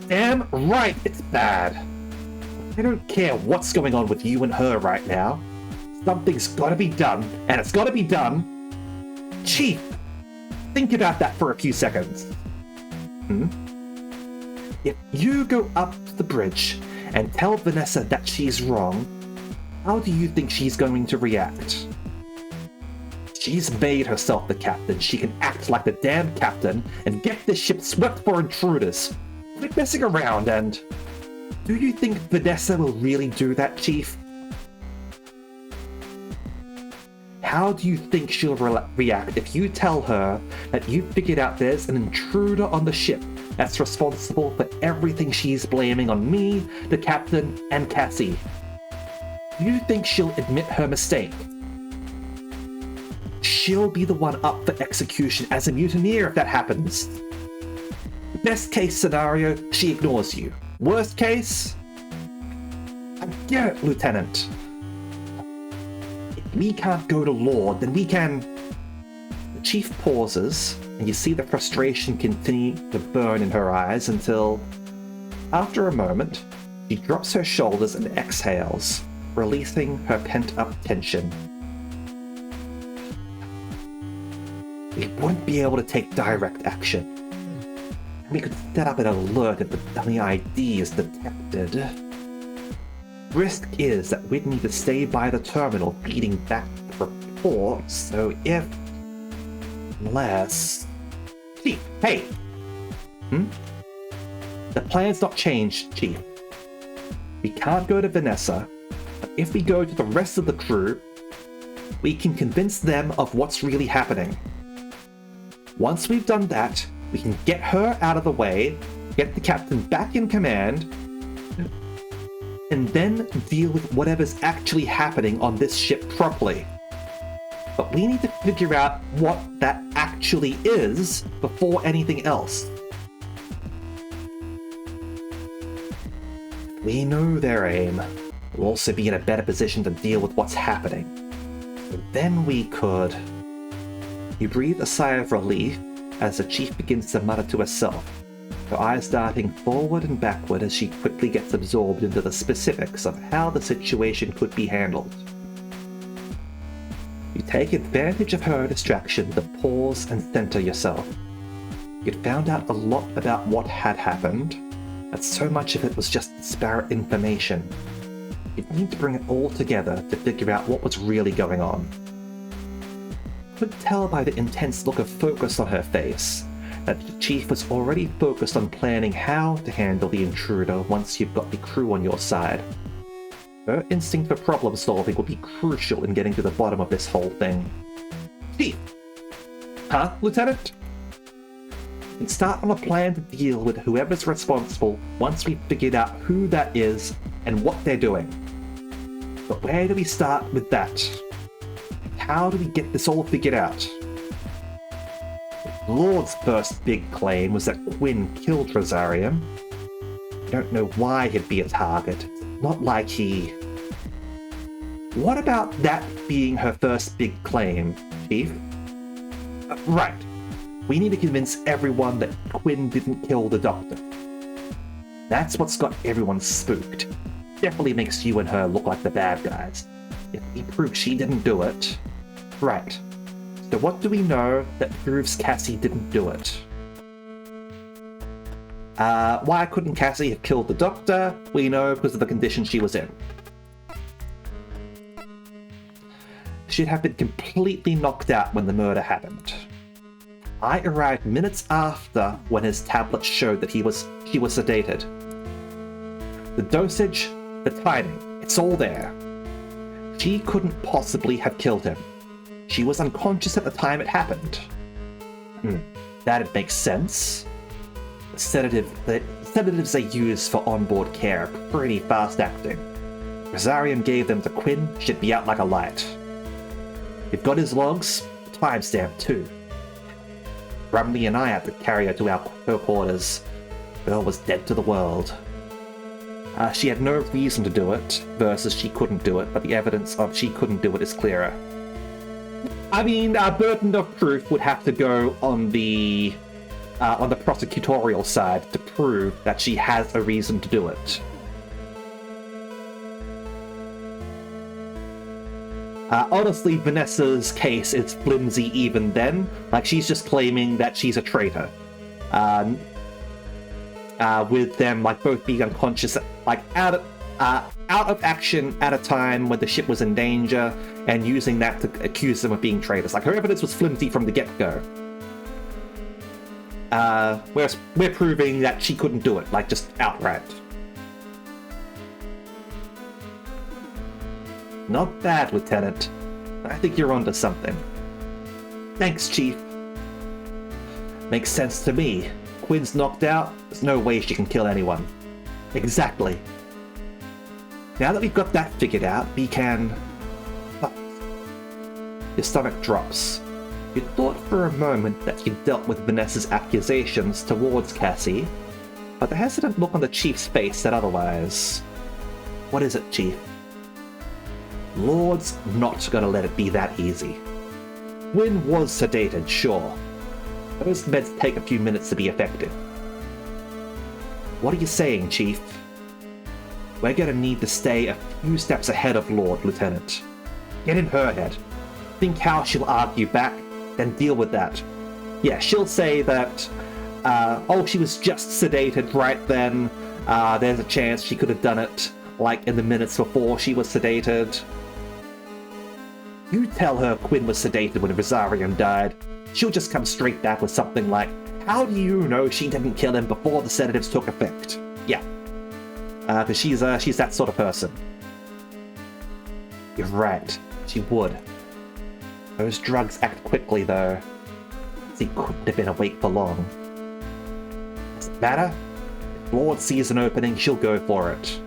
A: Damn right it's bad. I don't care what's going on with you and her right now. Something's gotta be done, and it's gotta be done. Chief, think about that for a few seconds. If you go up to the bridge and tell Vanessa that she's wrong, how do you think she's going to react? She's made herself the captain. She can act like the damn captain and get this ship swept for intruders. Quit messing around and... Do you think Vanessa will really do that, Chief? How do you think she'll react if you tell her that you figured out there's an intruder on the ship that's responsible for everything she's blaming on me, the captain, and Cassie? Do you think she'll admit her mistake? She'll be the one up for execution as a mutineer if that happens. Best case scenario, she ignores you. Worst case? I get it, Lieutenant. If we can't go to Lord, then we can... The Chief pauses, and you see the frustration continue to burn in her eyes until, after a moment, she drops her shoulders and exhales, releasing her pent-up tension. We wouldn't be able to take direct action. We could set up an alert if the dummy ID is detected. Risk is that we'd need to stay by the terminal feeding back the report, so if... Unless... Chief, hey! The plan's not changed, Chief. We can't go to Vanessa, but if we go to the rest of the crew, we can convince them of what's really happening. Once we've done that, we can get her out of the way, get the captain back in command, and then deal with whatever's actually happening on this ship properly. But we need to figure out what that actually is before anything else. We know their aim. We'll also be in a better position to deal with what's happening. And then we could... You breathe a sigh of relief as the chief begins to mutter to herself, her eyes darting forward and backward as she quickly gets absorbed into the specifics of how the situation could be handled. You take advantage of her distraction to pause and center yourself. You'd found out a lot about what had happened, but so much of it was just disparate information. You'd need to bring it all together to figure out what was really going on. You could tell by the intense look of focus on her face that the chief was already focused on planning how to handle the intruder once you've got the crew on your side. Her instinct for problem solving would be crucial in getting to the bottom of this whole thing. Chief! Huh, Lieutenant? And start on a plan to deal with whoever's responsible once we've figured out who that is and what they're doing. But where do we start with that? How do we get this all figured out? Lord's first big claim was that Quinn killed Rosarium. I don't know why he'd be a target. It's not like he... What about that being her first big claim, Chief? Right. We need to convince everyone that Quinn didn't kill the Doctor. That's what's got everyone spooked. Definitely makes you and her look like the bad guys. If we prove she didn't do it... Right. So what do we know that proves Cassie didn't do it? Why couldn't Cassie have killed the Doctor? We know because of the condition she was in. She'd have been completely knocked out when the murder happened. I arrived minutes after when his tablet showed that she was sedated. The dosage, the timing, it's all there. She couldn't possibly have killed him. She was unconscious at the time it happened. That'd make sense. The sedatives they use for onboard care are pretty fast-acting. Rosarium gave them to Quinn, she'd be out like a light. We've got his logs, timestamp too. Brumley and I had to carry her to our quarters. Girl was dead to the world. She had no reason to do it, versus she couldn't do it, but the evidence of she couldn't do it is clearer. I mean, burden of proof would have to go on the prosecutorial side to prove that she has a reason to do it. Honestly, Vanessa's case is flimsy even then. Like, she's just claiming that she's a traitor. With them, like, both being unconscious, like, out of action at a time when the ship was in danger, and using that to accuse them of being traitors. Like, her evidence was flimsy from the get-go. Whereas we're proving that she couldn't do it, like, just outright. Not bad, Lieutenant. I think you're onto something. Thanks, Chief. Makes sense to me. Quinn's knocked out, there's no way she can kill anyone. Exactly. Now that we've got that figured out, we can... Your stomach drops. You thought for a moment that you'd dealt with Vanessa's accusations towards Cassie, but the hesitant look on the Chief's face said otherwise. What is it, Chief? Lord's not gonna let it be that easy. Quinn was sedated, sure. Those meds take a few minutes to be effective. What are you saying, Chief? We're gonna need to stay a few steps ahead of Lord, Lieutenant. Get in her head. Think how she'll argue back, then deal with that. Yeah, she'll say that, oh, she was just sedated right then. There's a chance she could have done it, like, in the minutes before she was sedated. You tell her Quinn was sedated when Rosarium died. She'll just come straight back with something like, how do you know she didn't kill him before the sedatives took effect? Yeah. Because she's that sort of person. You're right. She would. Those drugs act quickly, though. He couldn't have been awake for long. Doesn't matter. If Lord sees an opening, she'll go for it.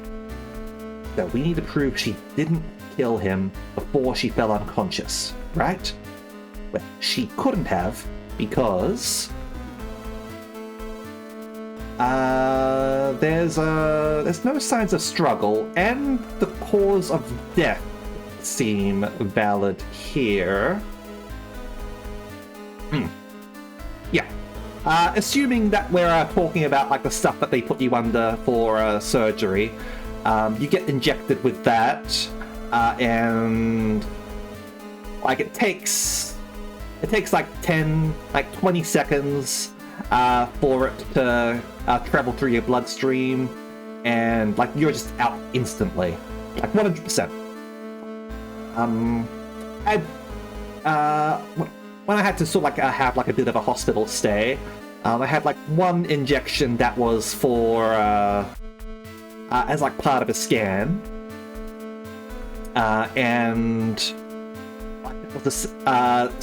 A: So we need to prove she didn't kill him before she fell unconscious, right? Well, she couldn't have, because there's no signs of struggle, and the cause of death seem valid here. Yeah. Assuming that we're talking about like the stuff that they put you under for surgery, you get injected with that, and like it takes like 20 seconds for it to travel through your bloodstream, and like you're just out instantly, like 100%. When I had to sort of like have like a bit of a hospital stay, I had like one injection that was for as like part of a scan, and it was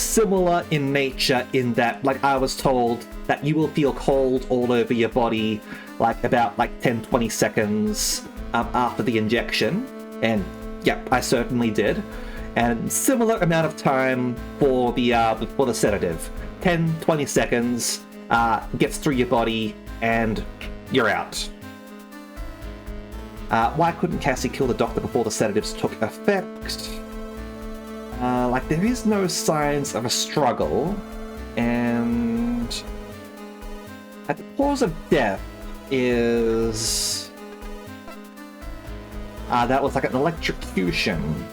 A: similar in nature in that like I was told that you will feel cold all over your body like about like 10-20 seconds after the injection, and yep, I certainly did. And similar amount of time for the sedative. 10-20 seconds, gets through your body, and you're out. Why couldn't Cassie kill the doctor before the sedatives took effect? Like, there is no signs of a struggle, and the cause of death is that was like an electrocution.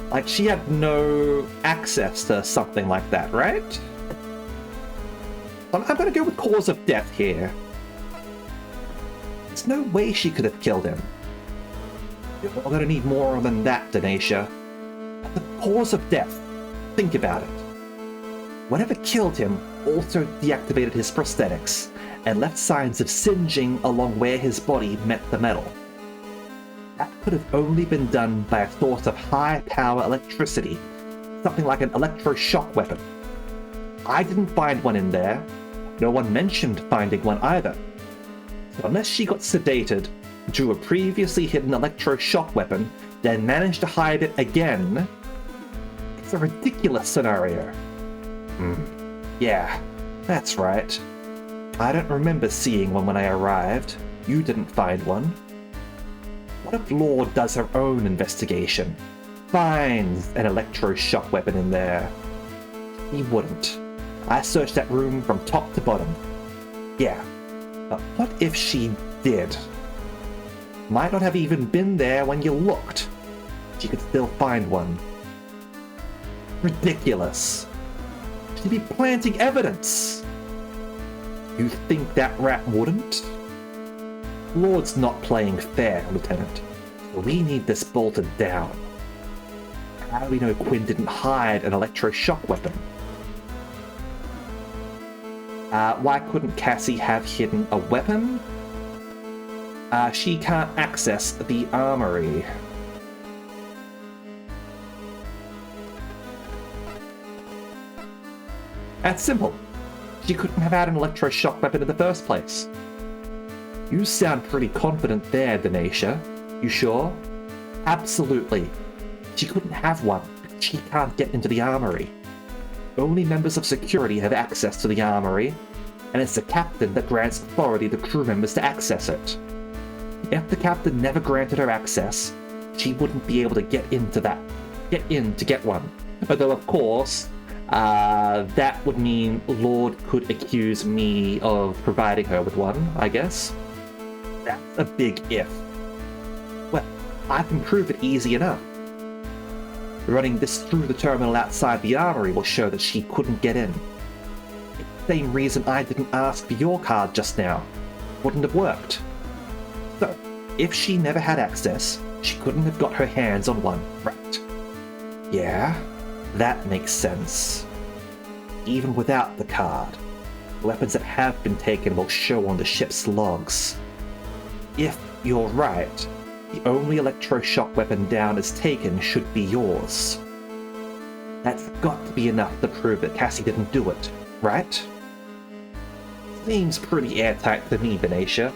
A: Like, she had no access to something like that, right? I'm gonna go with cause of death here. There's no way she could have killed him. You're gonna need more than that, Denasia. The cause of death. Think about it. Whatever killed him also deactivated his prosthetics and left signs of singeing along where his body met the metal. That could have only been done by a source of high-power electricity, something like an electroshock weapon. I didn't find one in there. No one mentioned finding one either. So unless she got sedated, drew a previously hidden electroshock weapon, then managed to hide it again, it's a ridiculous scenario. Yeah, that's right. I don't remember seeing one when I arrived. You didn't find one. What if Lord does her own investigation? Finds an electroshock weapon in there? He wouldn't. I searched that room from top to bottom. Yeah, but what if she did? Might not have even been there when you looked. She could still find one. Ridiculous. She'd be planting evidence. You think that rat wouldn't? Lord's not playing fair, Lieutenant. We need this bolted down. How do we know Quinn didn't hide an electroshock weapon? Why couldn't Cassie have hidden a weapon? She can't access the armory. That's simple. She couldn't have had an electroshock weapon in the first place. You sound pretty confident there, Denasia. You sure? Absolutely. She couldn't have one. She can't get into the armory. Only members of security have access to the armory, and it's the captain that grants authority to crew members to access it. If the captain never granted her access, she wouldn't be able to get in to get one. Although, of course, that would mean Lord could accuse me of providing her with one, I guess. That's a big if. Well, I can prove it easy enough. Running this through the terminal outside the armory will show that she couldn't get in. It's the same reason I didn't ask for your card just now. Wouldn't have worked. So, if she never had access, she couldn't have got her hands on one, right? Yeah, that makes sense. Even without the card, the weapons that have been taken will show on the ship's logs. If you're right, the only electroshock weapon down as taken should be yours. That's got to be enough to prove that Cassie didn't do it, right? Seems pretty airtight to me, Venetia.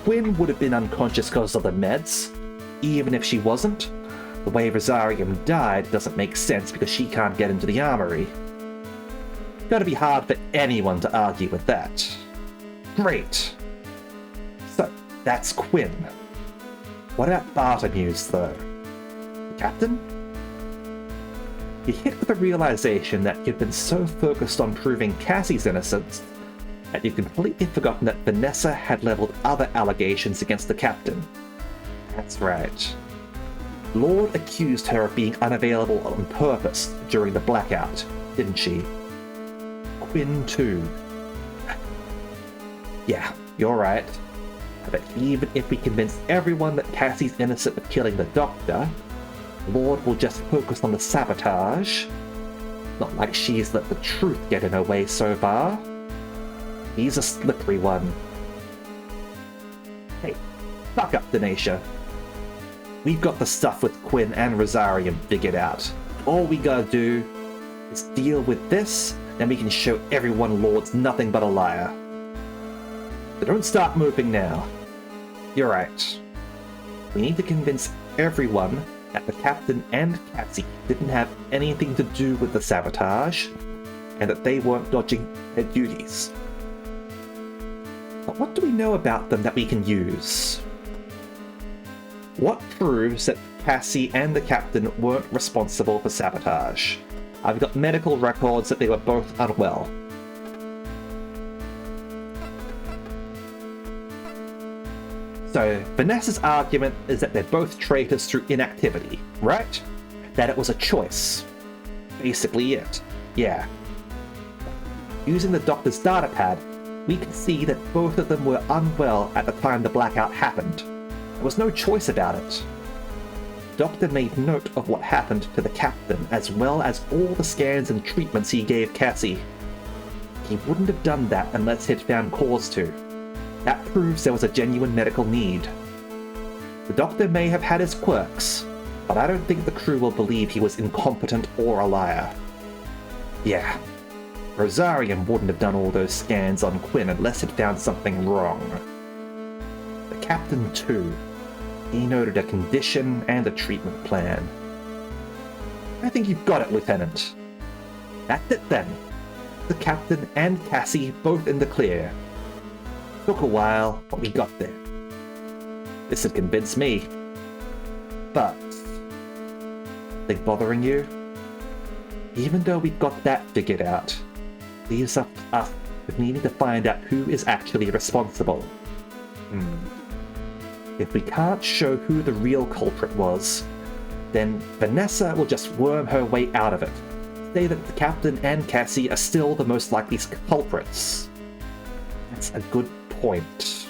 A: Quinn would have been unconscious because of the meds. Even if she wasn't, the way Rosarium died doesn't make sense because she can't get into the armory. Gotta be hard for anyone to argue with that. Great. So, that's Quinn. What about Bartomeu, though? The captain? You hit with the realization that you've been so focused on proving Cassie's innocence that you've completely forgotten that Vanessa had leveled other allegations against the captain. That's right. Lord accused her of being unavailable on purpose during the blackout, didn't she? Quinn too. Yeah, you're right. But even if we convince everyone that Cassie's innocent of killing the Doctor, Lord will just focus on the sabotage. Not like she's let the truth get in her way so far. He's a slippery one. Hey, fuck up, Denacia. We've got the stuff with Quinn and Rosarium figured out. All we gotta do is deal with this, then we can show everyone Lord's nothing but a liar. So don't start moping now. You're right. We need to convince everyone that the Captain and Cassie didn't have anything to do with the sabotage, and that they weren't dodging their duties. But what do we know about them that we can use? What proves that Cassie and the Captain weren't responsible for sabotage? I've got medical records that they were both unwell. So, Vanessa's argument is that they're both traitors through inactivity, right? That it was a choice. Basically it. Yeah. Using the Doctor's data pad, we can see that both of them were unwell at the time the blackout happened. There was no choice about it. The Doctor made note of what happened to the Captain, as well as all the scans and treatments he gave Cassie. He wouldn't have done that unless he'd found cause to. That proves there was a genuine medical need. The Doctor may have had his quirks, but I don't think the crew will believe he was incompetent or a liar. Yeah, Rosarium wouldn't have done all those scans on Quinn unless he'd found something wrong. The Captain too. He noted a condition and a treatment plan. I think you've got it, Lieutenant. That's it then. The Captain and Cassie both in the clear. Took a while, but we got there. This had convinced me. But... Think bothering you? Even though we've got that figured out, leaves us with needing to find out who is actually responsible. If we can't show who the real culprit was, then Vanessa will just worm her way out of it. Say that the Captain and Cassie are still the most likely culprits. That's a good point.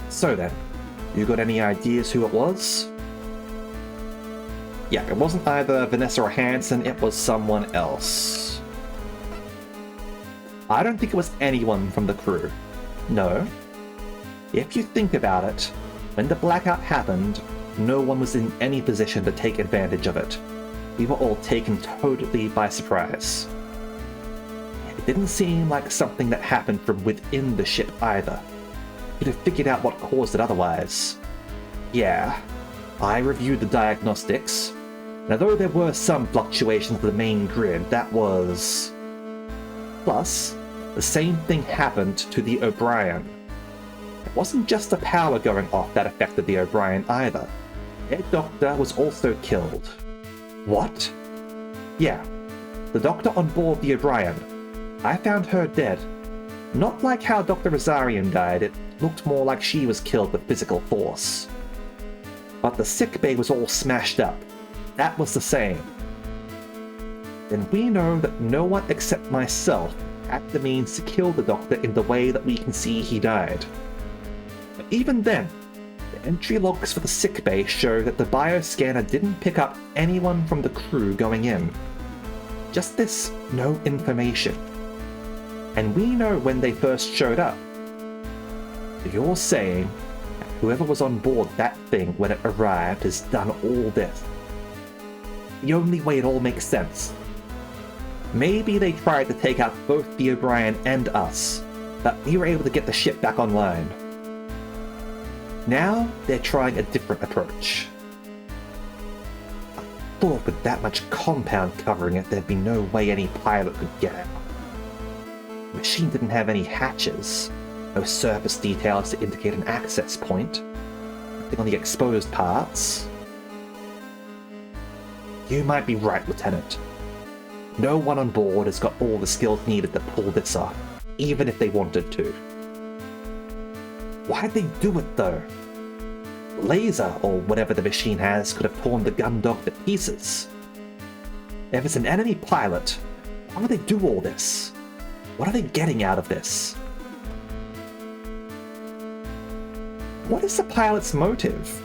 A: So then, you got any ideas who it was? Yeah, it wasn't either Vanessa or Hansen, it was someone else. I don't think it was anyone from the crew. No. If you think about it, when the blackout happened, no one was in any position to take advantage of it. We were all taken totally by surprise. It didn't seem like something that happened from within the ship either. You'd have figured out what caused it otherwise. Yeah, I reviewed the diagnostics, and although there were some fluctuations of the main grid, that was... Plus, the same thing happened to the O'Brien. It wasn't just the power going off that affected the O'Brien either. Their doctor was also killed. What? Yeah, the doctor on board the O'Brien. I found her dead. Not like how Dr. Rosarium died, it looked more like she was killed with physical force. But the sickbay was all smashed up. That was the same. Then we know that no one except myself had the means to kill the Doctor in the way that we can see he died. But even then, the entry logs for the sickbay show that the bioscanner didn't pick up anyone from the crew going in. Just this no information. And we know when they first showed up. You're saying that whoever was on board that thing when it arrived has done all this. the only way it all makes sense. Maybe they tried to take out both the O'Brien and us, but we were able to get the ship back online. Now, they're trying a different approach. I thought with that much compound covering it, there'd be no way any pilot could get out. The machine didn't have any hatches, no surface details to indicate an access point, nothing on the exposed parts. You might be right, Lieutenant. No one on board has got all the skills needed to pull this off, even if they wanted to. Why'd they do it, though? The laser, or whatever the machine has, could have torn the Gundog to pieces. If it's an enemy pilot, why would they do all this? What are they getting out of this? What is the pilot's motive?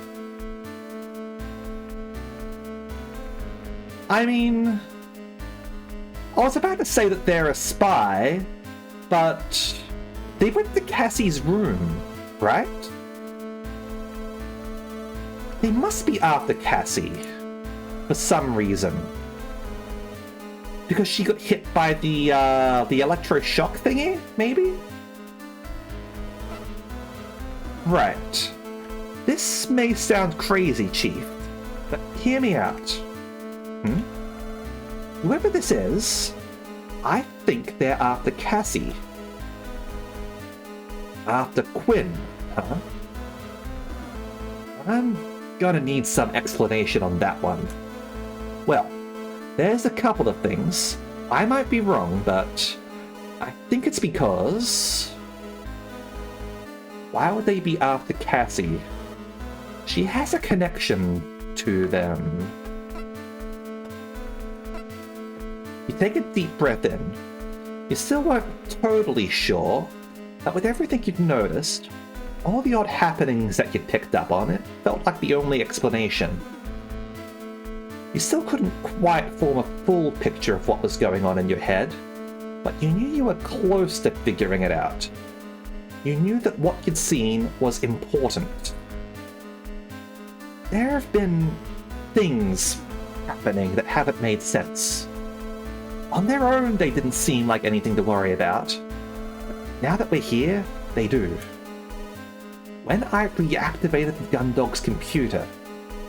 A: I mean, I was about to say that they're a spy, but they went to Cassie's room, right? They must be after Cassie, for some reason. Because she got hit by the electroshock thingy, maybe? Right. This may sound crazy, Chief, but hear me out. Whoever this is, I think they're after Cassie. After Quinn, huh? I'm gonna need some explanation on that one. Well, there's a couple of things. I might be wrong, but I think it's because... Why would they be after Cassie? She has a connection to them. You take a deep breath in. You still weren't totally sure, but with everything you'd noticed, all the odd happenings that you'd picked up on, it felt like the only explanation. You still couldn't quite form a full picture of what was going on in your head, but you knew you were close to figuring it out. You knew that what you'd seen was important. There have been things happening that haven't made sense. On their own, they didn't seem like anything to worry about. Now that we're here, they do. When I reactivated the Gundog's computer,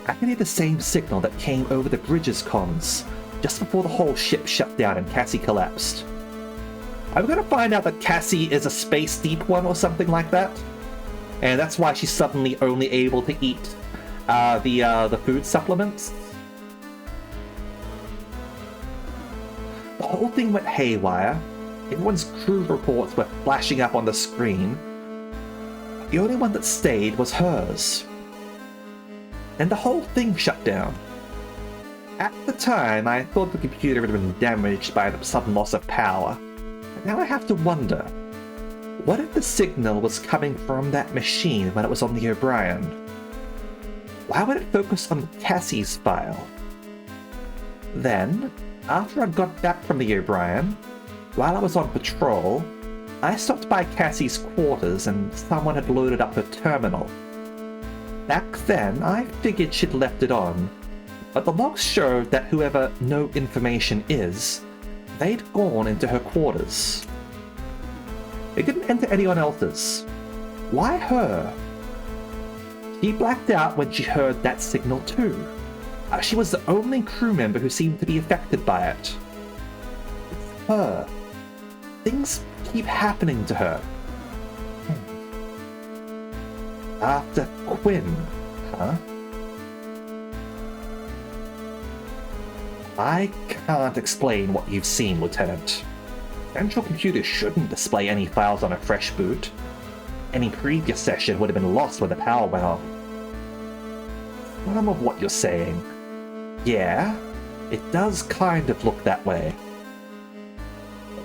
A: I could hear the same signal that came over the bridge's comms just before the whole ship shut down and Cassie collapsed. I'm gonna find out that Cassie is a space deep one or something like that, and that's why she's suddenly only able to eat the food supplements. The whole thing went haywire. Everyone's crew reports were flashing up on the screen. The only one that stayed was hers. And the whole thing shut down. At the time, I thought the computer had been damaged by the sudden loss of power. But now I have to wonder, what if the signal was coming from that machine when it was on the O'Brien? Why would it focus on Cassie's file? Then, after I got back from the O'Brien, while I was on patrol, I stopped by Cassie's quarters and someone had loaded up her terminal. Back then, I figured she'd left it on, but the logs showed that whoever No Information is, they'd gone into her quarters. They didn't enter anyone else's. Why her? She blacked out when she heard that signal too. She was the only crew member who seemed to be affected by it. It's her. Things keep happening to her. After Quinn, huh? I can't explain what you've seen, Lieutenant. Central Computer shouldn't display any files on a fresh boot. Any previous session would have been lost when the power went off. Some of what you're saying. Yeah, it does kind of look that way.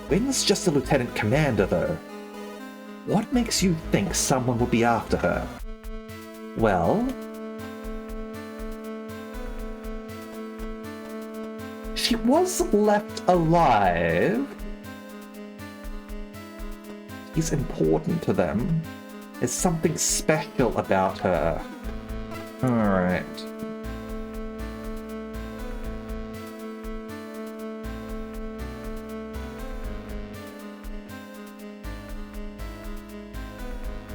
A: Quinn's just a lieutenant commander, though. What makes you think someone would be after her? Well... she was left alive. She's important to them. There's something special about her. Alright.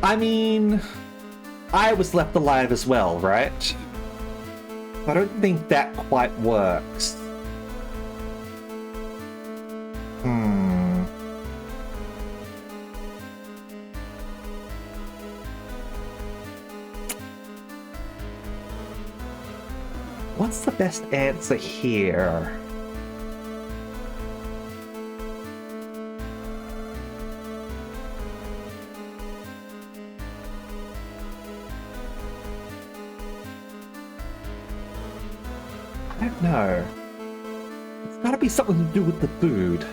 A: I mean, I was left alive as well, right? I don't think that quite works. What's the best answer here? I don't know. It's gotta be something to do with the food.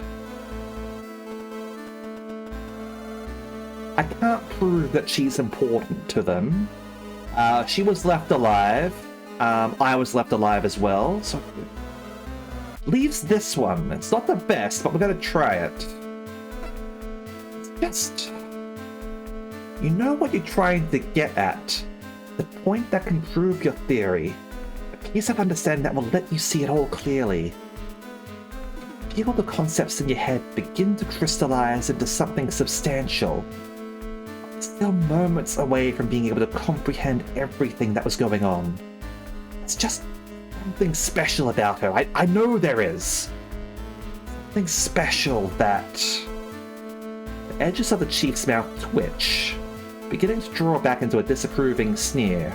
A: I can't prove that she's important to them. She was left alive. I was left alive as well, so... Leaves this one. It's not the best, but we're gonna try it. It's just... You know what you're trying to get at. The point that can prove your theory. A piece of understanding that will let you see it all clearly. Feel the concepts in your head begin to crystallize into something substantial. Still moments away from being able to comprehend everything that was going on. It's just something special about her. I know there is. Something special that... The edges of the chief's mouth twitch, beginning to draw back into a disapproving sneer.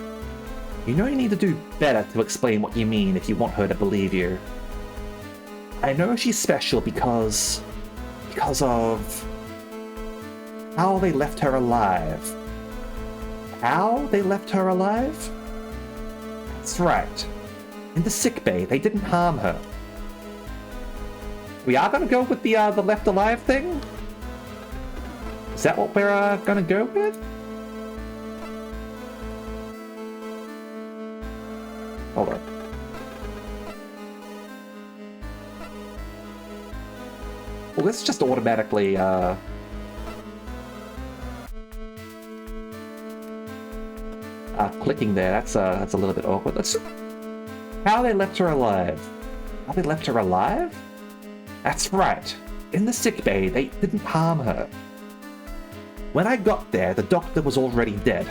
A: You know you need to do better to explain what you mean if you want her to believe you. I know she's special because of how they left her alive. How they left her alive? That's right. In the sickbay, they didn't harm her. We are gonna go with the left alive thing? Is that what we're gonna go with? Hold on. Well, let's just automatically clicking there, that's a little bit awkward. Let's... How they left her alive? How they left her alive? That's right. In the sickbay, they didn't harm her. When I got there, the doctor was already dead.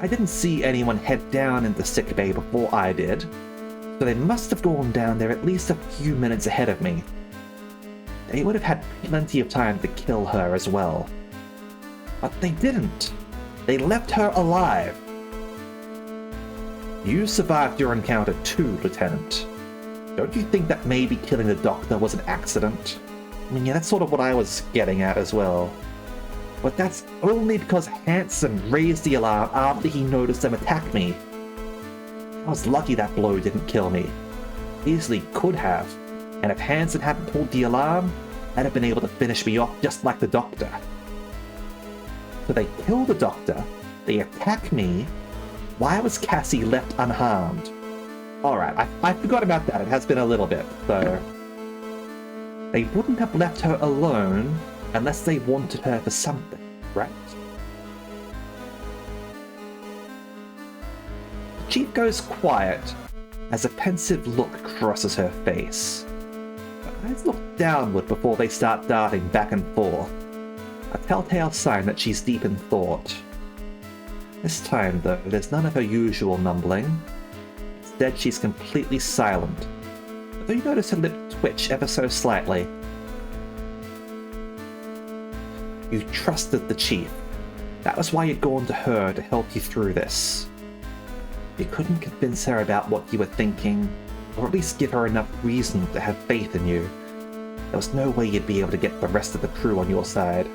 A: I didn't see anyone head down into sickbay before I did, so they must have gone down there at least a few minutes ahead of me. They would have had plenty of time to kill her as well. But they didn't. They left her alive. You survived your encounter too, Lieutenant. Don't you think that maybe killing the doctor was an accident? I mean, yeah, that's sort of what I was getting at as well. But that's only because Hansen raised the alarm after he noticed them attack me. I was lucky that blow didn't kill me. Easily could have. And if Hansen hadn't pulled the alarm, I'd have been able to finish me off just like the doctor. So they kill the doctor, they attack me. Why was Cassie left unharmed? Alright, I forgot about that. It has been a little bit, so... They wouldn't have left her alone unless they wanted her for something, right? The Chief goes quiet as a pensive look crosses her face. Her eyes look downward before they start darting back and forth. A telltale sign that she's deep in thought. This time, though, there's none of her usual mumbling. Instead, she's completely silent, although you notice her lip twitch ever so slightly. You trusted the Chief. That was why you'd gone to her to help you through this. You couldn't convince her about what you were thinking, or at least give her enough reason to have faith in you. There was no way you'd be able to get the rest of the crew on your side.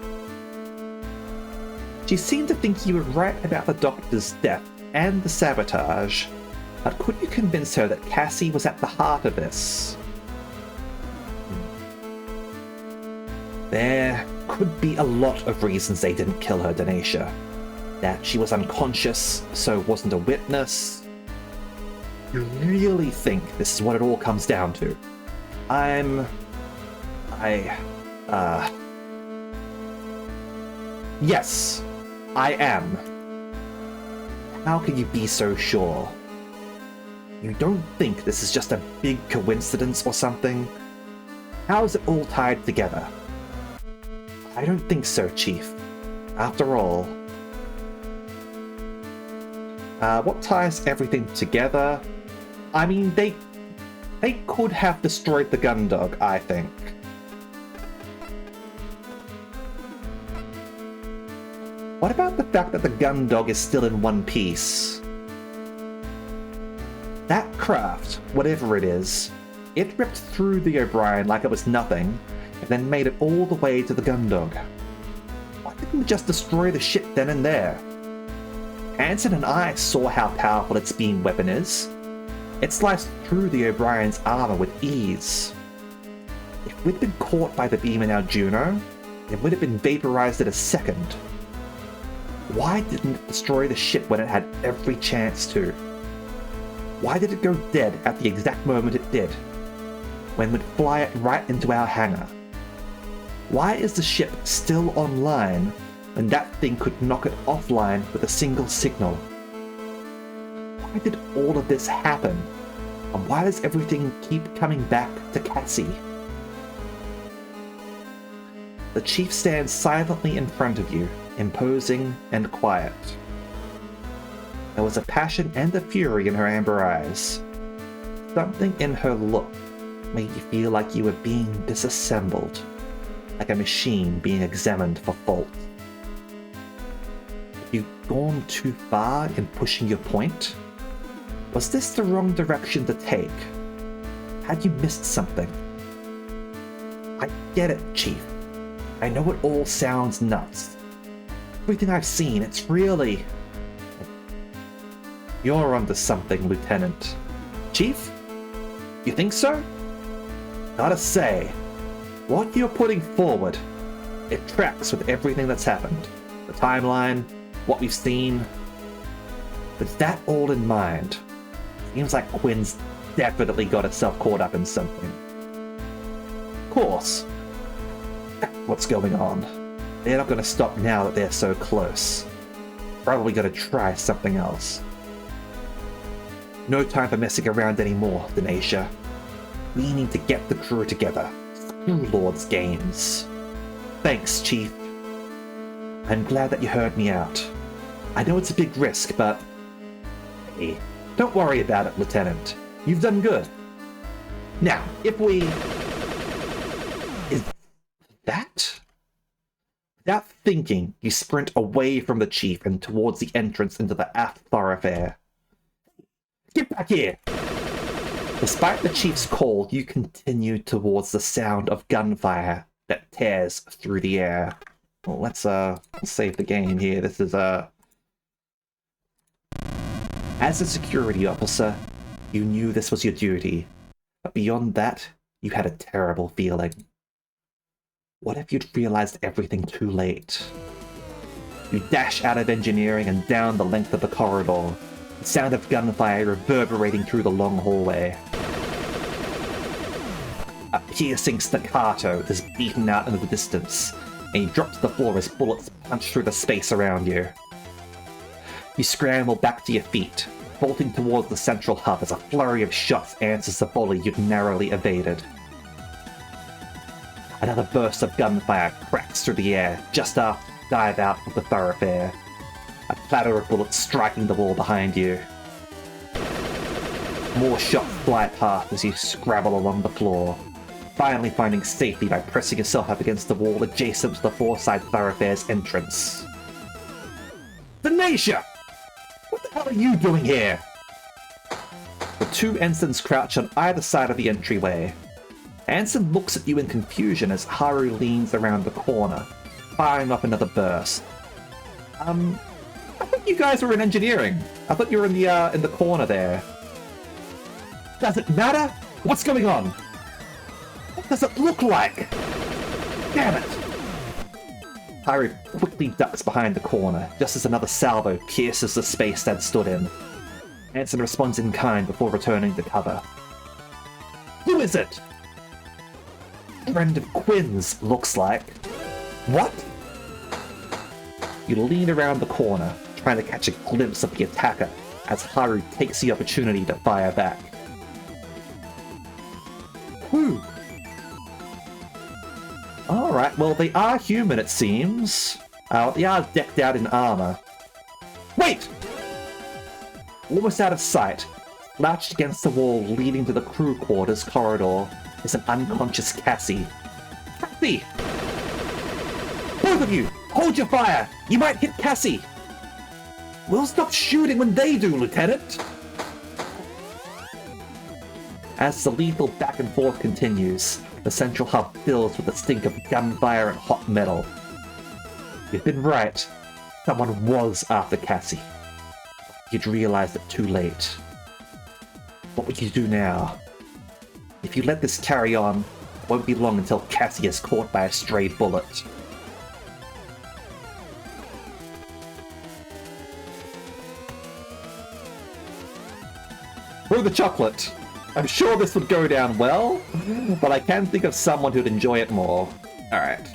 A: She seemed to think you were right about the doctor's death and the sabotage, but could you convince her that Cassie was at the heart of this? There could be a lot of reasons they didn't kill her, Denasia. That she was unconscious, so wasn't a witness. You really think this is what it all comes down to? Yes, I am. How can you be so sure? You don't think this is just a big coincidence or something? How is it all tied together? I don't think so, Chief. After all, What ties everything together? I mean, they could have destroyed the Gundog, I think. What about the fact that the Gundog is still in one piece? That craft, whatever it is, it ripped through the O'Brien like it was nothing, and then made it all the way to the Gundog. Why didn't it just destroy the ship then and there? Hansen and I saw how powerful its beam weapon is. It sliced through the O'Brien's armor with ease. If we'd been caught by the beam in our Juno, it would have been vaporized in a second. Why didn't it destroy the ship when it had every chance to? Why did it go dead at the exact moment it did, when we'd fly it right into our hangar? Why is the ship still online when that thing could knock it offline with a single signal? Why did all of this happen? And why does everything keep coming back to Cassie? The chief stands silently in front of you, imposing and quiet. There was a passion and a fury in her amber eyes. Something in her look made you feel like you were being disassembled, like a machine being examined for fault. Have you gone too far in pushing your point? Was this the wrong direction to take? Had you missed something? I get it, Chief. I know it all sounds nuts. Everything I've seen, it's really... You're onto something, Lieutenant. Chief? You think so? Gotta say, what you're putting forward, it tracks with everything that's happened. The timeline, what we've seen. With that all in mind, seems like Quinn's definitely got itself caught up in something. Of course, that's what's going on. They're not going to stop now that they're so close. Probably going to try something else. No time for messing around anymore, Denasia. We need to get the crew together. Screw Lord's games. Thanks, Chief. I'm glad that you heard me out. I know it's a big risk, but... Hey, don't worry about it, Lieutenant. You've done good. Now, if we... Is that? Without thinking, you sprint away from the Chief and towards the entrance into the aft thoroughfare. Get back here! Despite the Chief's call, you continue towards the sound of gunfire that tears through the air. Well, let's save the game here. This is As a security officer, you knew this was your duty, but beyond that, you had a terrible feeling. What if you'd realized everything too late? You dash out of engineering and down the length of the corridor, the sound of gunfire reverberating through the long hallway. A piercing staccato is beaten out into the distance, and you drop to the floor as bullets punch through the space around you. You scramble back to your feet, bolting towards the central hub as a flurry of shots answers the volley you'd narrowly evaded. Another burst of gunfire cracks through the air just after you dive out of the thoroughfare, a clatter of bullets striking the wall behind you. More shots fly past as you scrabble along the floor, finally finding safety by pressing yourself up against the wall adjacent to the Forsyth Thoroughfare's entrance. Denasia! What the hell are you doing here? The two ensigns crouch on either side of the entryway. Hansen looks at you in confusion as Haru leans around the corner, firing up another burst. I thought you guys were in engineering. I thought you were in the corner there. Does it matter? What's going on? What does it look like? Damn it! Haru quickly ducks behind the corner, just as another salvo pierces the space they'd stood in. Hansen responds in kind before returning to cover. Who is it? Friend of Quinn's, looks like. What? You lean around the corner, trying to catch a glimpse of the attacker, as Haru takes the opportunity to fire back. Who? Alright, well, they are human, it seems. They are decked out in armor. Wait! Almost out of sight, slouched against the wall leading to the crew quarters corridor, is an unconscious Cassie. Cassie! Both of you, hold your fire! You might hit Cassie! We'll stop shooting when they do, Lieutenant! As the lethal back and forth continues, the central hub fills with the stink of gunfire and hot metal. You've been right. Someone was after Cassie. You'd realized it too late. What would you do now? If you let this carry on, it won't be long until Cassie is caught by a stray bullet. Through the chocolate! I'm sure this would go down well, but I can think of someone who'd enjoy it more. Alright.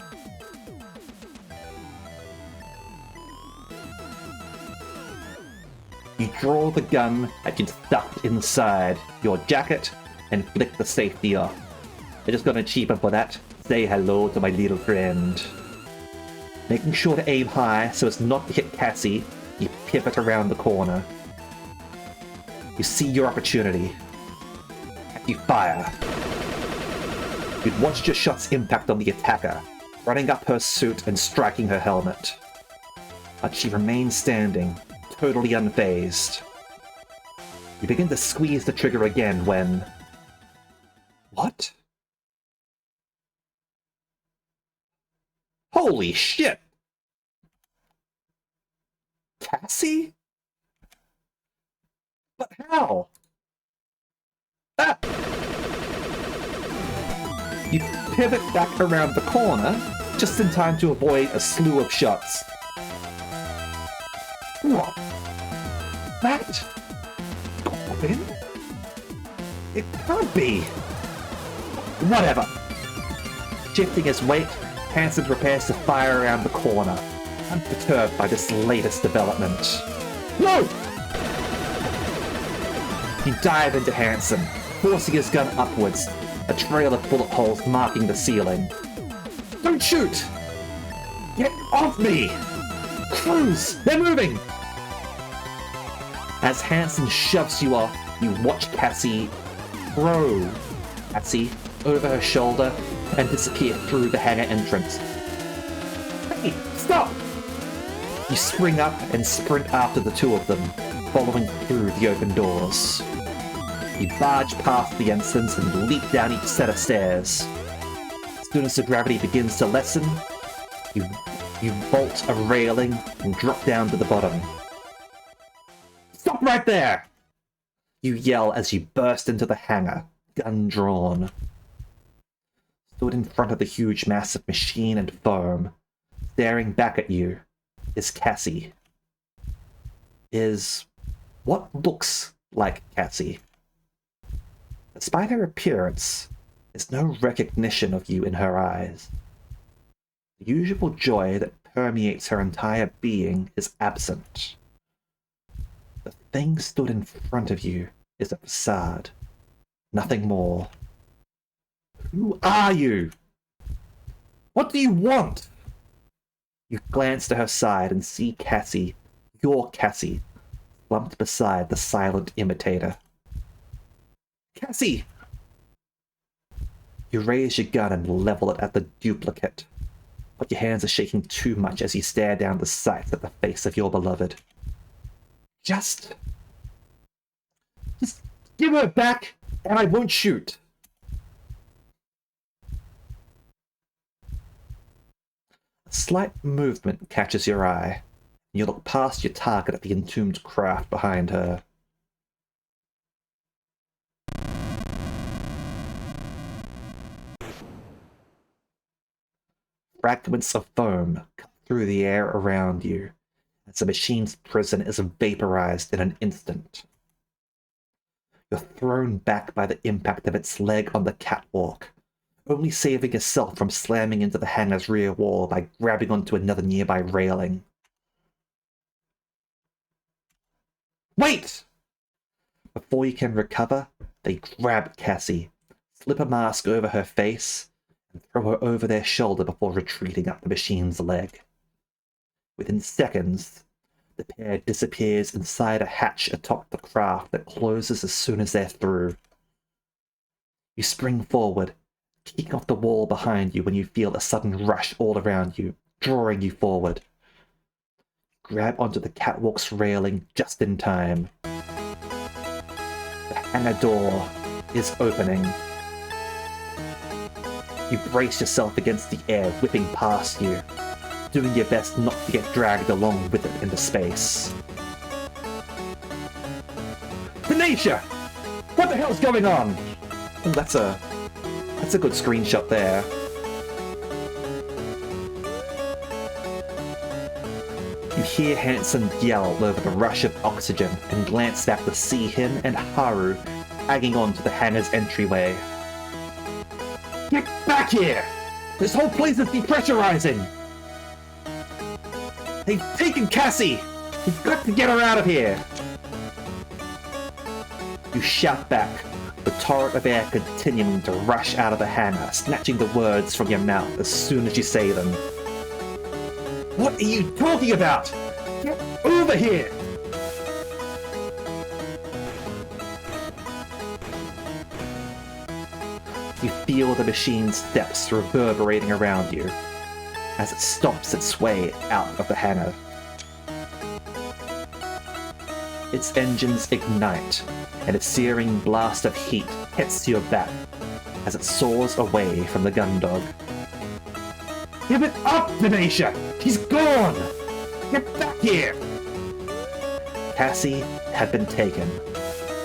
A: You draw the gun that you'd stuffed inside your jacket and flick the safety off. I just got an achievement for that. Say hello to my little friend. Making sure to aim high so as not to hit Cassie, you pivot around the corner. You see your opportunity. You fire. You'd watched your shots impact on the attacker, running up her suit and striking her helmet. But she remained standing, totally unfazed. You begin to squeeze the trigger again when... What? Holy shit! Cassie? But how? Ah! You pivot back around the corner, just in time to avoid a slew of shots. What? That? Corbin? It can't be! Whatever. Shifting his weight, Hansen prepares to fire around the corner, unperturbed by this latest development. No! You dive into Hansen, forcing his gun upwards, a trail of bullet holes marking the ceiling. Don't shoot! Get off me! Cruz! They're moving! As Hansen shoves you off, you watch Cassie throw Cassie over her shoulder and disappear through the hangar entrance. Hey, stop! You spring up and sprint after the two of them, following through the open doors. You barge past the ensigns and leap down each set of stairs. As soon as the gravity begins to lessen, you vault a railing and drop down to the bottom. Stop right there! You yell as you burst into the hangar, gun drawn. Stood in front of the huge mass of machine and foam, staring back at you, is Cassie. Is what looks like Cassie. Despite her appearance, there's no recognition of you in her eyes. The usual joy that permeates her entire being is absent. The thing stood in front of you is a facade, nothing more. Who are you? What do you want? You glance to her side and see Cassie, your Cassie, slumped beside the silent imitator. Cassie! You raise your gun and level it at the duplicate, but your hands are shaking too much as you stare down the sights at the face of your beloved. Just give her back, and I won't shoot. A slight movement catches your eye, and you look past your target at the entombed craft behind her. Fragments of foam cut through the air around you, as the machine's prison is vaporized in an instant. You're thrown back by the impact of its leg on the catwalk, only saving yourself from slamming into the hangar's rear wall by grabbing onto another nearby railing. Wait! Before you can recover, they grab Cassie, slip a mask over her face, and throw her over their shoulder before retreating up the machine's leg. Within seconds, The pair disappears inside a hatch atop the craft that closes as soon as they're through. You spring forward, kicking off the wall behind you when you feel a sudden rush all around you, drawing you forward. Grab onto the catwalk's railing just in time. The hangar door is opening. You brace yourself against the air whipping past you, doing your best not to get dragged along with it into space. Venetia! What the hell's going on? Oh, that's a good screenshot there. You hear Hansen yell over the rush of oxygen and glance back to see him and Haru hanging on to the hangar's entryway. Get back here! This whole place is depressurizing! They've taken Cassie! We've got to get her out of here! You shout back, the torrent of air continuing to rush out of the hangar, snatching the words from your mouth as soon as you say them. What are you talking about? Get over here! You feel the machine's steps reverberating around you as it stops its way out of the hangar. Its engines ignite, and a searing blast of heat hits your back as it soars away from the Gundog. Give it up, Venetia! He's gone! Get back here! Cassie had been taken.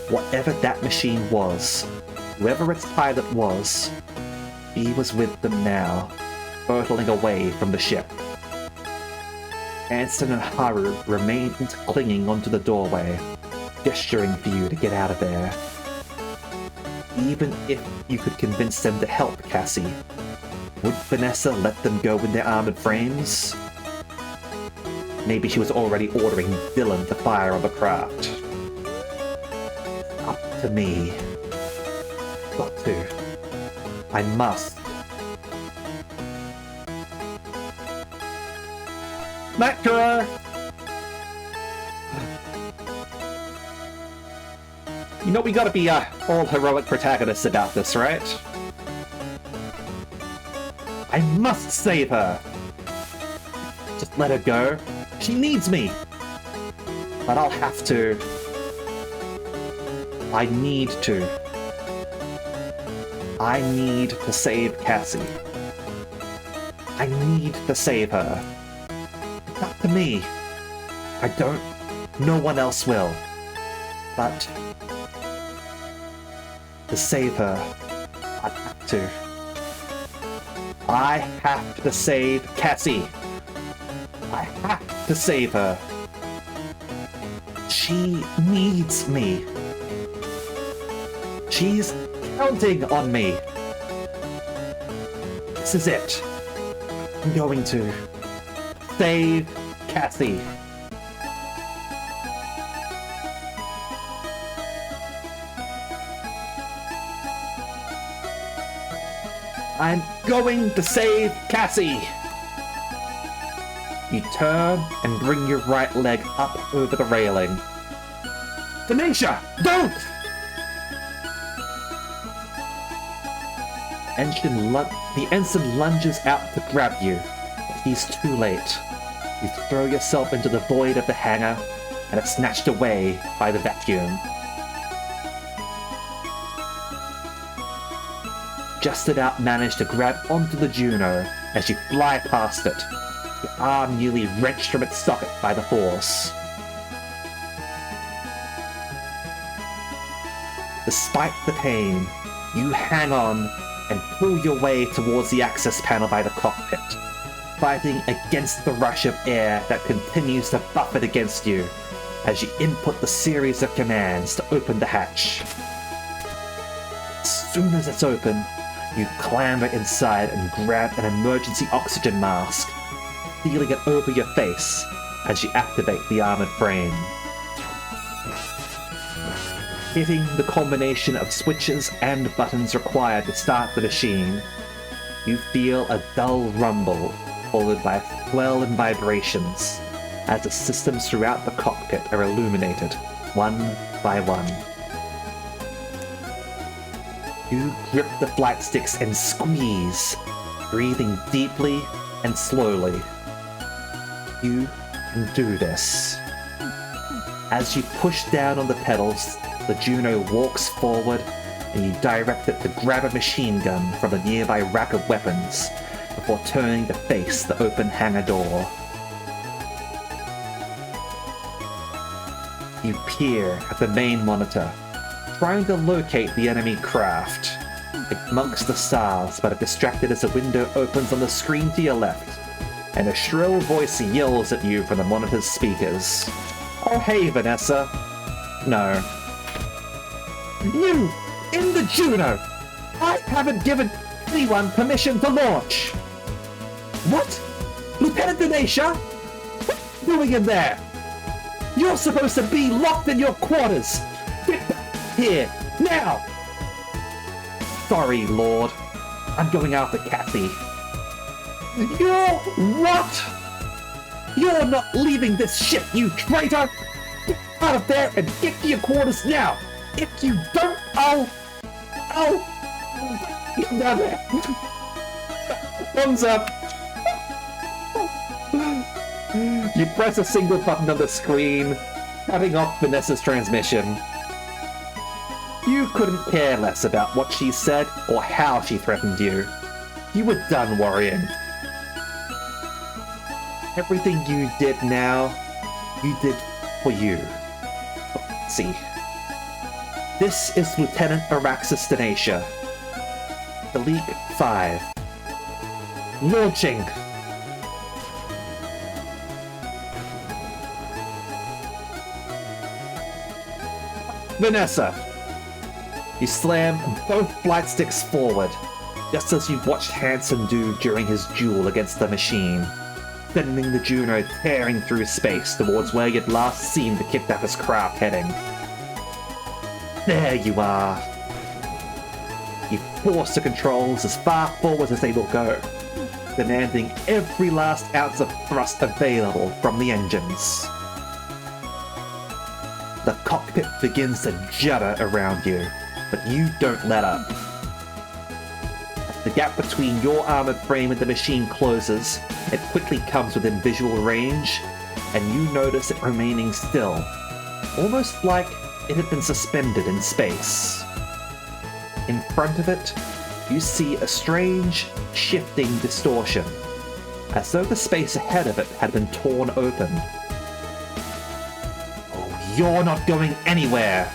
A: Whatever that machine was, whoever its pilot was, he was with them now, hurtling away from the ship. Hansen and Haru remained clinging onto the doorway, gesturing for you to get out of there. Even if you could convince them to help Cassie, would Vanessa let them go in their armored frames? Maybe she was already ordering Dylan to fire on the craft. Up to me. Got to. I must. Makura! You know we gotta be all heroic protagonists about this, right? I must save her! Just let her go. She needs me! But I'll have to. I need to. I need to save Cassie. I need to save her. It's up to me. I don't. No one else will. But to save her, I have to. I have to save Cassie. I have to save her. She needs me. She's counting on me. This is it. I'm going to save Cassie. I'm going to save Cassie! You turn and bring your right leg up over the railing. Venetia, don't! The ensign lunges out to grab you, but he's too late. You throw yourself into the void of the hangar and are snatched away by the vacuum. Just about manage to grab onto the Juno as you fly past it, your arm nearly wrenched from its socket by the force. Despite the pain, you hang on and pull your way towards the access panel by the cockpit, fighting against the rush of air that continues to buffet against you as you input the series of commands to open the hatch. As soon as it's open, you clamber inside and grab an emergency oxygen mask, feeling it over your face as you activate the armored frame. Hitting the combination of switches and buttons required to start the machine, you feel a dull rumble, followed by swell and vibrations, as the systems throughout the cockpit are illuminated, one by one. You grip the flight sticks and squeeze, breathing deeply and slowly. You can do this. As you push down on the pedals, the Juno walks forward and you direct it to grab a machine gun from a nearby rack of weapons before turning to face the open hangar door. You peer at the main monitor, trying to locate the enemy craft. Amongst the stars, but are distracted as a window opens on the screen to your left, and a shrill voice yells at you from the monitor's speakers. Oh hey, Vanessa. No. You! In the Juno! I haven't given anyone permission to launch! What? Lieutenant Denacia? What are you doing in there? You're supposed to be locked in your quarters! Get back here, now! Sorry, Lord. I'm going after Cassie. You're what? You're not leaving this ship, you traitor! Get out of there and get to your quarters now! If you don't, I'll... Get down there! Thumbs up! You press a single button on the screen, cutting off Vanessa's transmission. You couldn't care less about what she said or how she threatened you. You were done worrying. Everything you did now, you did for you. Let's see. This is Lieutenant Araxis Denacia. Elite 5. Launching! Vanessa! You slam both flight sticks forward, just as you've watched Hansen do during his duel against the machine, sending the Juno tearing through space towards where you'd last seen the kidnapper's craft heading. There you are. You force the controls as far forward as they will go, demanding every last ounce of thrust available from the engines. The cockpit begins to judder around you, but you don't let up. As the gap between your armored frame and the machine closes, it quickly comes within visual range, and you notice it remaining still, almost like it had been suspended in space. In front of it, you see a strange, shifting distortion, as though the space ahead of it had been torn open. Oh, you're not going anywhere!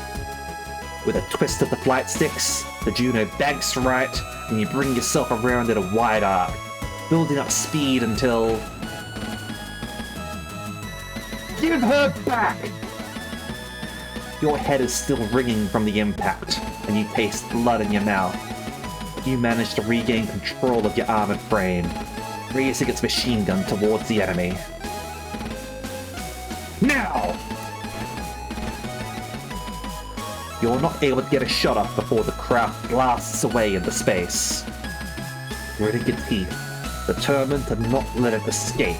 A: With a twist of the flight sticks, the Juno banks right, and you bring yourself around in a wide arc, building up speed until... Give her back! Your head is still ringing from the impact, and you taste blood in your mouth. You manage to regain control of your armored frame, raising its machine gun towards the enemy. Now! You're not able to get a shot off before the craft blasts away into space. Gritting your teeth, determined to not let it escape,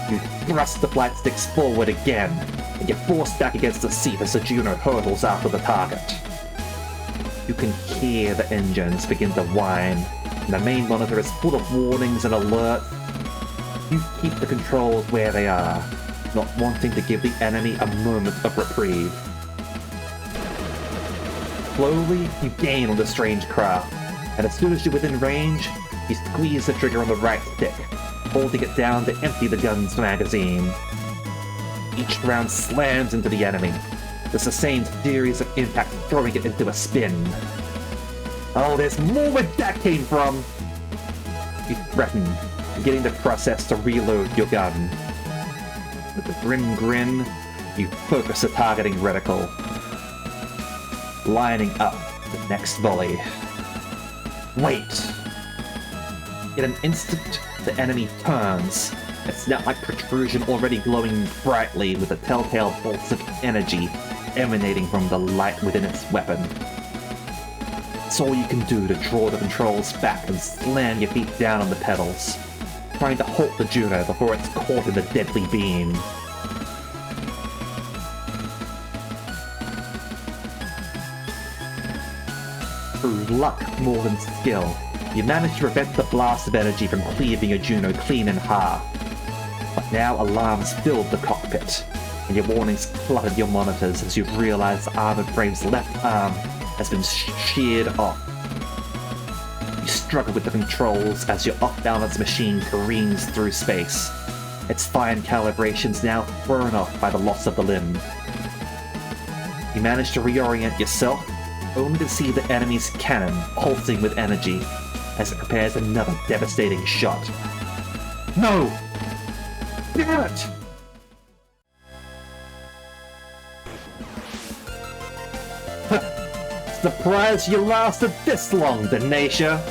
A: you thrust the flight sticks forward again, and you're forced back against the seat as the Juno hurtles after the target. You can hear the engines begin to whine, and the main monitor is full of warnings and alerts. You keep the controls where they are, not wanting to give the enemy a moment of reprieve. Slowly, you gain on the strange craft, and as soon as you're within range, you squeeze the trigger on the right stick, holding it down to empty the gun's magazine. Each round slams into the enemy, the sustained series of impacts throwing it into a spin. Oh, there's more where that came from! You threaten, beginning the process to reload your gun. With a grim grin, you focus the targeting reticle, lining up the next volley. Wait! In an instant, the enemy turns, its snout-like protrusion already glowing brightly with the telltale bolts of energy emanating from the light within its weapon. It's all you can do to draw the controls back and slam your feet down on the pedals, trying to halt the Juno before it's caught in the deadly beam. luck more than skill, you managed to prevent the blast of energy from cleaving your Juno clean in half. But now alarms filled the cockpit, and your warnings cluttered your monitors as you realized the armored frame's left arm has been sheared off. You struggle with the controls as your off-balance machine careens through space, its fine calibrations now thrown off by the loss of the limb. You manage to reorient yourself, only to see the enemy's cannon pulsing with energy as it prepares another devastating shot. No! Damn it! Surprised you lasted this long, Denacia.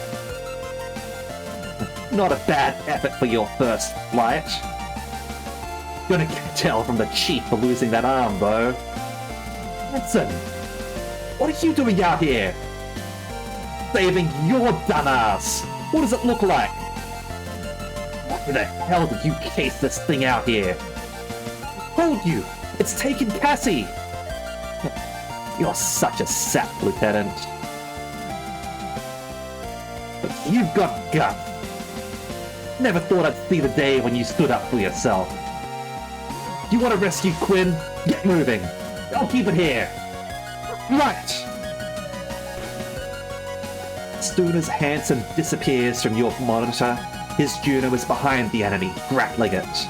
A: Not a bad effort for your first flight. Gonna tell from the Chief for losing that arm, though. Listen, what are you doing out here? Saving your dumbass! What does it look like? Why the hell did you chase this thing out here? I told you, it's taken Cassie! You're such a sap, Lieutenant. But you've got guts. Never thought I'd see the day when you stood up for yourself. You want to rescue Quinn? Get moving. I'll keep it here. Right! As soon as Hansen disappears from your monitor, his Juno is behind the enemy, grappling it.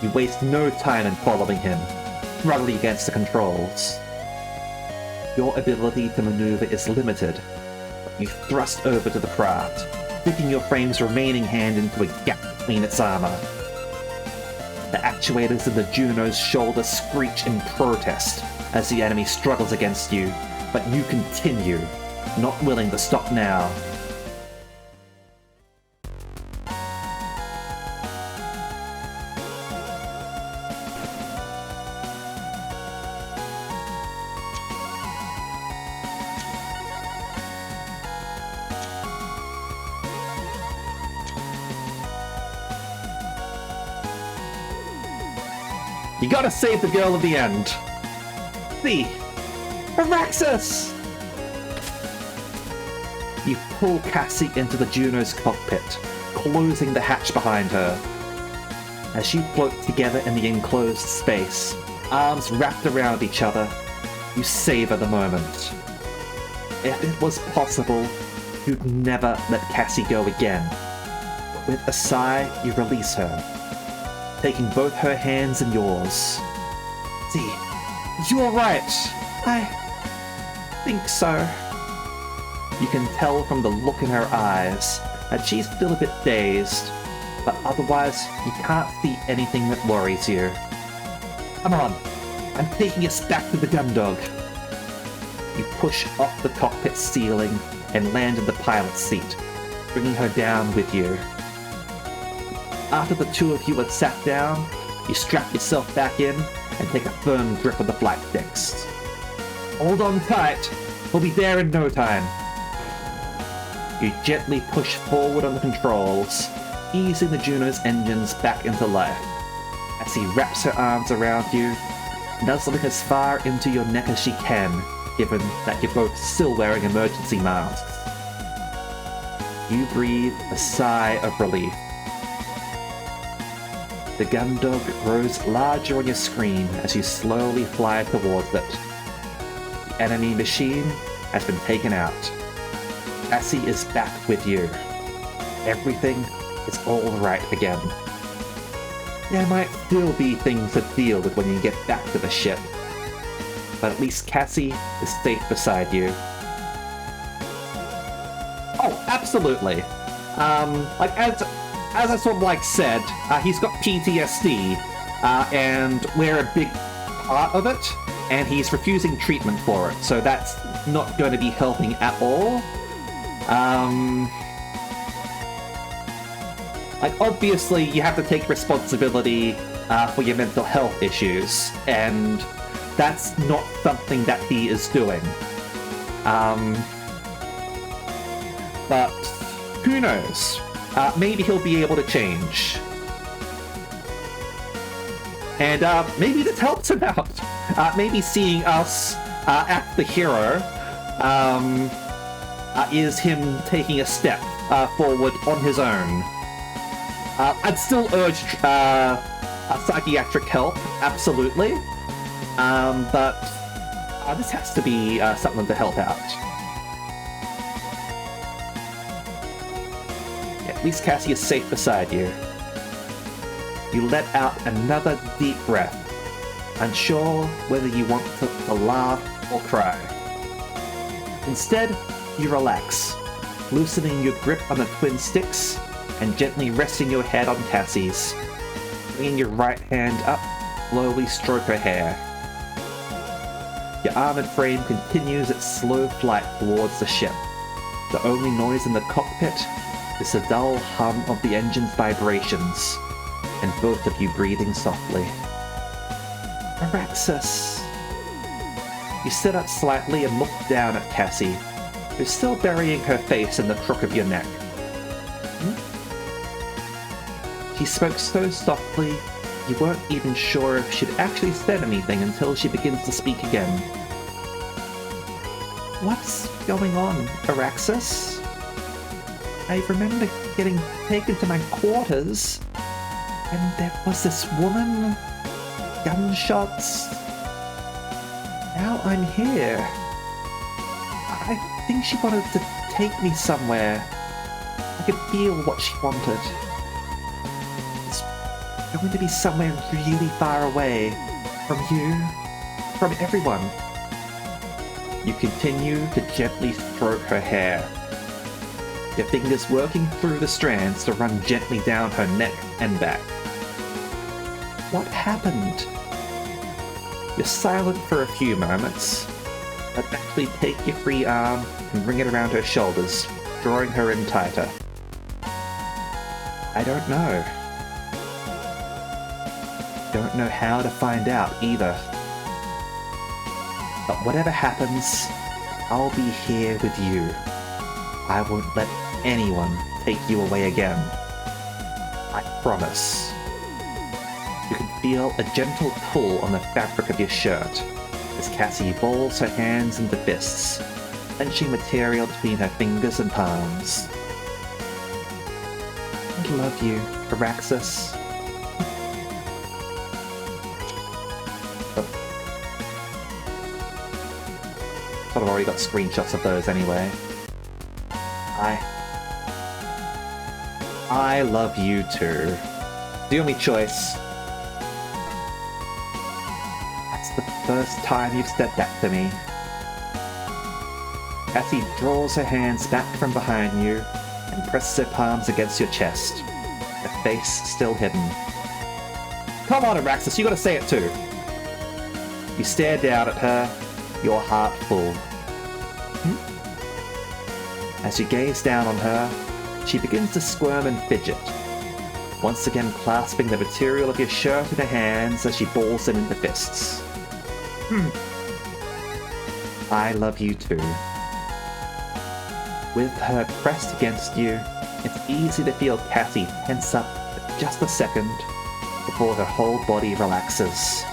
A: You waste no time in following him, struggling against the controls. Your ability to maneuver is limited, but you thrust over to the craft, sticking your frame's remaining hand into a gap between its armor. The actuators in the Juno's shoulder screech in protest as the enemy struggles against you, but you continue, not willing to stop now. You gotta save the girl at the end. See, Araxis! You pull Cassie into the Juno's cockpit, closing the hatch behind her. As you float together in the enclosed space, arms wrapped around each other, you savor the moment. If it was possible, you'd never let Cassie go again. With a sigh, you release her, taking both her hands in yours. See, you are right. I think so. You can tell from the look in her eyes that she's still a bit dazed, but otherwise you can't see anything that worries you. Come on, I'm taking us back to the Gundog. You push off the cockpit ceiling and land in the pilot's seat, bringing her down with you. After the two of you had sat down, you strap yourself back in and take a firm grip of the flight decks. Hold on tight, we'll be there in no time. You gently push forward on the controls, easing the Juno's engines back into life, as he wraps her arms around you, nuzzling as far into your neck as she can, given that you're both still wearing emergency masks. You breathe a sigh of relief. The Gundog grows larger on your screen as you slowly fly towards it. The enemy machine has been taken out. Cassie is back with you. Everything is all right again. There might still be things to deal with when you get back to the ship, but at least Cassie is safe beside you. Oh, absolutely. As I sort of said, he's got PTSD, and we're a big part of it, and he's refusing treatment for it, so that's not going to be helping at all. Obviously, you have to take responsibility for your mental health issues, and that's not something that he is doing. But who knows? Maybe he'll be able to change. And maybe this helps him out. Maybe seeing us act the hero is him taking a step forward on his own. I'd still urge psychiatric help, absolutely. But this has to be something to help out. Yeah, at least Cassie is safe beside you. You let out another deep breath, unsure whether you want to laugh or cry. Instead, you relax, loosening your grip on the twin sticks and gently resting your head on Cassie's. Bringing your right hand up, slowly stroke her hair. Your armored frame continues its slow flight towards the ship. The only noise in the cockpit is the dull hum of the engine's vibrations, and both of you breathing softly. Araxis. You sit up slightly and look down at Cassie, who's still burying her face in the crook of your neck. She spoke so softly, you weren't even sure if she'd actually said anything until she begins to speak again. What's going on, Araxis? I remember getting taken to my quarters, and there was this woman, gunshots. Now I'm here. I think she wanted to take me somewhere. I could feel what she wanted. It's going to be somewhere really far away from you, from everyone. You continue to gently stroke her hair, your fingers working through the strands to run gently down her neck and back. What happened? You're silent for a few moments, but actually take your free arm and bring it around her shoulders, drawing her in tighter. I don't know. Don't know how to find out either. But whatever happens, I'll be here with you. I won't let anyone take you away again. I promise. You can feel a gentle pull on the fabric of your shirt as Cassie balls her hands into fists, clenching material between her fingers and palms. I love you, Araxis. I've already got screenshots of those anyway. I love you too. The only choice. That's the first time you've said that to me. Cassie draws her hands back from behind you and presses her palms against your chest, her face still hidden. Come on, Araxis, you gotta say it too. You stare down at her, your heart full. As you gaze down on her, she begins to squirm and fidget, once again clasping the material of your shirt in her hands as she balls them into fists. I love you too. With her pressed against you, it's easy to feel Cassie tense up for just a second before her whole body relaxes.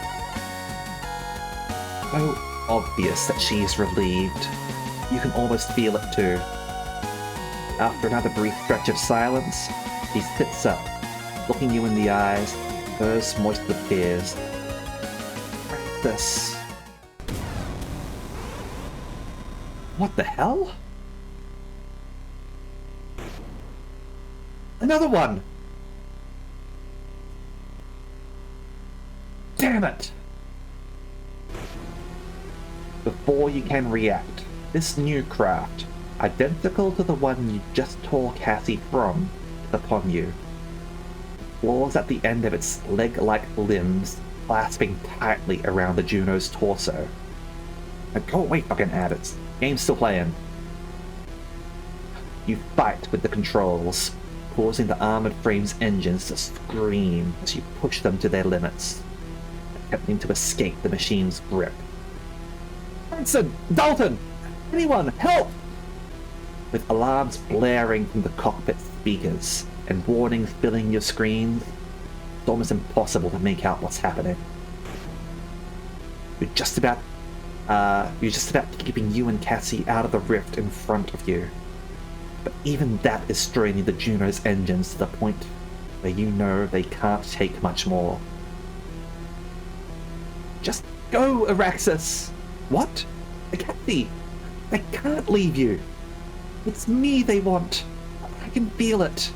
A: So obvious that she's relieved. You can almost feel it too. After another brief stretch of silence, she sits up, looking you in the eyes, hers moist with tears. This. What the hell? Another one! Damn it! Before you can react, this new craft, identical to the one you just tore Cassie from, is upon you. Claws at the end of its leg-like limbs clasping tightly around the Juno's torso. Now go away, fucking adults. Game's still playing. You fight with the controls, causing the armored frame's engines to scream as you push them to their limits, attempting to escape the machine's grip. Hanson! Dalton! Anyone, help! With alarms blaring from the cockpit speakers and warnings filling your screens, it's almost impossible to make out what's happening. You're just about You're just about keeping you and Cassie out of the rift in front of you. But even that is straining the Juno's engines to the point where you know they can't take much more. Just go, Araxis! What? Cassie! I can't leave you! It's me they want! I can feel it!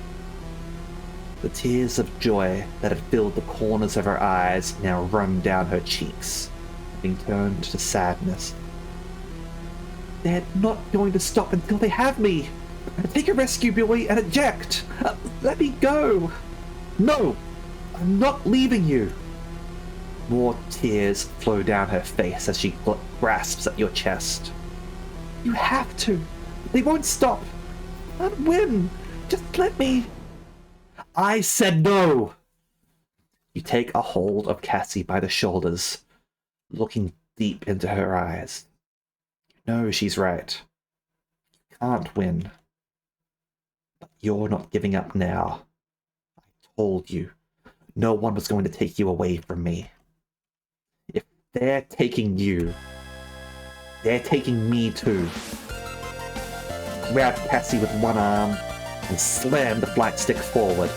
A: The tears of joy that had filled the corners of her eyes now run down her cheeks, being turned to sadness. They're not going to stop until they have me! Take a rescue buoy and eject! Let me go! No! I'm not leaving you! More tears flow down her face as she grasps at your chest. You have to! They won't stop! I can't win! Just let me... I said no! You take a hold of Cassie by the shoulders, looking deep into her eyes. You know she's right. You can't win. But you're not giving up now. I told you, no one was going to take you away from me. If they're taking you, they're taking me too. Grab Cassie with one arm and slam the flight stick forward,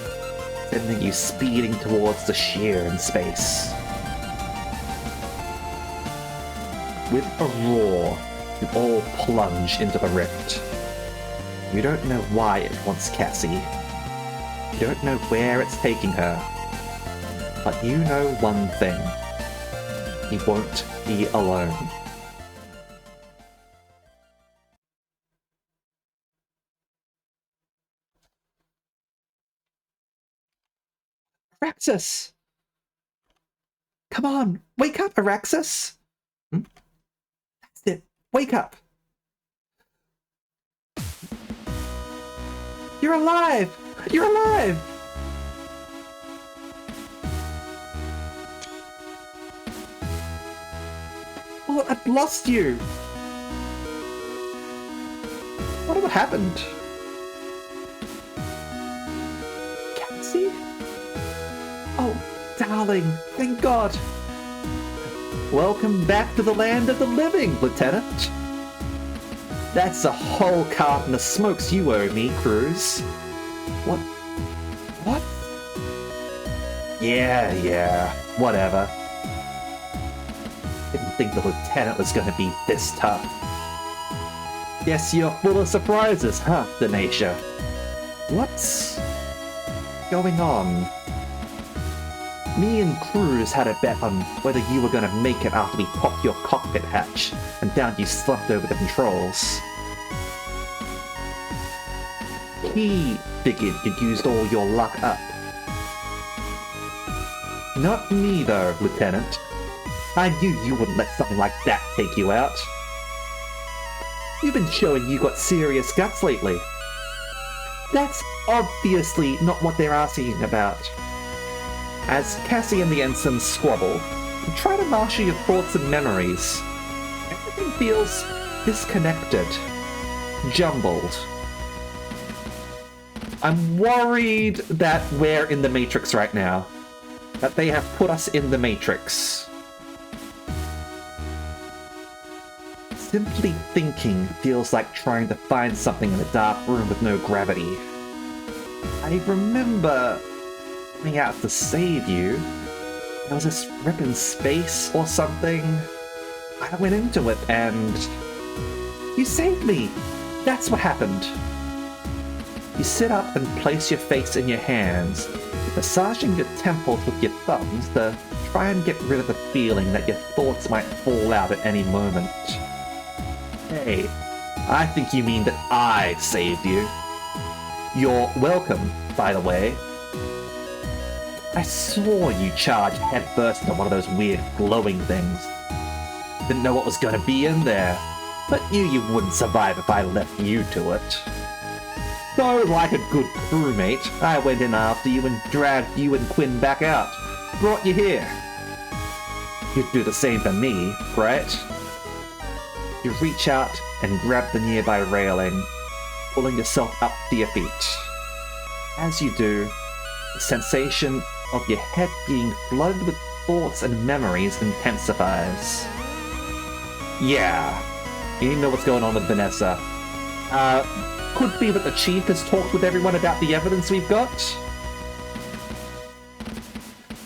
A: sending you speeding towards the shear in space. With a roar, you all plunge into the rift. You don't know why it wants Cassie. You don't know where it's taking her. But you know one thing. You won't be alone. Araxis! Come on, wake up, Araxis! That's it, wake up! You're alive! You're alive! Oh, I've lost you! What happened? Cassie? Oh, darling, thank God. Welcome back to the land of the living, Lieutenant. That's a whole carton of smokes you owe me, Cruz. What? What? Yeah, whatever. Didn't think the Lieutenant was going to be this tough. Guess you're full of surprises, huh, Denacia? What's going on? Me and Cruz had a bet on whether you were going to make it after we popped your cockpit hatch, and down you slumped over the controls. He figured you'd used all your luck up. Not me, though, Lieutenant. I knew you wouldn't let something like that take you out. You've been showing you got serious guts lately. That's obviously not what they're asking about. As Cassie and the ensign squabble, try to marshal your thoughts and memories. Everything feels disconnected, jumbled. I'm worried that we're in the Matrix right now. That they have put us in the Matrix. Simply thinking feels like trying to find something in a dark room with no gravity. I remember coming out to save you. There was this rip in space or something. I went into it and you saved me. That's what happened. You sit up and place your face in your hands, massaging your temples with your thumbs to try and get rid of the feeling that your thoughts might fall out at any moment. Hey, I think you mean that I saved you. You're welcome, by the way. I saw you charge headfirst into one of those weird glowing things. Didn't know what was going to be in there, but knew you wouldn't survive if I left you to it. So, like a good crewmate, I went in after you and dragged you and Quinn back out. Brought you here. You'd do the same for me, right? You reach out and grab the nearby railing, pulling yourself up to your feet. As you do, the sensation of your head being flooded with thoughts and memories intensifies. Yeah. You know what's going on with Vanessa. Could be that the chief has talked with everyone about the evidence we've got.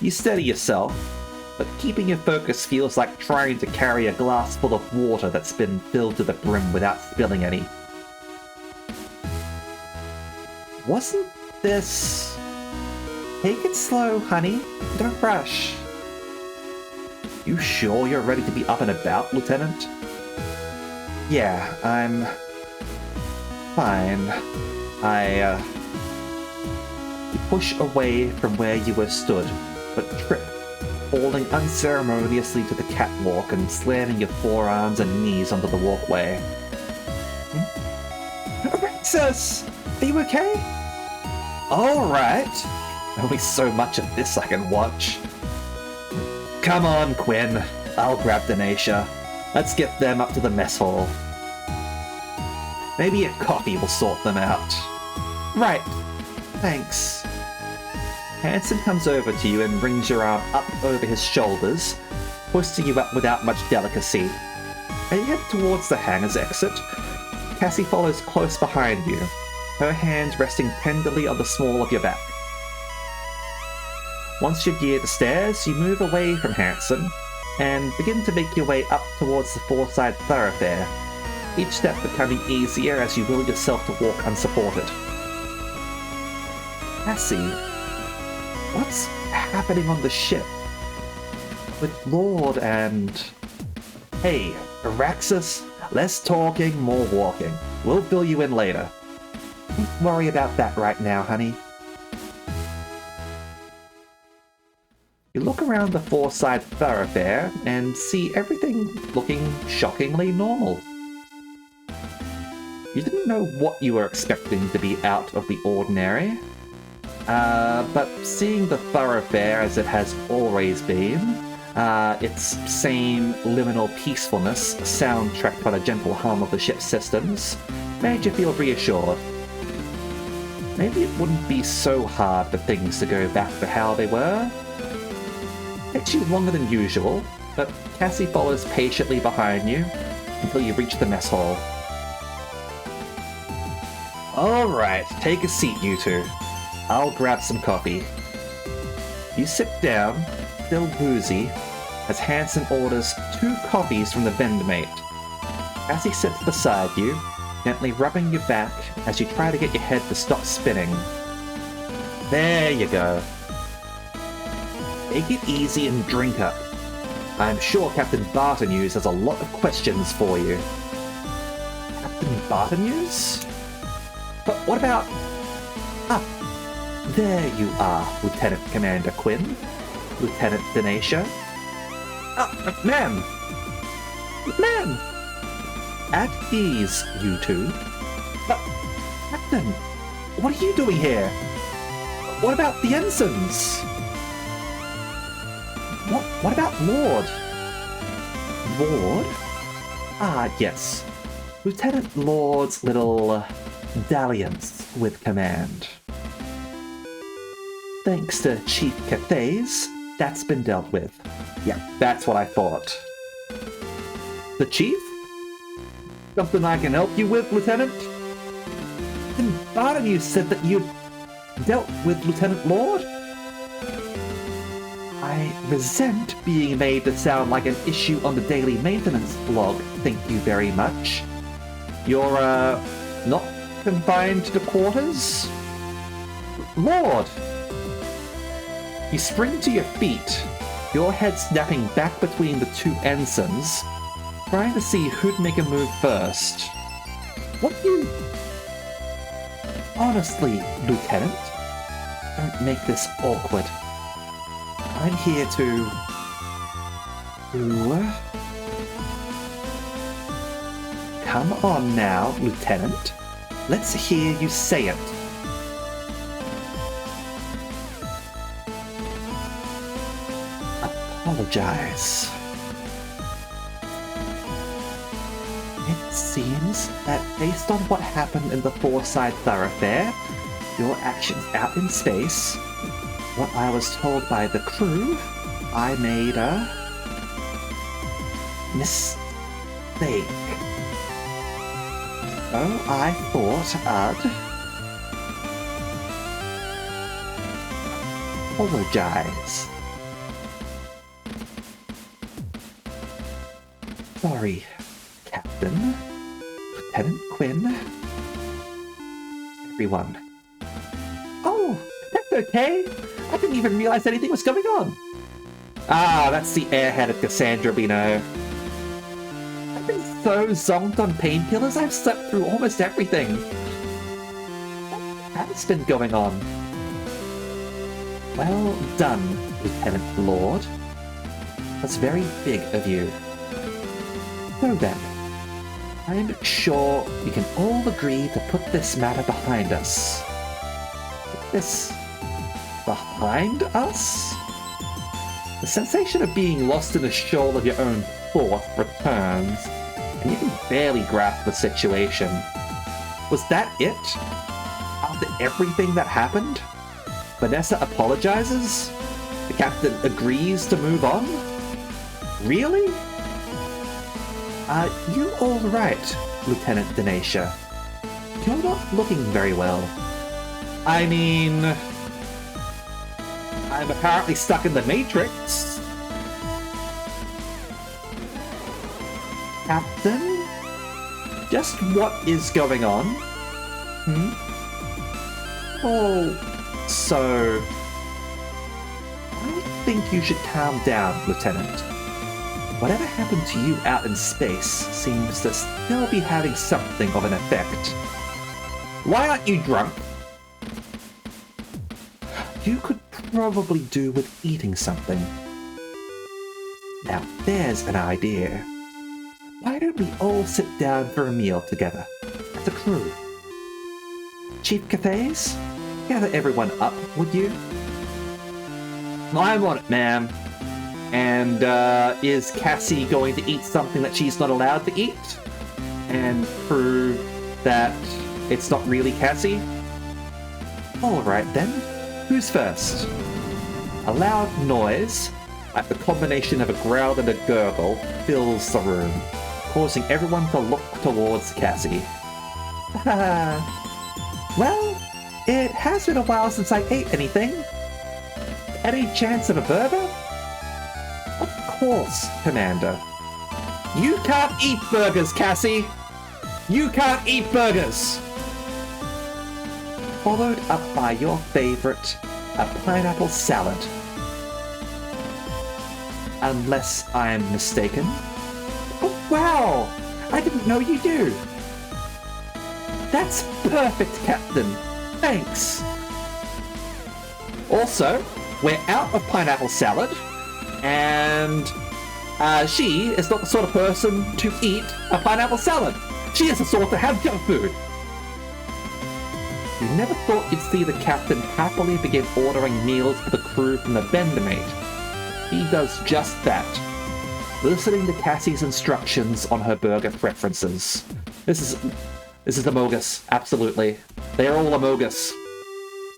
A: You steady yourself, but keeping your focus feels like trying to carry a glass full of water that's been filled to the brim without spilling any. Wasn't this... Take it slow, honey. Don't rush. You sure you're ready to be up and about, Lieutenant? Yeah, I'm... fine. You push away from where you were stood, but trip, falling unceremoniously to the catwalk and slamming your forearms and knees onto the walkway. Alexis! Are you okay? Alright. Only so much of this I can watch. Come on, Quinn. I'll grab Denacia. Let's get them up to the mess hall. Maybe a coffee will sort them out. Right. Thanks. Hanson comes over to you and brings your arm up over his shoulders, hoisting you up without much delicacy. As you head towards the hangar's exit, Cassie follows close behind you, her hand resting tenderly on the small of your back. Once you're near the stairs, you move away from Hanson and begin to make your way up towards the Foreside thoroughfare, each step becoming easier as you will yourself to walk unsupported. Cassie, what's happening on the ship? With Lord and... Hey, Araxis, less talking, more walking. We'll fill you in later. Don't worry about that right now, honey. You look around the Foreside thoroughfare and see everything looking shockingly normal. You didn't know what you were expecting to be out of the ordinary, but seeing the thoroughfare as it has always been, its same liminal peacefulness soundtracked by the gentle hum of the ship's systems, made you feel reassured. Maybe it wouldn't be so hard for things to go back to how they were. Takes you longer than usual, but Cassie follows patiently behind you until you reach the mess hall. Alright, take a seat, you two. I'll grab some coffee. You sit down, still woozy, as Hanson orders 2 coffees from the vendmate. Cassie sits beside you, gently rubbing your back as you try to get your head to stop spinning. There you go. Take it easy and drink up. I'm sure Captain Bartonius has a lot of questions for you. Captain Bartonius? But what about... Ah, there you are, Lieutenant Commander Quinn. Lieutenant Denacia. Ma'am! Ma'am! At ease, you two. But, Captain, what are you doing here? What about the ensigns? What about Lord? Lord? Ah, yes. Lieutenant Lord's little dalliance with command. Thanks to Chief Cathays, that's been dealt with. Yeah, that's what I thought. The Chief? Something I can help you with, Lieutenant? Then Bartholomew said that you'd dealt with Lieutenant Lord? I resent being made to sound like an issue on the daily maintenance log, thank you very much. You're, not confined to quarters? Lord! You spring to your feet, your head snapping back between the 2 ensigns, trying to see who'd make a move first. What you... Honestly, Lieutenant, don't make this awkward. I'm here to... Come on now, Lieutenant. Let's hear you say it. Apologize. It seems that based on what happened in the Foreside thoroughfare, your actions out in space, what I was told by the crew, I made a mistake. Oh, I thought I'd apologize. Sorry, Captain, Lieutenant Quinn, everyone. Oh, that's okay. I didn't even realize anything was going on. Ah, that's the airhead of Cassandra we know. I've been so zonked on painkillers, I've slept through almost everything. What has been going on? Well done, Lieutenant Lord. That's very big of you. So then, I'm sure we can all agree to put this matter behind us. Put this behind us? The sensation of being lost in the shoal of your own thought returns, and you can barely grasp the situation. Was that it? After everything that happened? Vanessa apologizes? The captain agrees to move on? Really? Are you alright, Lieutenant Denacia? You're not looking very well. I mean, I'm apparently stuck in the Matrix. Captain? Just what is going on? Oh, so... I think you should calm down, Lieutenant. Whatever happened to you out in space seems to still be having something of an effect. Why aren't you drunk? You could probably do with eating something. Now there's an idea. Why don't we all sit down for a meal together, as a crew? Chief Cathays, gather everyone up, would you? I'm on it, ma'am. And is Cassie going to eat something that she's not allowed to eat? And prove that it's not really Cassie? Alright then, who's first? A loud noise, like the combination of a growl and a gurgle, fills the room, causing everyone to look towards Cassie. Well, it has been a while since I ate anything. Any chance of a burger? Of course, Commander. You can't eat burgers, Cassie! You can't eat burgers! Followed up by your favorite, a pineapple salad. Unless I'm mistaken. Oh, wow! I didn't know you do. That's perfect, Captain. Thanks. Also, we're out of pineapple salad, and she is not the sort of person to eat a pineapple salad. She is the sort to have junk food. You never thought you'd see the captain happily begin ordering meals for the crew from the Vendormate. He does just that, listening to Cassie's instructions on her burger preferences. This is Amogus, absolutely. They are all Amogus.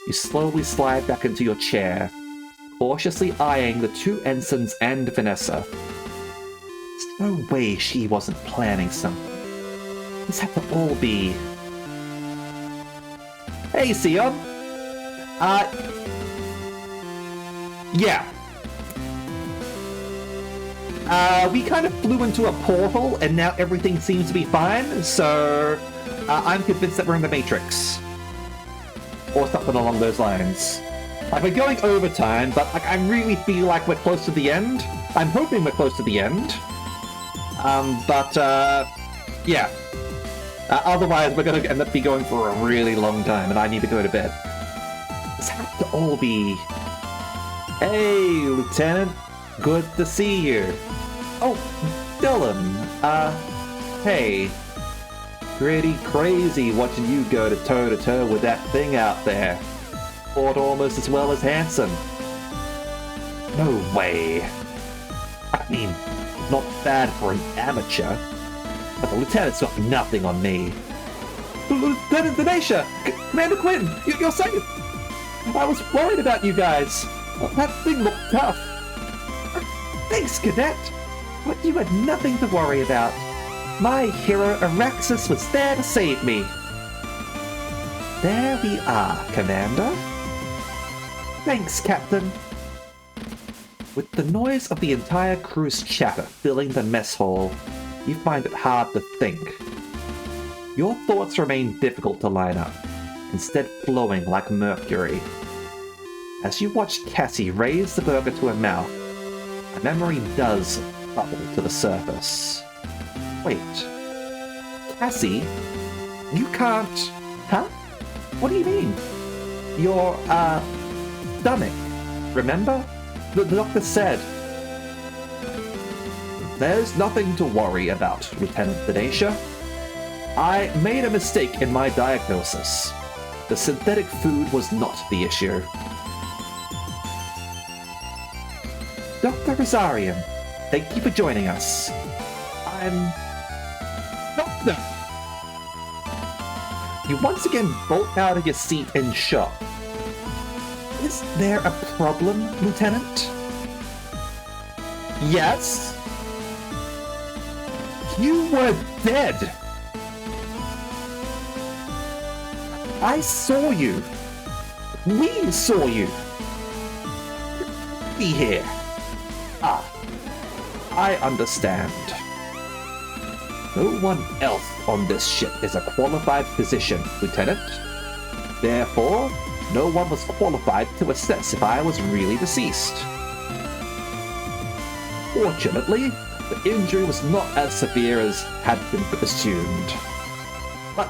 A: You slowly slide back into your chair, cautiously eyeing the two ensigns and Vanessa. There's no way she wasn't planning something. This had to all be... Hey, Sion! Yeah. We kind of flew into a portal, and now everything seems to be fine, so... I'm convinced that we're in the Matrix. Or something along those lines. Like, we're going overtime, but like, I really feel like we're close to the end. I'm hoping we're close to the end. Yeah. Otherwise, we're going to end up be going for a really long time, and I need to go to bed. This has to all be... Hey, Lieutenant. Good to see you. Oh, Dylan. Hey. Pretty crazy watching you go to toe-to-toe with that thing out there. Fought almost as well as Hanson. No way. I mean, not bad for an amateur. But the Lieutenant's got nothing on me. Lieutenant Denacia! Commander Quinn! You're safe! I was worried about you guys. That thing looked tough. Thanks, Cadet! But you had nothing to worry about. My hero Araxis was there to save me. There we are, Commander. Thanks, Captain. With the noise of the entire crew's chatter filling the mess hall, you find it hard to think. Your thoughts remain difficult to line up, instead flowing like mercury. As you watch Cassie raise the burger to her mouth, a memory does bubble to the surface. Wait. Cassie? You can't... Huh? What do you mean? Your, stomach, remember? The doctor said... There's nothing to worry about, Lieutenant Venetia. I made a mistake in my diagnosis. The synthetic food was not the issue. Dr. Rosarian, thank you for joining us. I'm... Doctor! You once again bolt out of your seat in shock. Is there a problem, Lieutenant? Yes? You were dead! I saw you! We saw you! Be here. Ah, I understand. No one else on this ship is a qualified physician, Lieutenant. Therefore, no one was qualified to assess if I was really deceased. Fortunately, the injury was not as severe as had been assumed. But...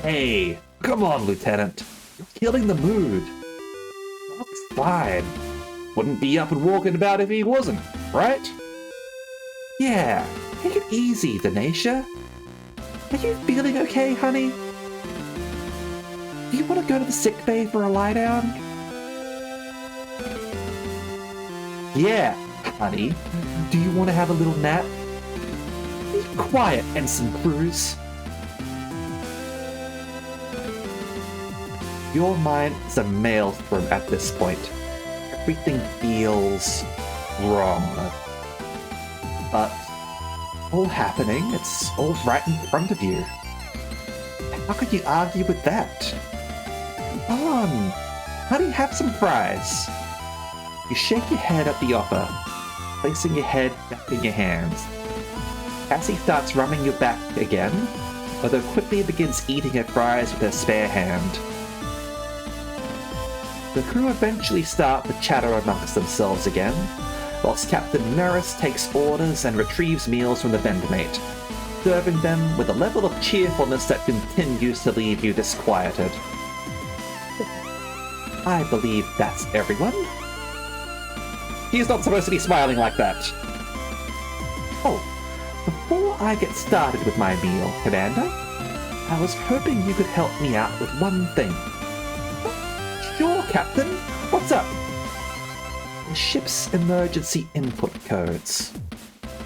A: Hey, come on, Lieutenant. You're killing the mood. Doc's fine. Wouldn't be up and walking about if he wasn't, right? Yeah, take it easy, Venetia. Are you feeling okay, honey? Do you want to go to the sick bay for a lie down? Yeah, honey. Do you want to have a little nap? Be quiet, Ensign Cruz. Your mind is a maelstrom at this point. Everything feels wrong. But all happening, it's all right in front of you. How could you argue with that? Come on, honey, have some fries. You shake your head at the offer, placing your head back in your hands. Cassie starts rubbing your back again, although quickly begins eating her fries with her spare hand. The crew eventually start to chatter amongst themselves again, whilst Captain Neris takes orders and retrieves meals from the vendor mate, serving them with a level of cheerfulness that continues to leave you disquieted. I believe that's everyone. He's not supposed to be smiling like that. Oh, before I get started with my meal, Commander, I was hoping you could help me out with one thing. Sure, Captain. What's up? The ship's emergency input codes.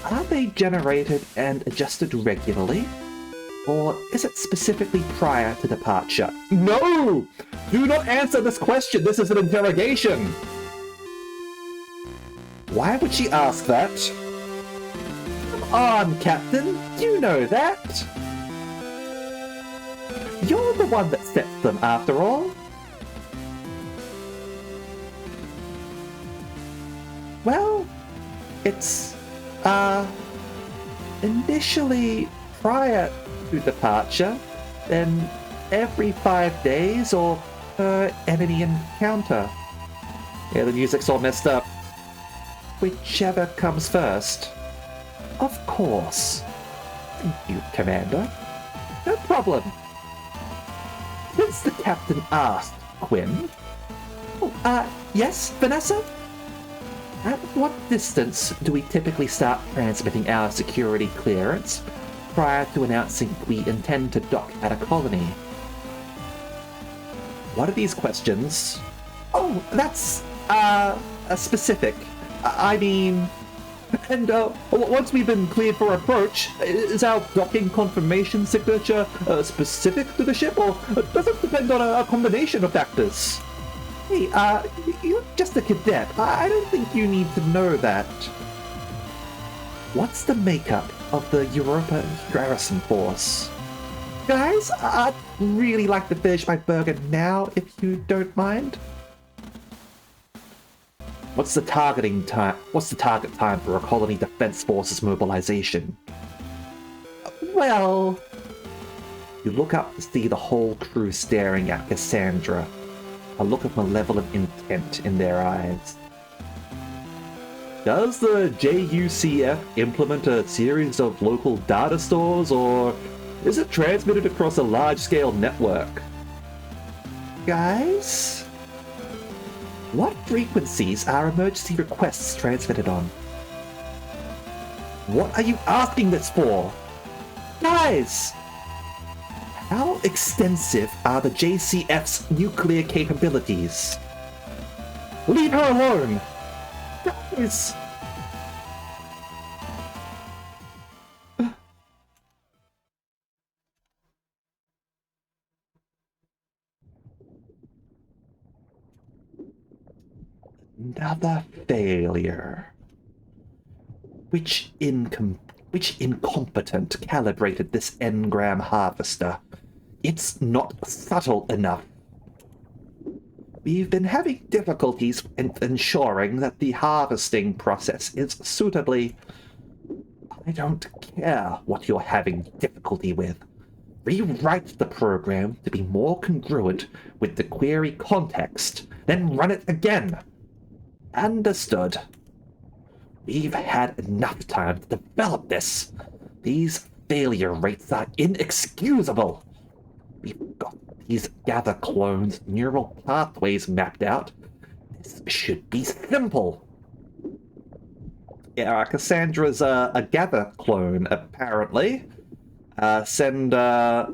A: Are they generated and adjusted regularly? Or is it specifically prior to departure? No! Do not answer this question! This is an interrogation! Why would she ask that? Come on, Captain! You know that! You're the one that sets them, after all. Well, it's, initially prior to departure, then every 5 days or per enemy encounter. Yeah, the music's all messed up. Whichever comes first. Of course. Thank you, Commander. No problem. Since the captain asked, Quinn. Oh, yes, Vanessa? At what distance do we typically start transmitting our security clearance prior to announcing we intend to dock at a colony? What are these questions? Oh, that's, specific. I mean... And, once we've been cleared for approach, is our docking confirmation signature specific to the ship, or does it depend on a combination of factors? Hey, you're just a cadet. I don't think you need to know that. What's the makeup of the Europa Garrison Force? Guys, I'd really like to finish my burger now, if you don't mind. What's the target time for a colony defense force's mobilization? Well, you look up to see the whole crew staring at Cassandra, a look of malevolent intent in their eyes. Does the JUCF implement a series of local data stores, or is it transmitted across a large-scale network? Guys? What frequencies are emergency requests transmitted on? What are you asking this for? Guys! How extensive are the JCF's nuclear capabilities? Leave her alone! Guys! Another failure. Which incompetent calibrated this engram harvester? It's not subtle enough. We've been having difficulties in ensuring that the harvesting process is suitably... I don't care what you're having difficulty with. Rewrite the program to be more congruent with the query context, then run it again. Understood. We've had enough time to develop this. These failure rates are inexcusable. We've got these gather clones' neural pathways mapped out. This should be simple. Yeah, Cassandra's a gather clone, apparently. Send a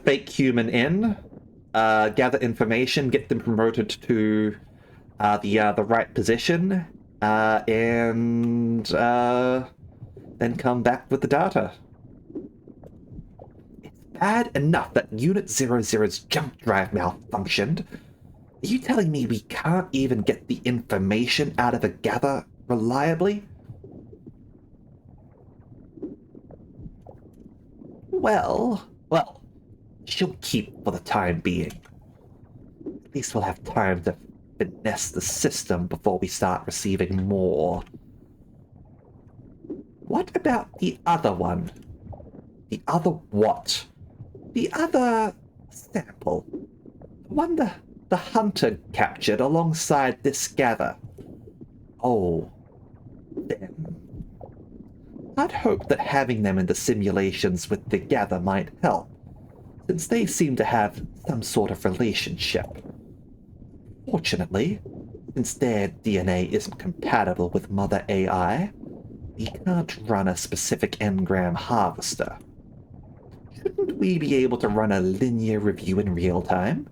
A: fake human in, gather information, get them promoted to the right position, and then come back with the data. It's bad enough that Unit 00's jump drive malfunctioned. Are you telling me we can't even get the information out of the gather reliably? Well, she'll keep for the time being. At least we'll have time to finesse the system before we start receiving more. What about the other one? The other what? The other sample. The one the hunter captured alongside this gather. Oh, them. I'd hoped that having them in the simulations with the gather might help, since they seem to have some sort of relationship. Fortunately, since their DNA isn't compatible with Mother AI, we can't run a specific engram harvester. Shouldn't we be able to run a linear review in real time?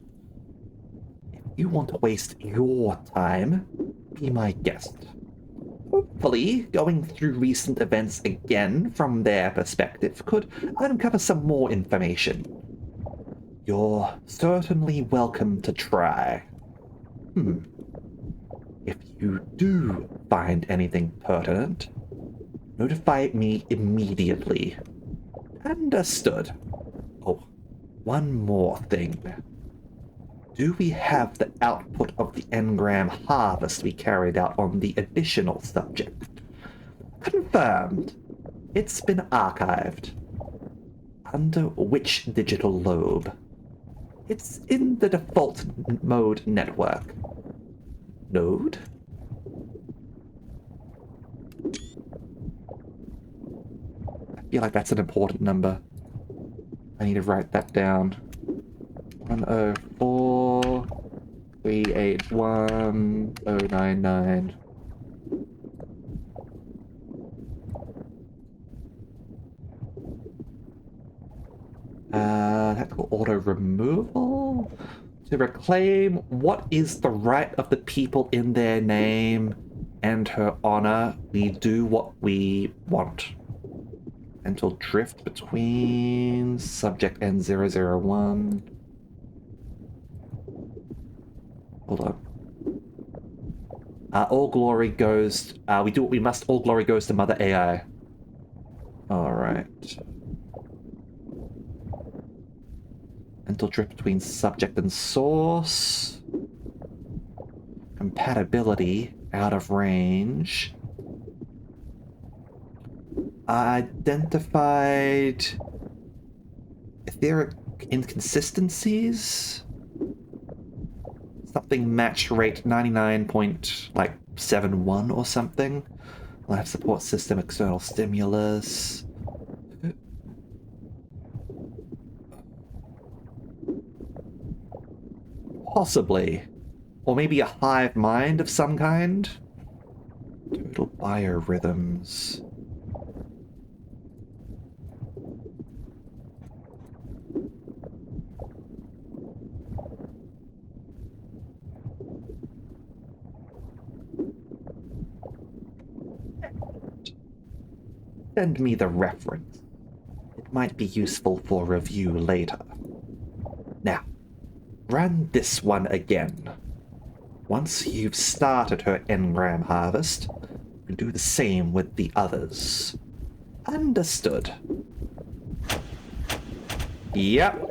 A: If you want to waste your time, be my guest. Hopefully, going through recent events again from their perspective could uncover some more information. You're certainly welcome to try. If you do find anything pertinent, notify me immediately. Understood. Oh, one more thing. Do we have the output of the engram harvest we carried out on the additional subject? Confirmed. It's been archived. Under which digital lobe? It's in the default mode network. Node? I feel like that's an important number. I need to write that down. 104-381-099. Tactical auto removal. To reclaim what is the right of the people in their name and her honor, we do what we want. Mental drift between subject and 001. Hold on. All glory goes... we do what we must. All glory goes to Mother AI. Alright. Mental drift between subject and source. Compatibility. Out of range. Identified... etheric inconsistencies? Something match rate 99.71 or something. Life support system, external stimulus. Possibly. Or maybe a hive mind of some kind? Total biorhythms. Send me the reference. It might be useful for review later. Now, run this one again. Once you've started her engram harvest, do the same with the others. Understood. Yep.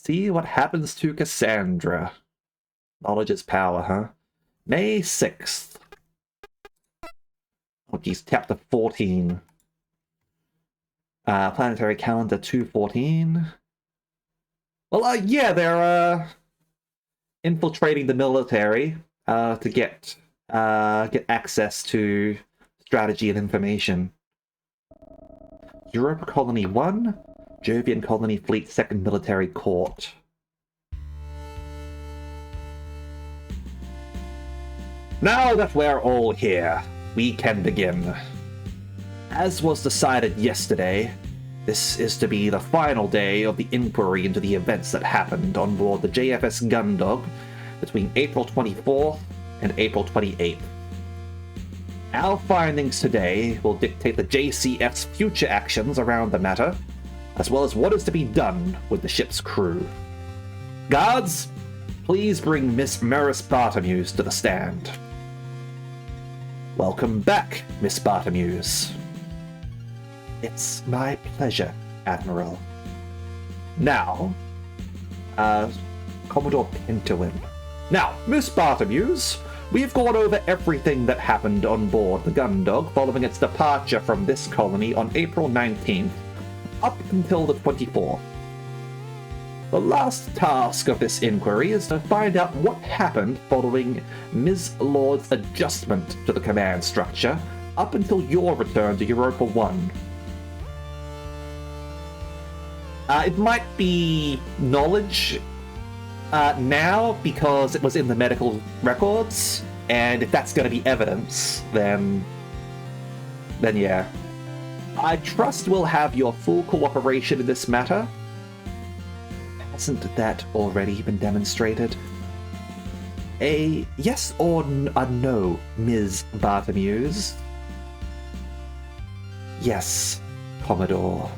A: See what happens to Cassandra. Knowledge is power, huh? May 6th. Oh, geez, chapter 14. Planetary calendar 214. Well, yeah, they're, infiltrating the military, to get access to strategy and information. Europa Colony 1, Jovian Colony Fleet 2nd Military Court. Now that we're all here, we can begin. As was decided yesterday, this is to be the final day of the inquiry into the events that happened on board the JFS Gundog between April 24th and April 28th. Our findings today will dictate the JCF's future actions around the matter, as well as what is to be done with the ship's crew. Guards, please bring Miss Maris Bartomuse to the stand. Welcome back, Miss Bartomuse. It's my pleasure, Admiral. Now, Commodore Pentowin. Now, Miss Bartomuse, we've gone over everything that happened on board the Gundog following its departure from this colony on April 19th, up until the 24th. The last task of this inquiry is to find out what happened following Ms. Lord's adjustment to the command structure up until your return to Europa 1. It might be knowledge now because it was in the medical records, and if that's going to be evidence, then yeah. I trust we'll have your full cooperation in this matter. Hasn't that already been demonstrated? A yes or a no, Ms. Bartomuse? Yes, Commodore.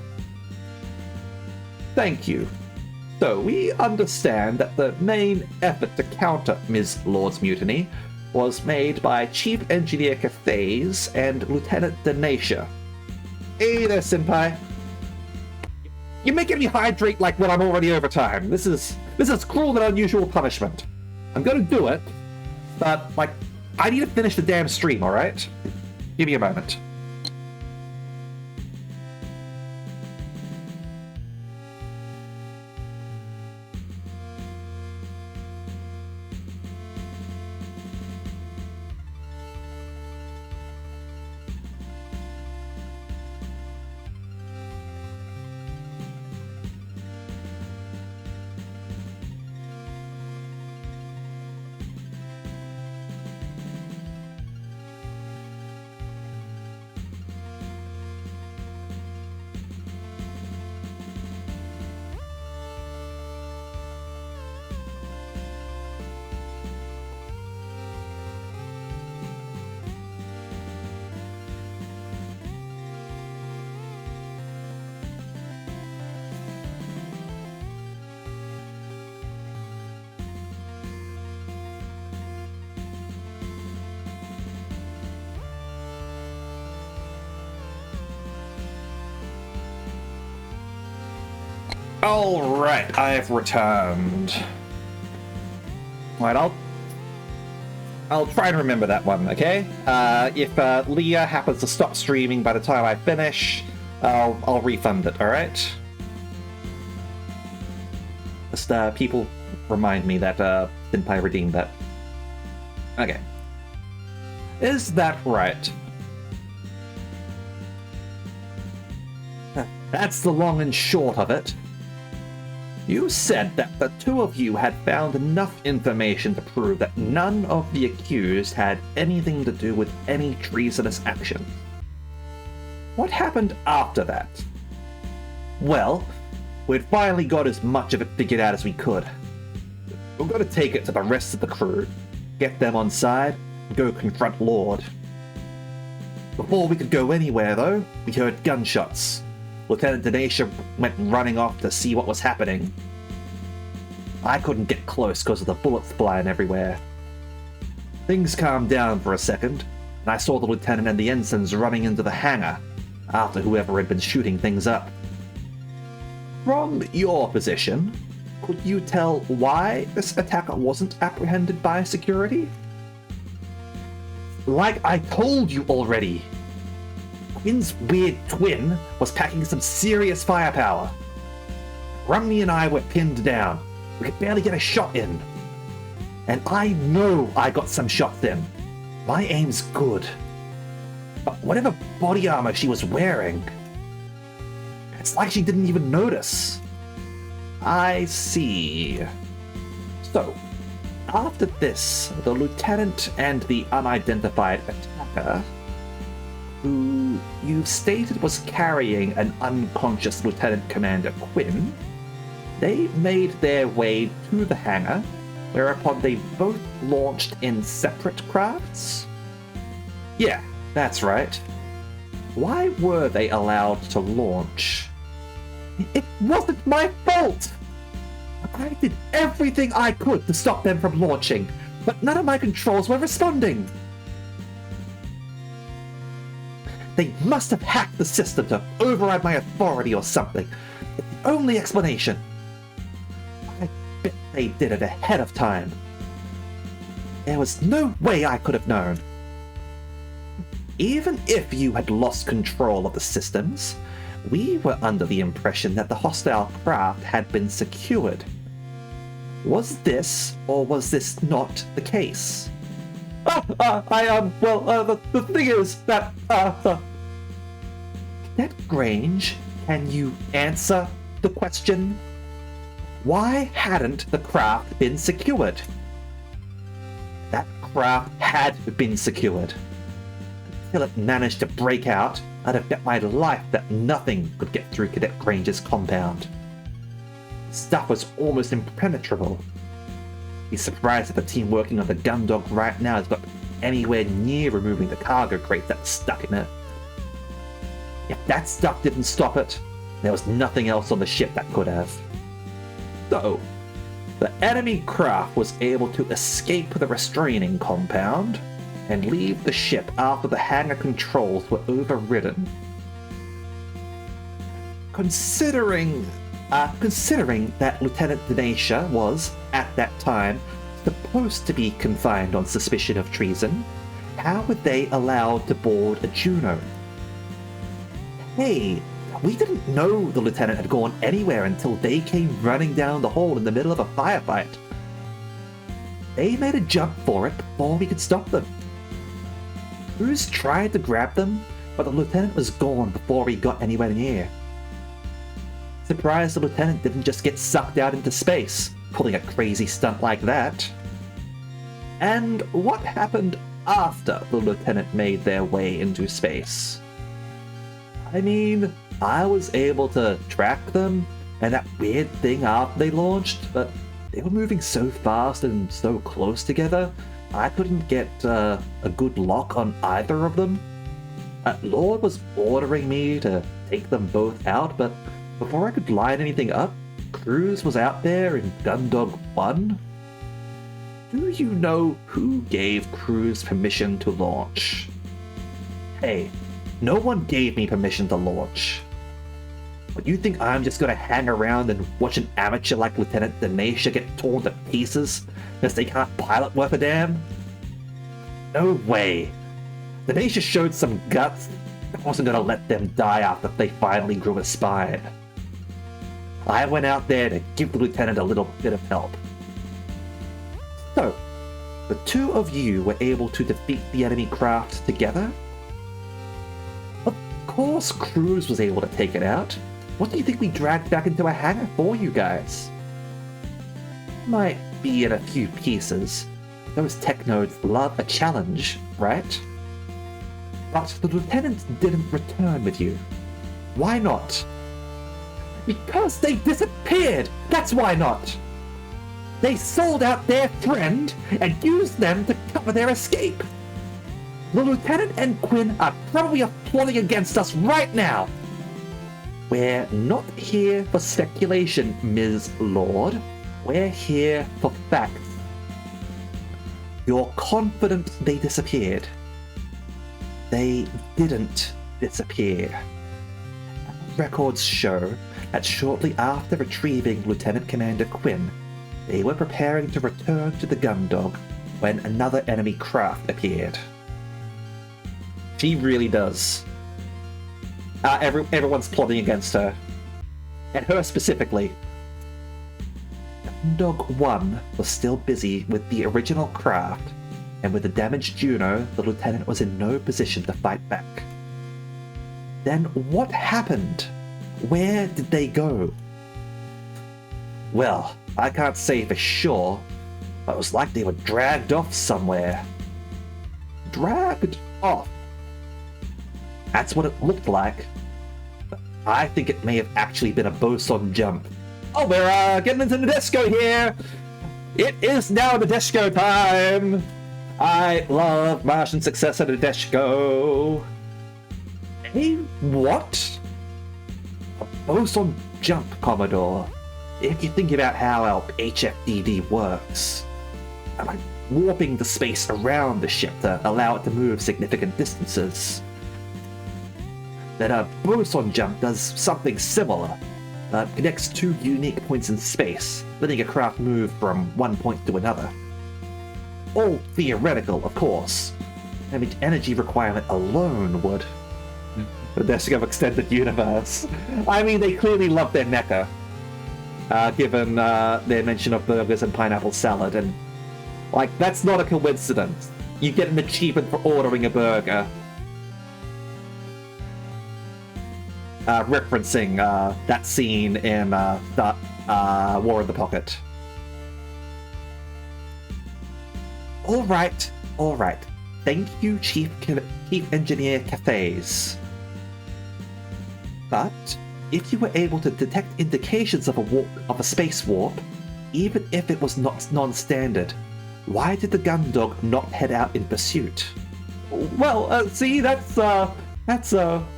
A: Thank you. So, we understand that the main effort to counter Ms. Lord's mutiny was made by Chief Engineer Cathays and Lieutenant Denacia. Hey there, Senpai. You're making me hydrate like when I'm already over time. This is cruel and unusual punishment. I'm gonna do it, but, like, I need to finish the damn stream, alright? Give me a moment. Alright, I've returned. Alright, I'll try and remember that one, okay? If Leah happens to stop streaming by the time I finish, I'll refund it, alright? Just people remind me that Senpai redeemed that. Okay. Is that right? That's the long and short of it. You said that the two of you had found enough information to prove that none of the accused had anything to do with any treasonous action. What happened after that? Well, we'd finally got as much of it figured out as we could. We're going to take it to the rest of the crew, get them on side, and go confront Lord. Before we could go anywhere, though, we heard gunshots. Lieutenant Denacia went running off to see what was happening. I couldn't get close because of the bullets flying everywhere. Things calmed down for a second, and I saw the lieutenant and the ensigns running into the hangar after whoever had been shooting things up. From your position, could you tell why this attacker wasn't apprehended by security? Like I told you already, Quinn's weird twin was packing some serious firepower. Rumney and I were pinned down. We could barely get a shot in. And I know I got some shots in. My aim's good. But whatever body armor she was wearing, it's like she didn't even notice. I see. So, after this, the lieutenant and the unidentified attacker, who you stated was carrying an unconscious Lieutenant Commander Quinn, they made their way to the hangar, whereupon they both launched in separate crafts? Yeah, that's right. Why were they allowed to launch? It wasn't my fault! I did everything I could to stop them from launching, but none of my controls were responding. They must have hacked the system to override my authority or something. It's the only explanation. I bet they did it ahead of time. There was no way I could have known. Even if you had lost control of the systems, we were under the impression that the hostile craft had been secured. Was this, or was this not the case? The thing is that, Cadet Grange, can you answer the question? Why hadn't the craft been secured? That craft had been secured. Until it managed to break out, I'd have bet my life that nothing could get through Cadet Grange's compound. Stuff was almost impenetrable. Be surprised if the team working on the Gundog right now has got anywhere near removing the cargo crate that was stuck in it. If that stuff didn't stop it, there was nothing else on the ship that could have. So, the enemy craft was able to escape the restraining compound and leave the ship after the hangar controls were overridden. Considering that Lieutenant Denacia was, at that time, supposed to be confined on suspicion of treason, how were they allowed to board a Juno? Hey, we didn't know the lieutenant had gone anywhere until they came running down the hall in the middle of a firefight. They made a jump for it before we could stop them. Cruz tried to grab them, but the lieutenant was gone before he got anywhere near. Surprised the lieutenant didn't just get sucked out into space, pulling a crazy stunt like that. And what happened after the lieutenant made their way into space? I mean, I was able to track them and that weird thing after they launched, but they were moving so fast and so close together, I couldn't get a good lock on either of them. Lord was ordering me to take them both out, but before I could line anything up, Cruz was out there in Gundog 1. Do you know who gave Cruz permission to launch? Hey, no one gave me permission to launch. But you think I'm just gonna hang around and watch an amateur like Lieutenant Denisha get torn to pieces because they can't pilot worth a damn? No way. Denisha showed some guts. I wasn't gonna let them die after they finally grew a spine. I went out there to give the lieutenant a little bit of help. So, the two of you were able to defeat the enemy craft together? Of course Cruz was able to take it out. What do you think we dragged back into a hangar for, you guys? Might be in a few pieces. Those technodes love a challenge, right? But the lieutenant didn't return with you. Why not? Because they disappeared! That's why not! They sold out their friend and used them to cover their escape! The lieutenant and Quinn are probably plotting against us right now! We're not here for speculation, Ms. Lord. We're here for facts. You're confident they disappeared. They didn't disappear. Records show that shortly after retrieving Lieutenant Commander Quinn, they were preparing to return to the Gundog when another enemy craft appeared. She really does. Everyone's plotting against her. And her specifically. Gundog 1 was still busy with the original craft, and with the damaged Juno, the lieutenant was in no position to fight back. Then what happened? Where did they go? Well, I can't say for sure, but it was like they were dragged off somewhere. Dragged off. That's what it looked like. But I think it may have actually been a boson jump. Oh, we're getting into Nadeshiko here! It is now Nadeshiko time! I love Martian successor Nadeshiko. Hey, what? A boson jump, Commodore. If you think about how our HFDD works, I'm warping the space around the ship to allow it to move significant distances. Then a boson jump does something similar. Connects two unique points in space, letting a craft move from one point to another. All theoretical, of course. I mean, energy requirement alone would. The Nadeshiko Extended Universe. I mean, they clearly love their mecha. Given their mention of burgers and pineapple salad, and like, that's not a coincidence. You get an achievement for ordering a burger. Referencing that scene in War in the Pocket. Alright. Thank you, Chief Engineer Cafes. But if you were able to detect indications of a space warp, even if it was not non-standard, why did the Gundog not head out in pursuit? Well, see, that's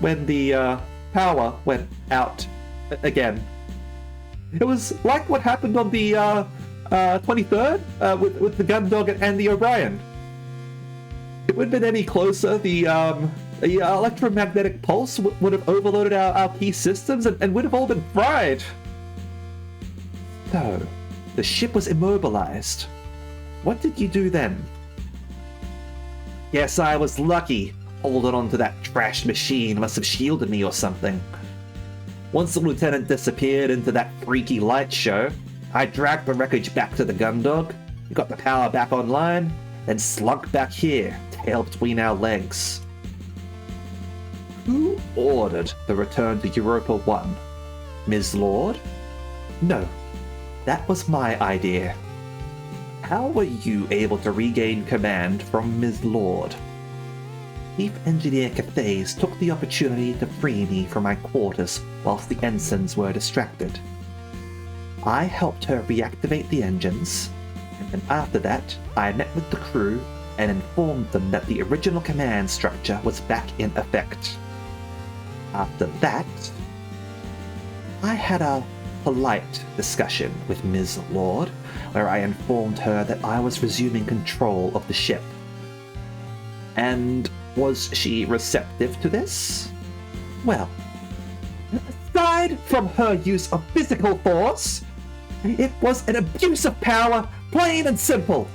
A: when the power went out again. It was like what happened on the 23rd with the Gundog and the O'Brien. It would have been any closer, the electromagnetic pulse would have overloaded our key systems and would have all been fried. So, the ship was immobilized. What did you do then? Yes, I was lucky. Holding on to that trash machine must have shielded me or something. Once the lieutenant disappeared into that freaky light show, I dragged the wreckage back to the Gundog, got the power back online, then slunk back here, tail between our legs. Who ordered the return to Europa 1? Ms. Lord? No, that was my idea. How were you able to regain command from Ms. Lord? Chief Engineer Cafes took the opportunity to free me from my quarters whilst the ensigns were distracted. I helped her reactivate the engines, and after that, I met with the crew and informed them that the original command structure was back in effect. After that, I had a polite discussion with Ms. Lord, where I informed her that I was resuming control of the ship. And was she receptive to this? Well, aside aside from her use of physical force, it was an abuse of power, plain and simple.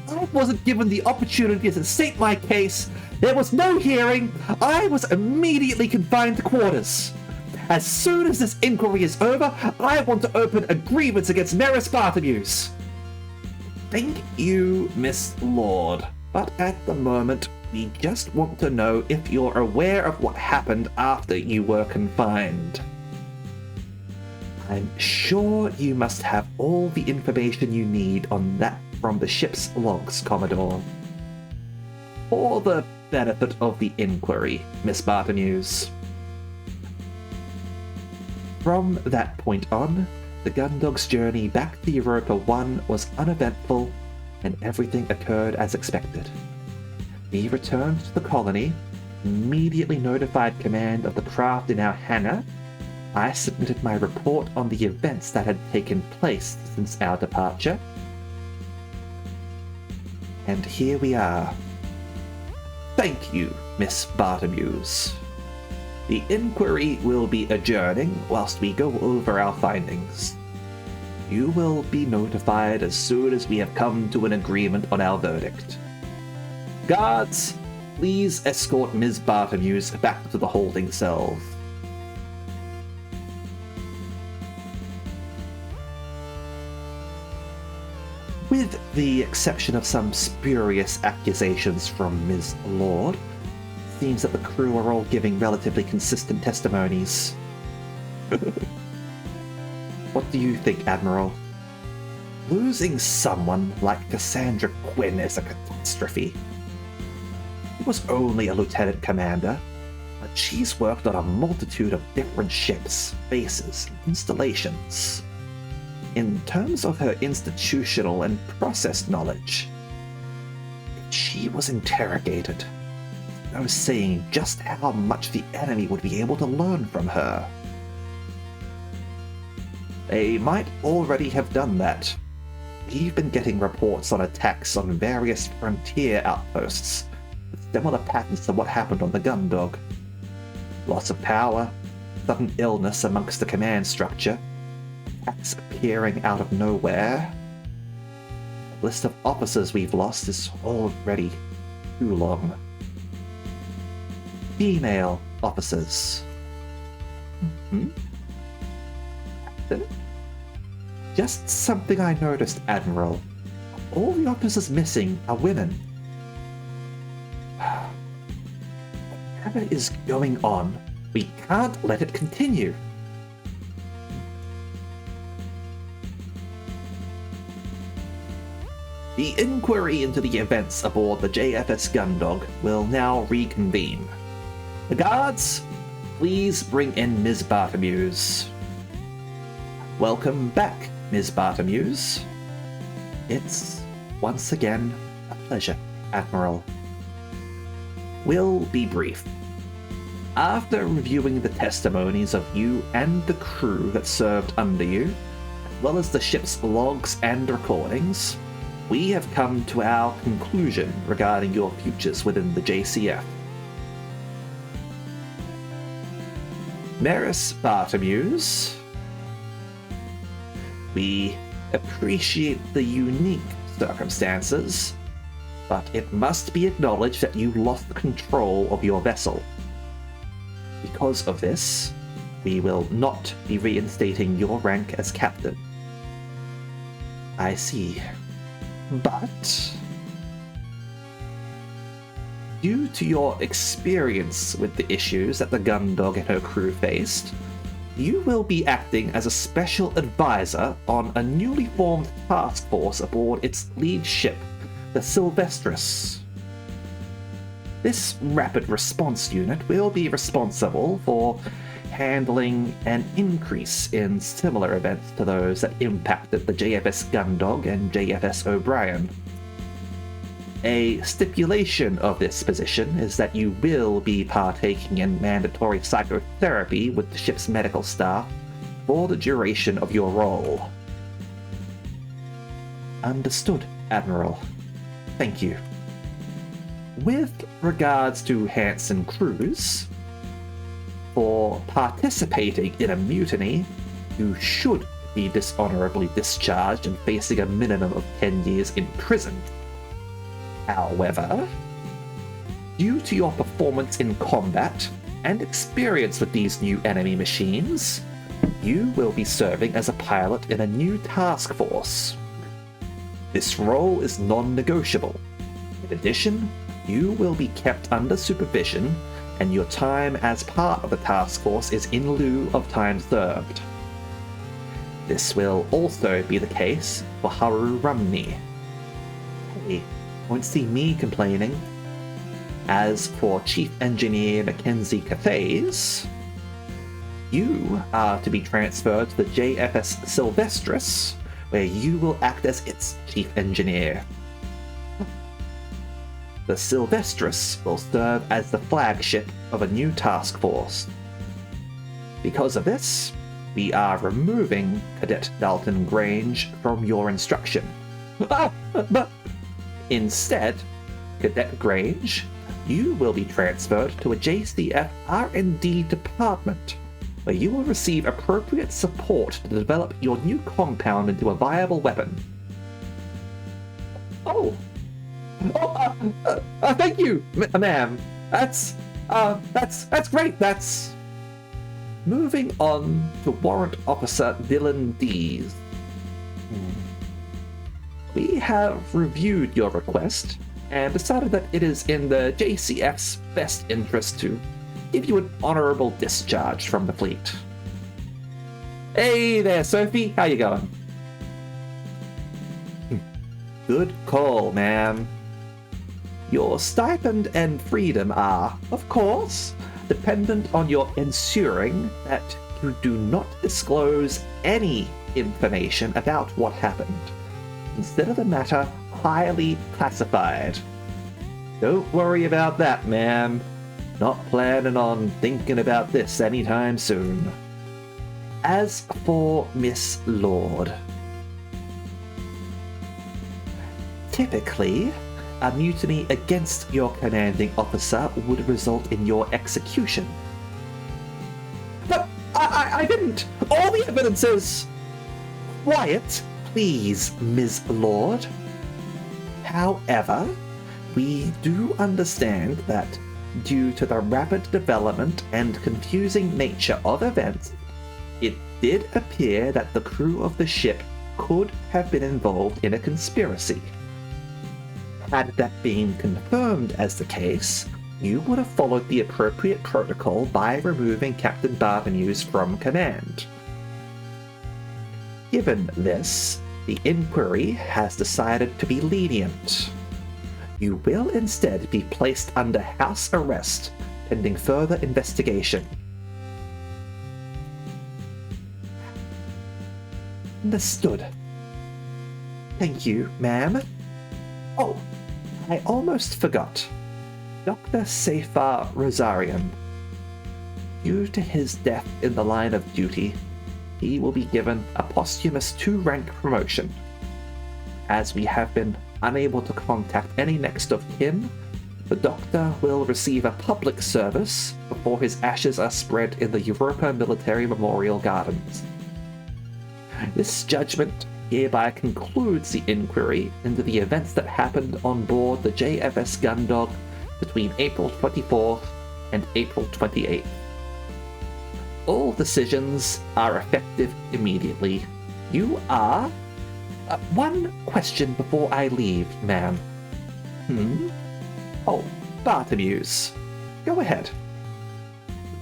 A: I wasn't given the opportunity to state my case. There was no hearing. I was immediately confined to quarters. As soon as this inquiry is over, I want to open a grievance against Maris Bartholomews. Thank you, Miss Lord. But at the moment, we just want to know if you're aware of what happened after you were confined. I'm sure you must have all the information you need on that from the ship's logs, Commodore. For the benefit of the inquiry, Miss Bartholomews. From that point on, the Gundog's journey back to Europa 1 was uneventful, and everything occurred as expected. We returned to the colony, immediately notified command of the craft in our hangar. I submitted my report on the events that had taken place since our departure. And here we are. Thank you, Miss Bartholomews. The inquiry will be adjourning whilst we go over our findings. You will be notified as soon as we have come to an agreement on our verdict. Guards, please escort Ms. Bartholomews back to the holding cells. With the exception of some spurious accusations from Ms. Lord, it seems that the crew are all giving relatively consistent testimonies. What do you think, Admiral? Losing someone like Cassandra Quinn is a catastrophe. She was only a lieutenant commander, but she's worked on a multitude of different ships, bases, and installations. In terms of her institutional and process knowledge, if she was interrogated, no saying just how much the enemy would be able to learn from her. They might already have done that. We've been getting reports on attacks on various frontier outposts, with similar patterns to what happened on the Gundog. Loss of power, sudden illness amongst the command structure, attacks appearing out of nowhere. The list of officers we've lost is already too long. Female officers. Captain? Just something I noticed, Admiral. All the officers missing are women. Whatever is going on, we can't let it continue. The inquiry into the events aboard the JFS Gundog will now reconvene. The guards, please bring in Ms. Bartholomews. Welcome back, Ms. Bartholomews. It's, once again, a pleasure, Admiral. We'll be brief. After reviewing the testimonies of you and the crew that served under you, as well as the ship's logs and recordings, we have come to our conclusion regarding your futures within the JCF. Maris Bartholomews, we appreciate the unique circumstances, but it must be acknowledged that you lost control of your vessel. Because of this, we will not be reinstating your rank as captain. I see. But due to your experience with the issues that the Gundog and her crew faced, you will be acting as a special advisor on a newly formed task force aboard its lead ship, the Sylvestris. This rapid response unit will be responsible for handling an increase in similar events to those that impacted the JFS Gundog and JFS O'Brien. A stipulation of this position is that you will be partaking in mandatory psychotherapy with the ship's medical staff for the duration of your role. Understood, Admiral. Thank you. With regards to Hanson Cruise, for participating in a mutiny, you should be dishonorably discharged and facing a minimum of 10 years in prison. However, due to your performance in combat and experience with these new enemy machines, you will be serving as a pilot in a new task force. This role is non-negotiable. In addition, you will be kept under supervision, and your time as part of the task force is in lieu of time served. This will also be the case for Haru Rumney. Hey, won't see me complaining. As for Chief Engineer Mackenzie Cathays, you are to be transferred to the JFS Sylvestris, where you will act as its Chief Engineer. The Sylvestris will serve as the flagship of a new task force. Because of this, we are removing Cadet Dalton Grange from your instruction. But instead, Cadet Grange, you will be transferred to a JCF R&D department, where you will receive appropriate support to develop your new compound into a viable weapon. Thank you, ma'am. That's great. That's... Moving on to Warrant Officer Dylan Dees. We have reviewed your request and decided that it is in the JCF's best interest to give you an honorable discharge from the fleet. Hey there, Sophie. How you going? Good call, ma'am. Your stipend and freedom are, of course, dependent on your ensuring that you do not disclose any information about what happened. Consider the matter highly classified. Don't worry about that, ma'am. Not planning on thinking about this anytime soon. As for Miss Lord, typically, a mutiny against your commanding officer would result in your execution. But I didn't! All the evidence is... Quiet, please, Ms. Lord. However, we do understand that due to the rapid development and confusing nature of events, it did appear that the crew of the ship could have been involved in a conspiracy. Had that been confirmed as the case, you would have followed the appropriate protocol by removing Captain Barbenews from command. Given this, the inquiry has decided to be lenient. You will instead be placed under house arrest pending further investigation. Understood. Thank you, ma'am. Oh, I almost forgot. Dr. Safar Rosarian. Due to his death in the line of duty, he will be given a posthumous 2-rank promotion. As we have been unable to contact any next of kin, the Doctor will receive a public service before his ashes are spread in the Europa Military Memorial Gardens. This judgment hereby concludes the inquiry into the events that happened on board the JFS Gundog between April 24th and April 28th. All decisions are effective immediately. You are... one question before I leave, ma'am. Oh, Barbenews. Go ahead.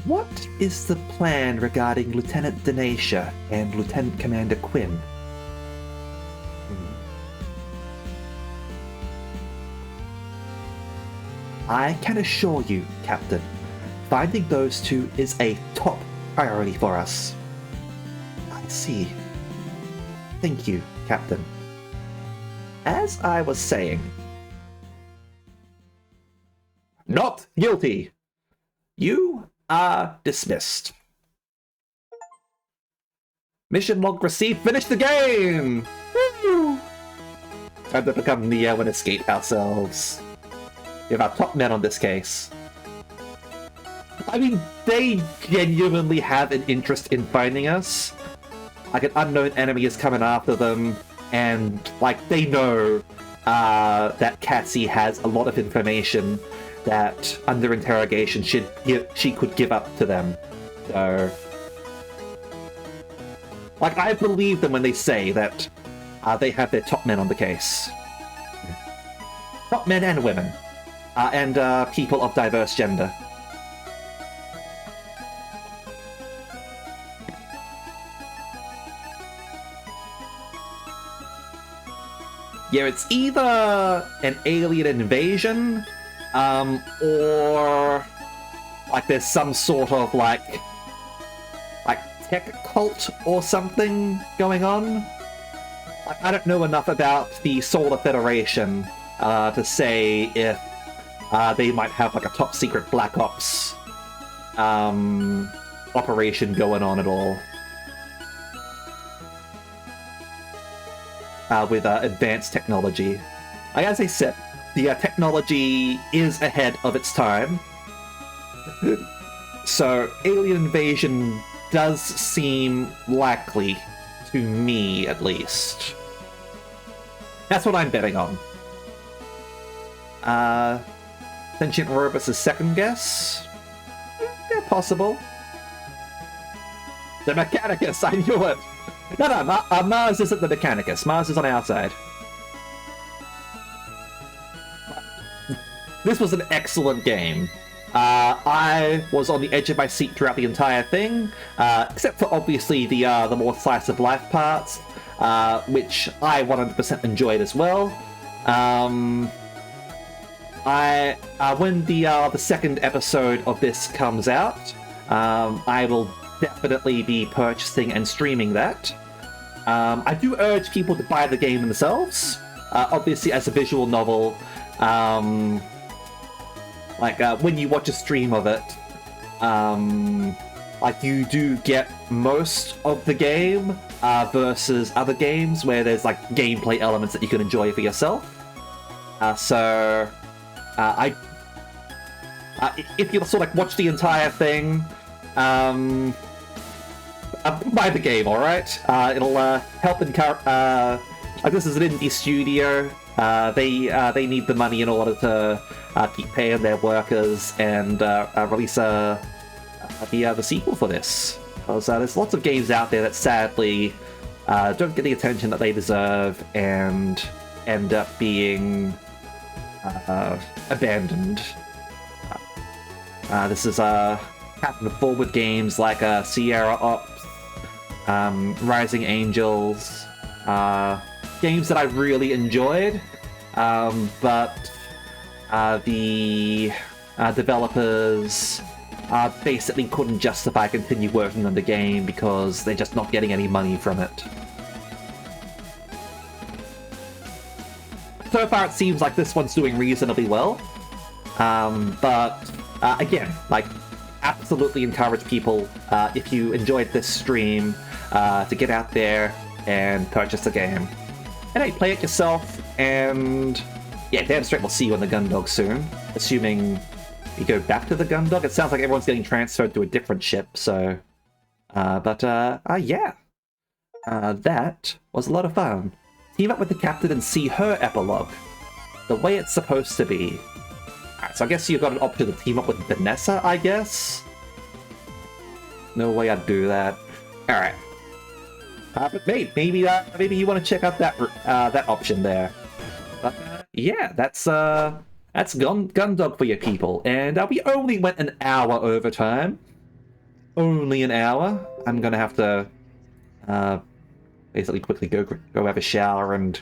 A: What is the plan regarding Lieutenant Denacia and Lieutenant Commander Quinn? I can assure you, Captain, finding those two is a top priority for us. I see. Thank you, Captain. As I was saying... Not guilty! You are dismissed. Mission log received. Finish the game! Woo! Time to become Neo and escape ourselves. We have our top men on this case. I mean, they genuinely have an interest in finding us. Like, an unknown enemy is coming after them, and, like, they know that Katsi has a lot of information that, under interrogation, she could give up to them. So... like, I believe them when they say that they have their top men on the case. Top men and women. And people of diverse gender. Yeah, it's either an alien invasion, or like there's some sort of like tech cult or something going on. Like, I don't know enough about the Solar Federation to say if they might have like a top secret Black Ops operation going on at all. With advanced technology. Like, as I said, the technology is ahead of its time. So, alien invasion does seem likely, to me at least. That's what I'm betting on. Sentient Robots' second guess? Yeah, possible. The Mechanicus, I knew it! No, Mars isn't the Mechanicus. Mars is on our side. This was an excellent game. I was on the edge of my seat throughout the entire thing, except for obviously the more slice of life parts, which I 100% enjoyed as well. When the second episode of this comes out, I will definitely be purchasing and streaming that. I do urge people to buy the game themselves. Obviously, as a visual novel, when you watch a stream of it, like, you do get most of the game versus other games where there's like gameplay elements that you can enjoy for yourself. If you sort of watch the entire thing, buy the game, alright? It'll help encourage... this is an indie studio. They need the money in order to keep paying their workers and release the sequel for this. Because there's lots of games out there that sadly don't get the attention that they deserve and end up being abandoned. This is happened before with games like Sierra Ops, Rising Angels, games that I really enjoyed, but the developers basically couldn't justify continue working on the game because they're just not getting any money from it. So far it seems like this one's doing reasonably well, but again, like, absolutely encourage people, if you enjoyed this stream, to get out there and purchase the game. And hey, play it yourself, and yeah, damn straight we'll see you on the Gundog soon, assuming you go back to the Gundog. It sounds like everyone's getting transferred to a different ship, so... yeah. That was a lot of fun. Team up with the captain and see her epilogue. The way it's supposed to be. Alright, so I guess you've got an option to team up with Vanessa, I guess? No way I'd do that. Alright. But maybe you want to check out that option there. But yeah, that's Gundog for your people. And we only went an hour over time. Only an hour. I'm gonna have to basically quickly go have a shower and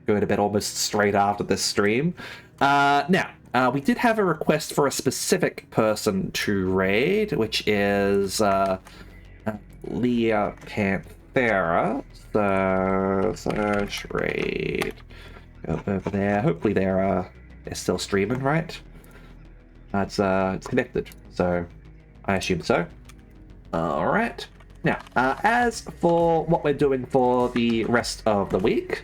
A: go to bed almost straight after this stream. Now, we did have a request for a specific person to raid, which is Leah Panthera. So search raid. Go over there. Hopefully they're still streaming, right? It's connected, so I assume so. All right. Now, as for what we're doing for the rest of the week,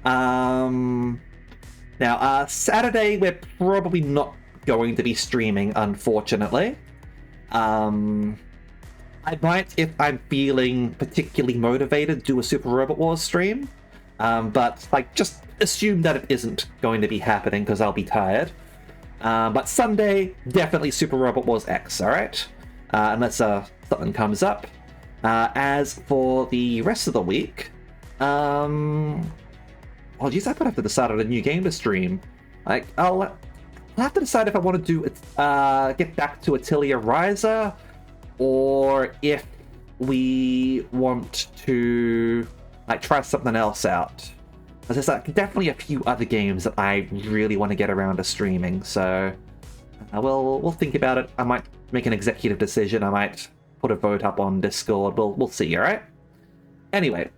A: now Saturday we're probably not going to be streaming, unfortunately. I might, if I'm feeling particularly motivated, do a Super Robot Wars stream. But, like, just assume that it isn't going to be happening because I'll be tired. But Sunday, definitely Super Robot Wars X, alright? Unless something comes up. As for the rest of the week, well, geez, I might have to decide on a new game to stream. Like, I'll have to decide if I want to do get back to Atelier Ryza, or if we want to like try something else out. There's like definitely a few other games that I really want to get around to streaming, so we'll think about it. I might make an executive decision. I might put a vote up on Discord. We'll see. All right. Anyway,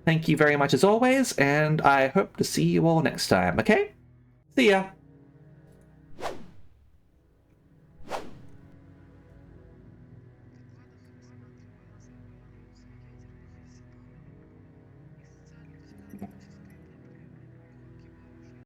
A: thank you very much as always, and I hope to see you all next time. Okay. See ya.